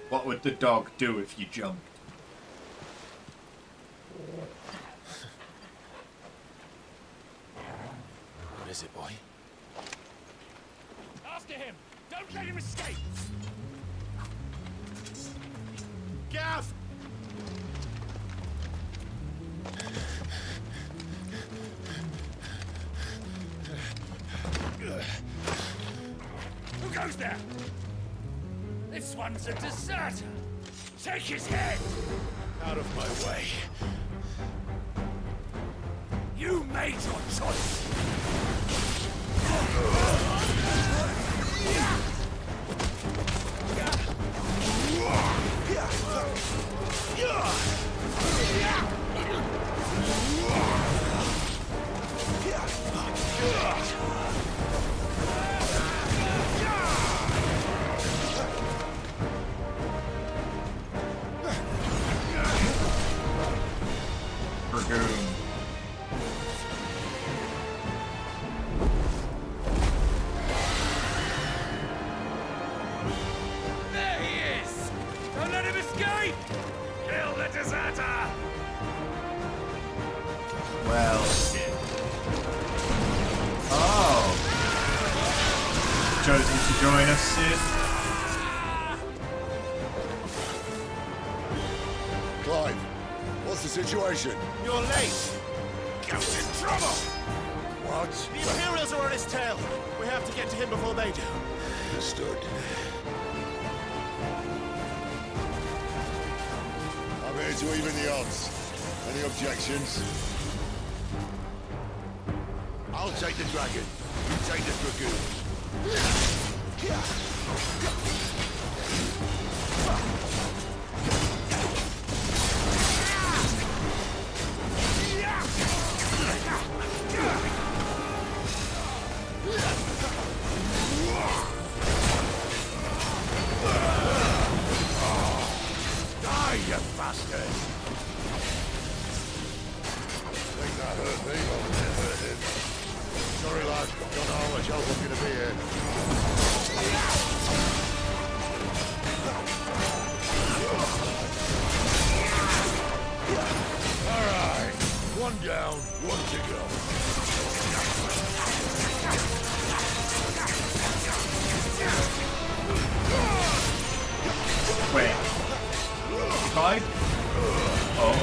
What would the dog do if you jumped? What is it, boy? After him! Don't let him escape! Gav! Who goes there? This one's a deserter! Take his head! Out of my way. You made your choice! Dragoon. There he is! Don't let him escape! Kill the deserter! Well, shit. Oh. Chosen to join us, Sid. Clive, what's the situation? You're late! Gav's in trouble! What? The Imperials are on his tail! We have to get to him before they do. Understood. I'm here to even the odds. Any objections? I'll take the dragon. You take the dragoon. Die, you bastard! Think that hurt me? It hurt him. Sorry, lad. Don't know how much help I'm gonna be here. All right. One down, one to go. Wait. Clive? Oh.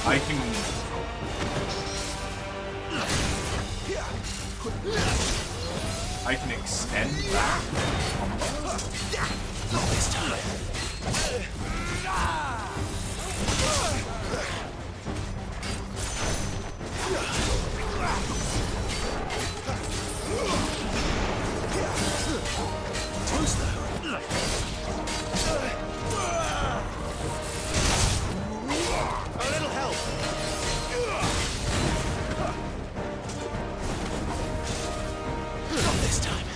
I can... I can extend that. Not this time. Too slow. A little help. Not this time.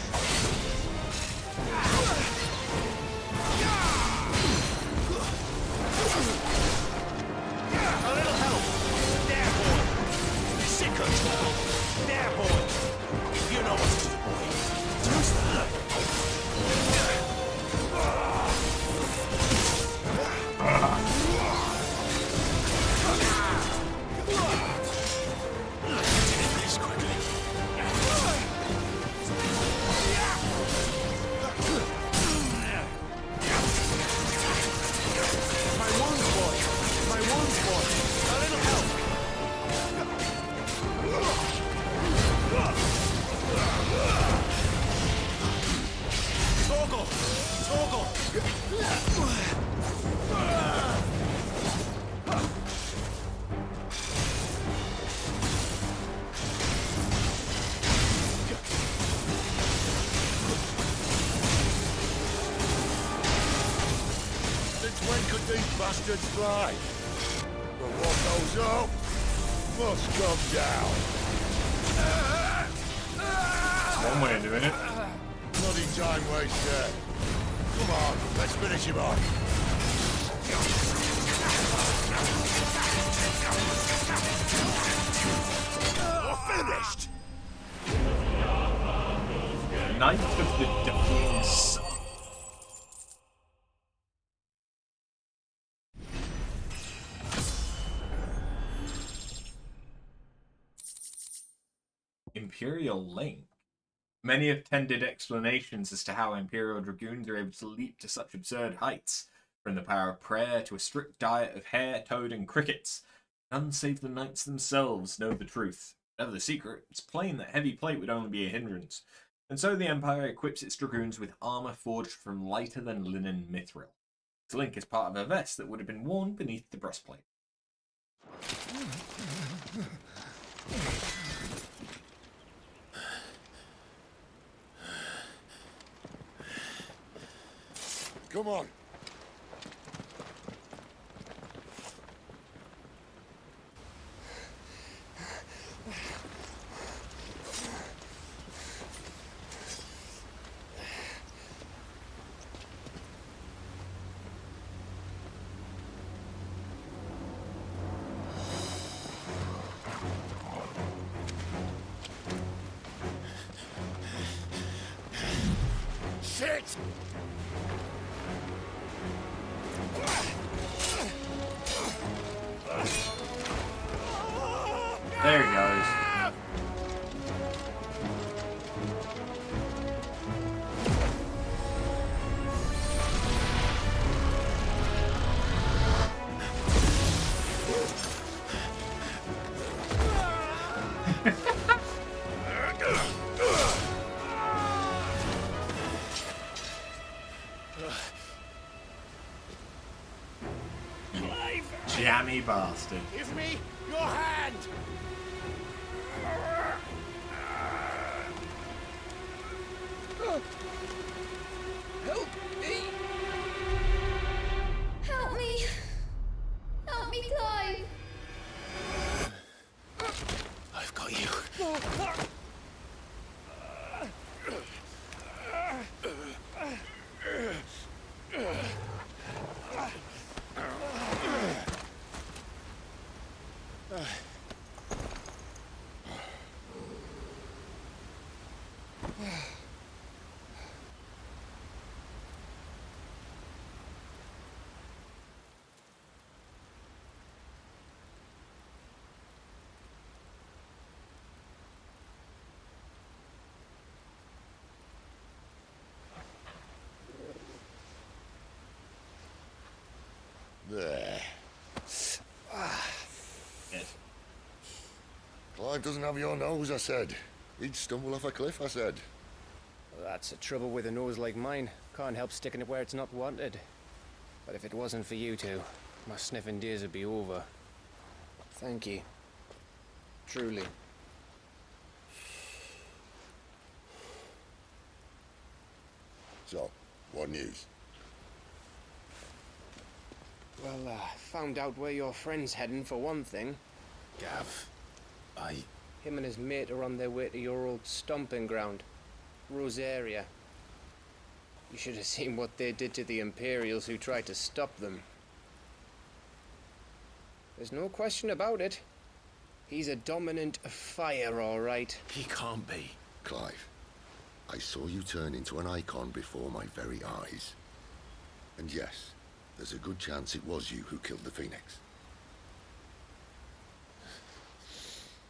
When could these bastards fly? But what goes up must come down. One way of doing it. Bloody time waster. Come on, let's finish him off. We're finished. Knight of the Defense. Imperial Link. Many have tendered explanations as to how Imperial Dragoons are able to leap to such absurd heights, from the power of prayer to a strict diet of hare, toad, and crickets. None save the knights themselves know the truth. Whatever the secret, it's plain that heavy plate would only be a hindrance, and so the Empire equips its dragoons with armour forged from lighter than linen mithril. Its link is part of a vest that would have been worn beneath the breastplate. Come on. Shit! There he goes. Jammy bastard. Give me your hand! Help me! Help me! Help me, Clive! I've got you. There. Yes. Clive doesn't have your nose, I said. He'd stumble off a cliff, I said. That's the trouble with a nose like mine. Can't help sticking it where it's not wanted. But if it wasn't for you two, my sniffing days would be over. Thank you. Truly. So, what news? Well, found out where your friend's heading, for one thing. Gav, Him and his mate are on their way to your old stomping ground, Rosaria. You should have seen what they did to the Imperials who tried to stop them. There's no question about it. He's a dominant of fire, all right. He can't be. Clive, I saw you turn into an Eikon before my very eyes. And yes, there's a good chance it was you who killed the Phoenix.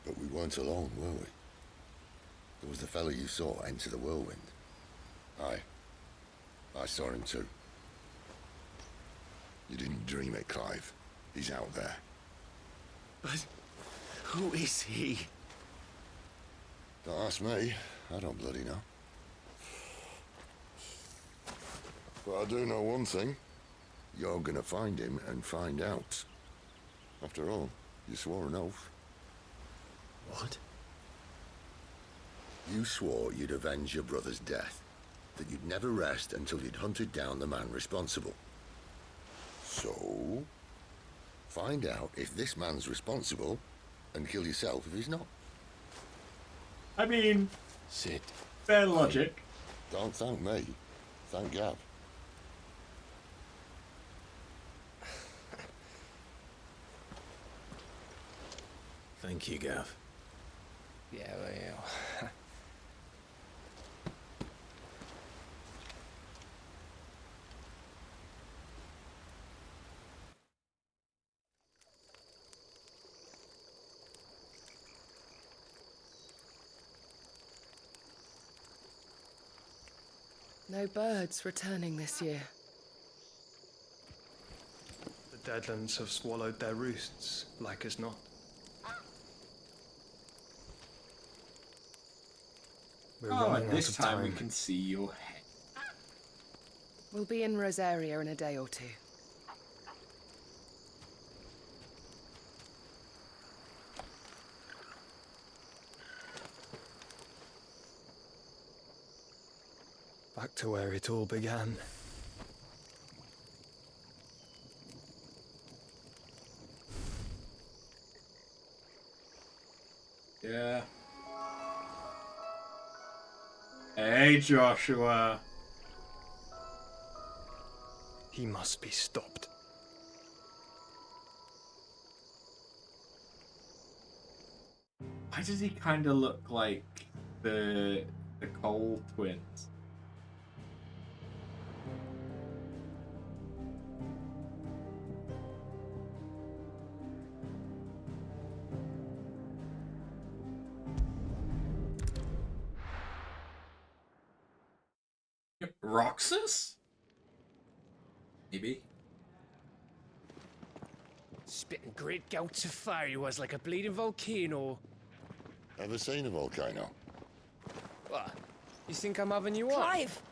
But we weren't alone, were we? There was the fellow you saw enter the whirlwind. I saw him too. You didn't dream it, Clive. He's out there. But who is he? Don't ask me. I don't bloody know. But I do know one thing. You're gonna find him and find out. After all, you swore an oath. What? You swore you'd avenge your brother's death. That you'd never rest until you'd hunted down the man responsible. So, find out if this man's responsible and kill yourself if he's not. I mean, Sid. Fair logic. Don't thank me. Thank Gav. Thank you, Gav. Yeah, well. No birds returning this year. The Deadlands have swallowed their roosts, like as not. We're running this out of time we time. can see your head. We'll be in Rosaria in a day or two. Back to where it all began. Yeah. Hey, Joshua. He must be stopped. Why does he kind of look like the Cole twins? Roxas? Maybe. Spitting great gouts of fire he was, like a bleeding volcano. Ever seen a volcano? What? You think I'm having you on? Clive!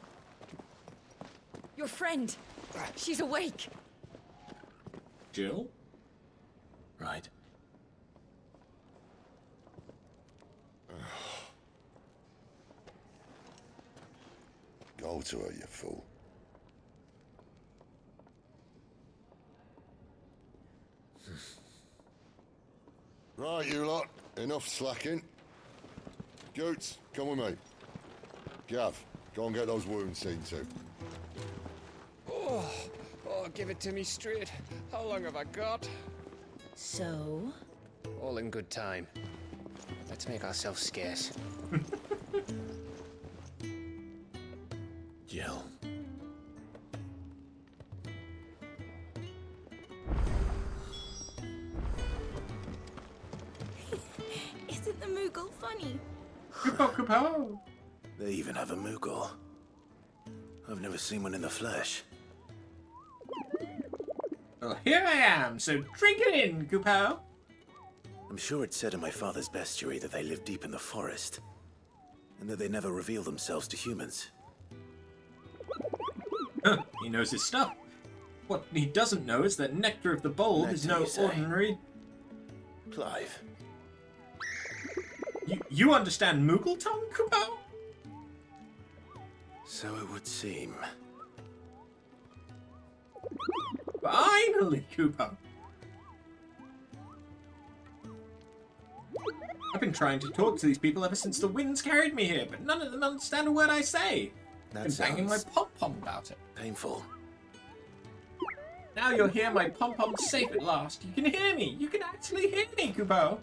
Your friend. She's awake. Jill? Right. Go to her, you fool. Right, you lot. Enough slacking. Goots, come with me. Gav, go and get those wounds seen to. Oh, give it to me straight. How long have I got? So? All in good time. Let's make ourselves scarce. Jill. Isn't the Moogle funny? Kapo. They even have a Moogle. I've never seen one in the flesh. Well, here I am, so drink it in, Kupo. I'm sure it's said in my father's bestiary that they live deep in the forest, and that they never reveal themselves to humans. He knows his stuff. What he doesn't know is that Nectar of the Bold is no ordinary... Clive. You understand Moogle tongue, Kupo? So it would seem. Finally, Kupo. I've been trying to talk to these people ever since the winds carried me here, but none of them understand a word I say. That I've been banging my sounds pom-pom about it. painful. Now you'll hear my pom-pom safe at last. You can hear me. You can actually hear me, Kupo.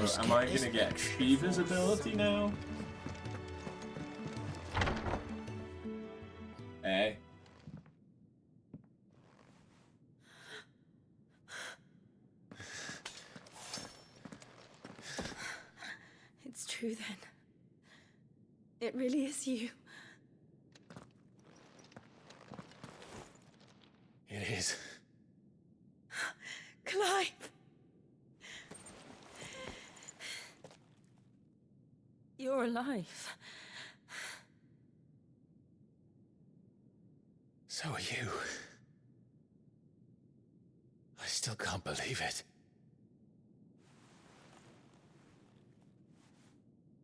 So, am I gonna get Beaver's ability now? Hey. It's true then. It really is you. It is. Clive! You're alive. So are you. I still can't believe it.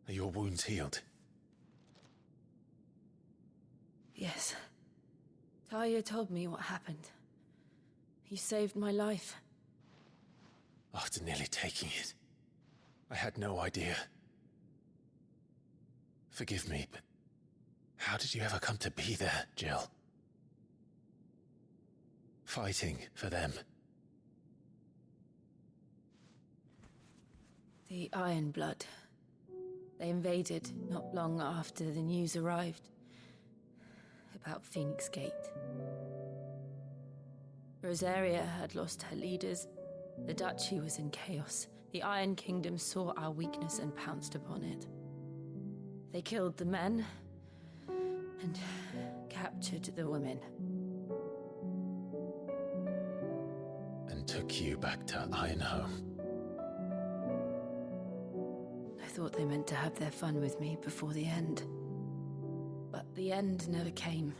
Are your wounds healed? Yes. Talia told me what happened. You saved my life. After nearly taking it, I had no idea. Forgive me, but how did you ever come to be there, Jill? Fighting for them. The Iron Blood. They invaded not long after the news arrived about Phoenix Gate. Rosaria had lost her leaders. The Duchy was in chaos. The Iron Kingdom saw our weakness and pounced upon it. They killed the men and captured the women. And took you back to Ironhome. I thought they meant to have their fun with me before the end. But the end never came.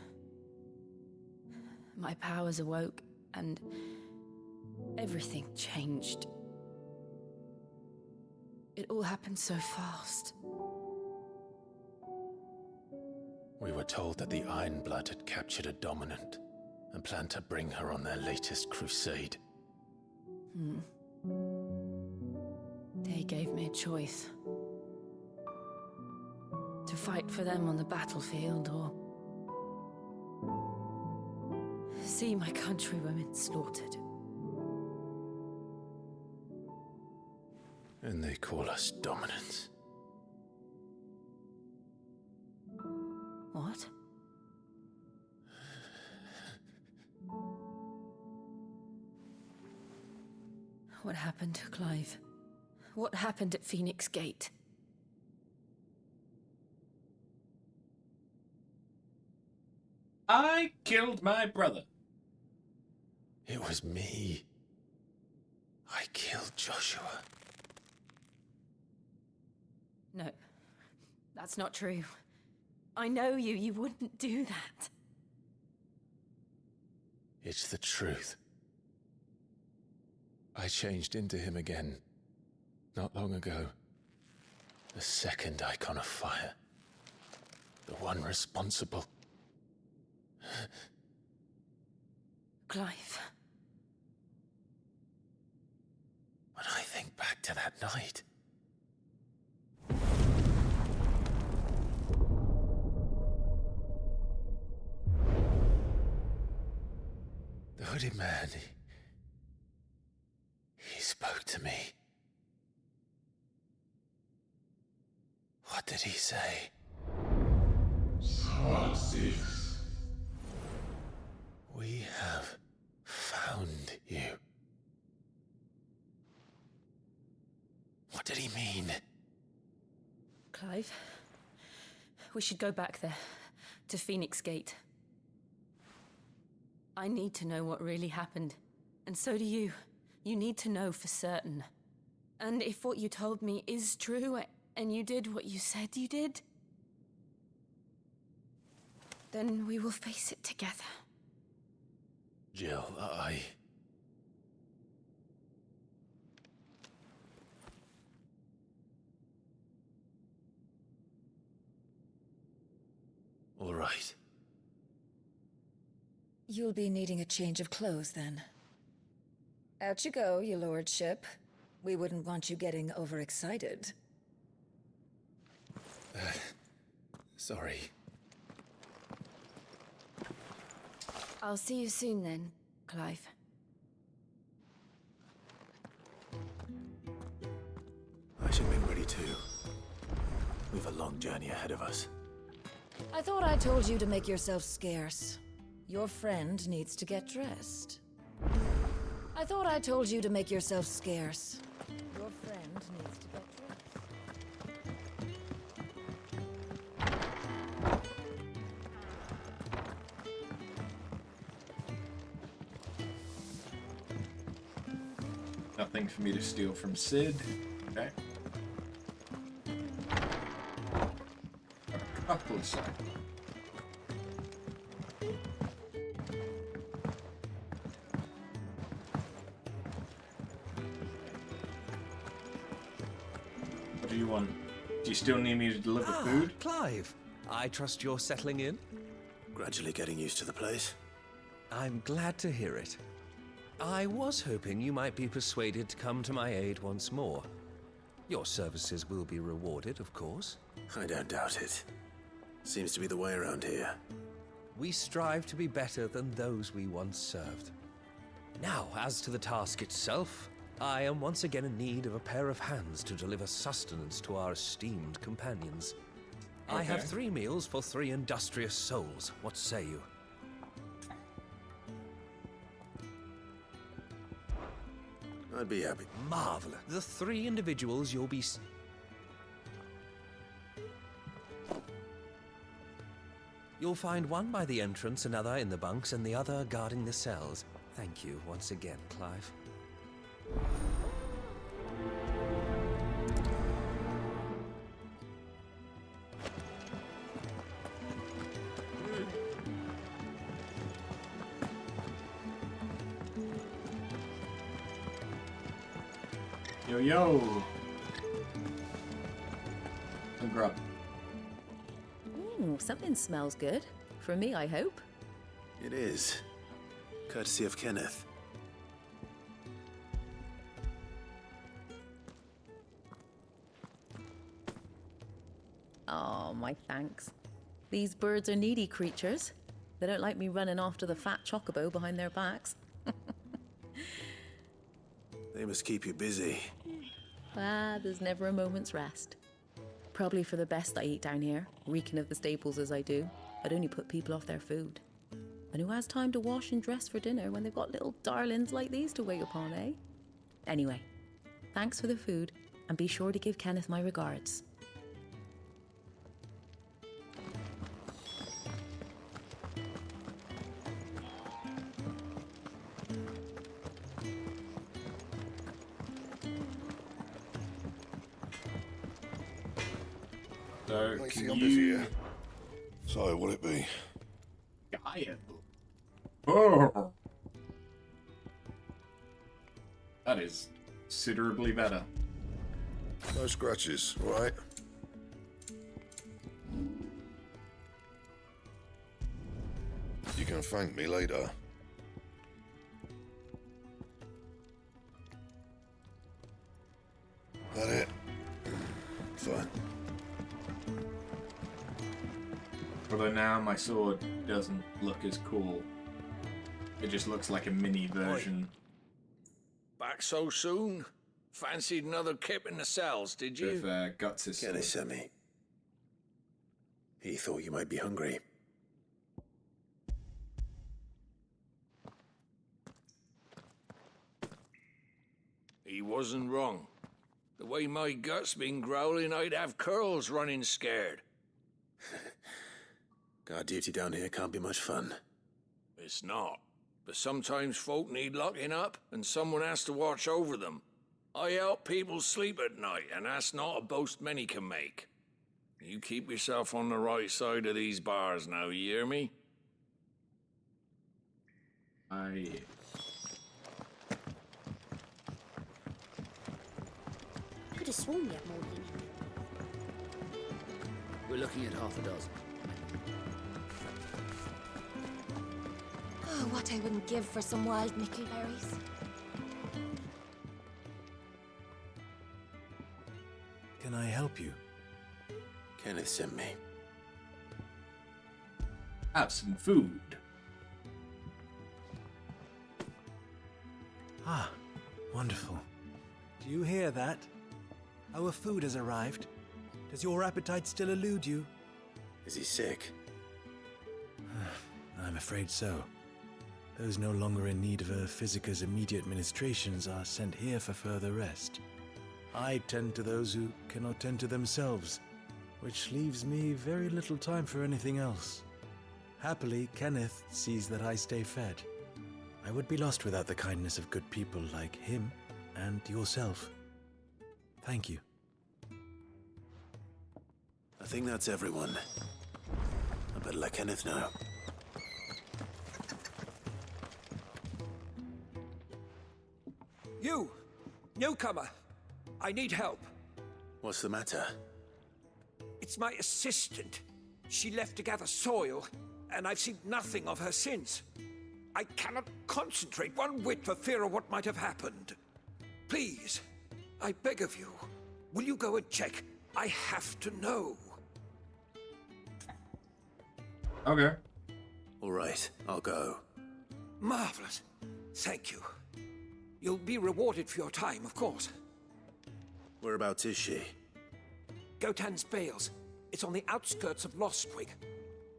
My powers awoke, and everything changed. It all happened so fast. We were told that the Iron Blood had captured a dominant and planned to bring her on their latest crusade. They gave me a choice. To fight for them on the battlefield, or see my countrywomen slaughtered. And they call us dominants. What? What happened to Clive? What happened at Phoenix Gate? I killed my brother. It was me. I killed Joshua. No, that's not true. I know you. You wouldn't do that. It's the truth. I changed into him again, not long ago. The second Eikon of Fire. The one responsible. Clive. When I think back to that night... The hooded man, he spoke to me. What did he say? We have found you. What did he mean? Clive, we should go back there, to Phoenix Gate. I need to know what really happened. And so do you. You need to know for certain. And if what you told me is true, and you did what you said you did, then we will face it together. Jill, All right. You'll be needing a change of clothes, then. Out you go, your lordship. We wouldn't want you getting overexcited. Sorry. I'll see you soon then, Clive. I should make ready too. We've a long journey ahead of us. I thought I told you to make yourself scarce. Your friend needs to get dressed. I thought I told you to make yourself scarce. Your friend needs to get dressed. Nothing for me to steal from Sid. Okay. Got a couple of sides. want? Do you still need me to deliver food? Clive, I trust you're settling in? Gradually getting used to the place. I'm glad to hear it. I was hoping you might be persuaded to come to my aid once more. Your services will be rewarded, of course. I don't doubt it. Seems to be the way around here. We strive to be better than those we once served. Now, as to the task itself, I am once again in need of a pair of hands to deliver sustenance to our esteemed companions. I have 3 meals for 3 industrious souls. What say you? I'd be happy. Marvelous. The 3 individuals you'll be... You'll find one by the entrance, another in the bunks, and the other guarding the cells. Thank you once again, Clive. Yo. Some grub. Ooh, something smells good. For me, I hope. It is. Courtesy of Kenneth. Oh, my thanks. These birds are needy creatures. They don't like me running after the fat chocobo behind their backs. They must keep you busy. Ah, there's never a moment's rest. Probably for the best I eat down here, reeking of the staples as I do. I'd only put people off their food. And who has time to wash and dress for dinner when they've got little darlings like these to wait upon, eh? Anyway, thanks for the food, and be sure to give Kenneth my regards. So, I see can I'm you... busy here. So, what'll it be? Gaia. Oh! That is considerably better. No scratches, all right? You can thank me later. That it? Fine. Although now my sword doesn't look as cool. It just looks like a mini version. Back so soon? Fancied another kip in the cells, did you? With Guts' sword. Kenneth sent me. He thought you might be hungry. He wasn't wrong. The way my gut's been growling, I'd have curls running scared. Guard duty down here can't be much fun. It's not. But sometimes folk need locking up, and someone has to watch over them. I help people sleep at night, and that's not a boast many can make. You keep yourself on the right side of these bars now, you hear me? Could have sworn we had more than We're looking at half a dozen. Oh, what I wouldn't give for some wild nickelberries. Can I help you? Kenneth sent me. Have some food. Ah, wonderful. Do you hear that? Our food has arrived. Does your appetite still elude you? Is he sick? I'm afraid so. Those no longer in need of a physicus immediate ministrations are sent here for further rest. I tend to those who cannot tend to themselves, which leaves me very little time for anything else. Happily, Kenneth sees that I stay fed. I would be lost without the kindness of good people like him and yourself. Thank you. I think that's everyone. I better let Kenneth know. You! Newcomer! I need help. What's the matter? It's my assistant. She left to gather soil, and I've seen nothing of her since. I cannot concentrate one whit for fear of what might have happened. Please, I beg of you, will you go and check? I have to know. Okay. All right, I'll go. Marvelous. Thank you. You'll be rewarded for your time, of course. Whereabouts is she? Gotan's Bales. It's on the outskirts of Lostwig.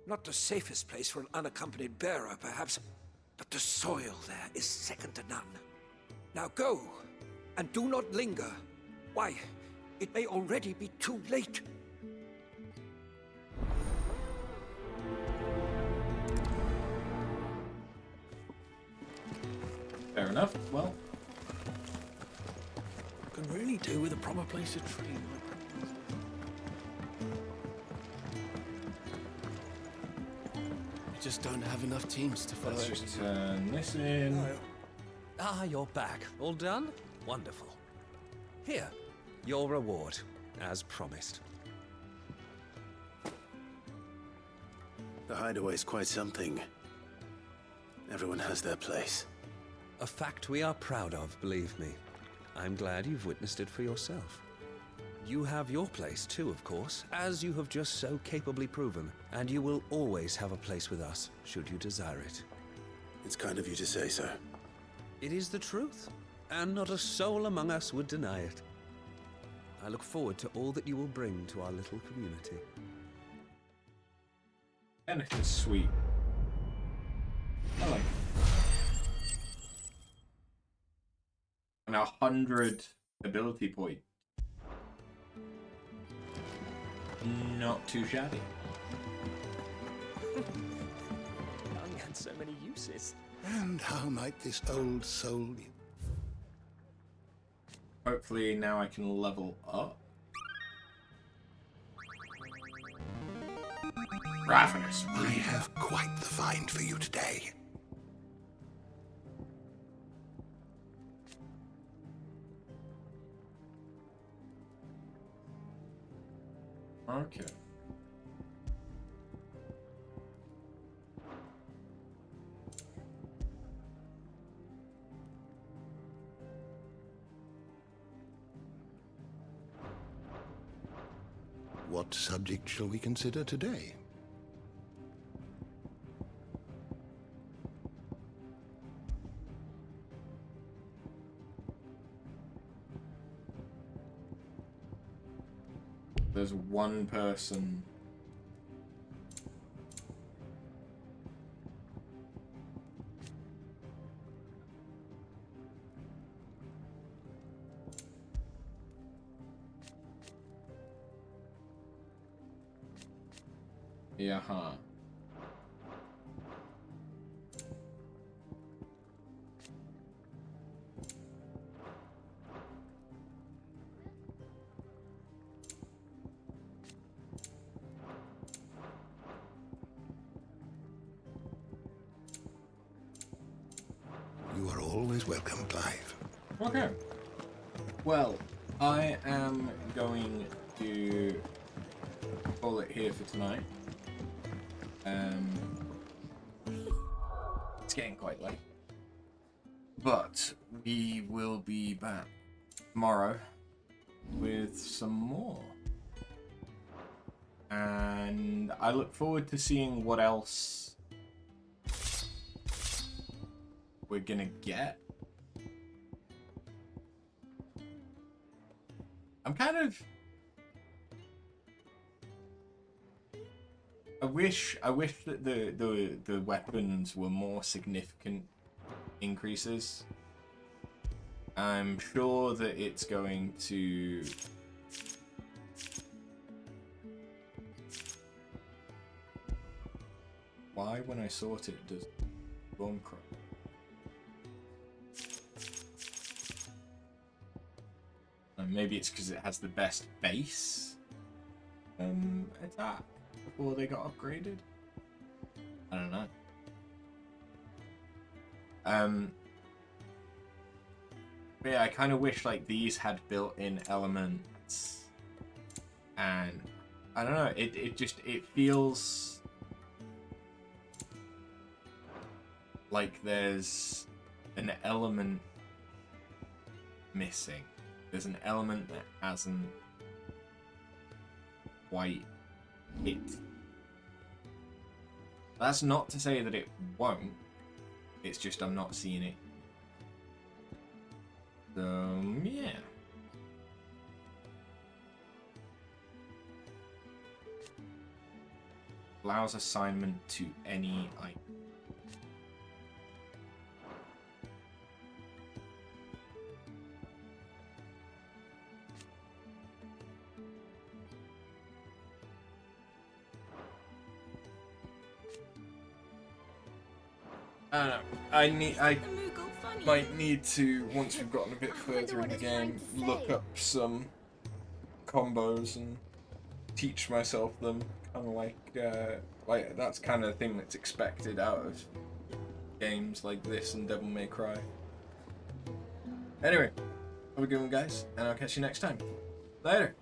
Not the safest place for an unaccompanied bearer, perhaps, but the soil there is second to none. Now go, and do not linger. Why, it may already be too late. Fair enough. Well, Can really do with a proper place to train. We just don't have enough teams to follow. let's just turn this in. Ah, you're back. All done? Wonderful. Here, your reward, as promised. The hideaway's quite something. Everyone has their place. A fact we are proud of, believe me. I'm glad you've witnessed it for yourself. You have your place too, of course, as you have just so capably proven, and you will always have a place with us, should you desire it. It's kind of you to say so. It is the truth, and not a soul among us would deny it. I look forward to all that you will bring to our little community. Anything sweet. I like it. And 100 ability point. Not too shabby. Young and so many uses. And how might this old soul... Hopefully now I can level up. Ravenous. I have quite the find for you today. Okay. What subject shall we consider today? There's one person. Yeah, huh. You are always welcome, Clive. Okay. Well, I am going to call it here for tonight. It's getting quite late. But we will be back tomorrow with some more. And I look forward to seeing what else we're gonna get. I'm kind of... I wish that the weapons were more significant increases. I'm sure that it's going to... Why, when I sort it, does bone crush? Maybe it's because it has the best base attack before they got upgraded. I don't know. But yeah, I kind of wish like these had built-in elements and I don't know, it feels like there's an element missing. There's an element that hasn't quite hit. That's not to say that it won't, it's just I'm not seeing it. So, yeah. Allows assignment to any item. I don't know. I might need to, once we've gotten a bit further in the game, look up some combos and teach myself them. Kind of like that's kind of the thing that's expected out of games like this and Devil May Cry. Anyway, have a good one, guys, and I'll catch you next time. Later.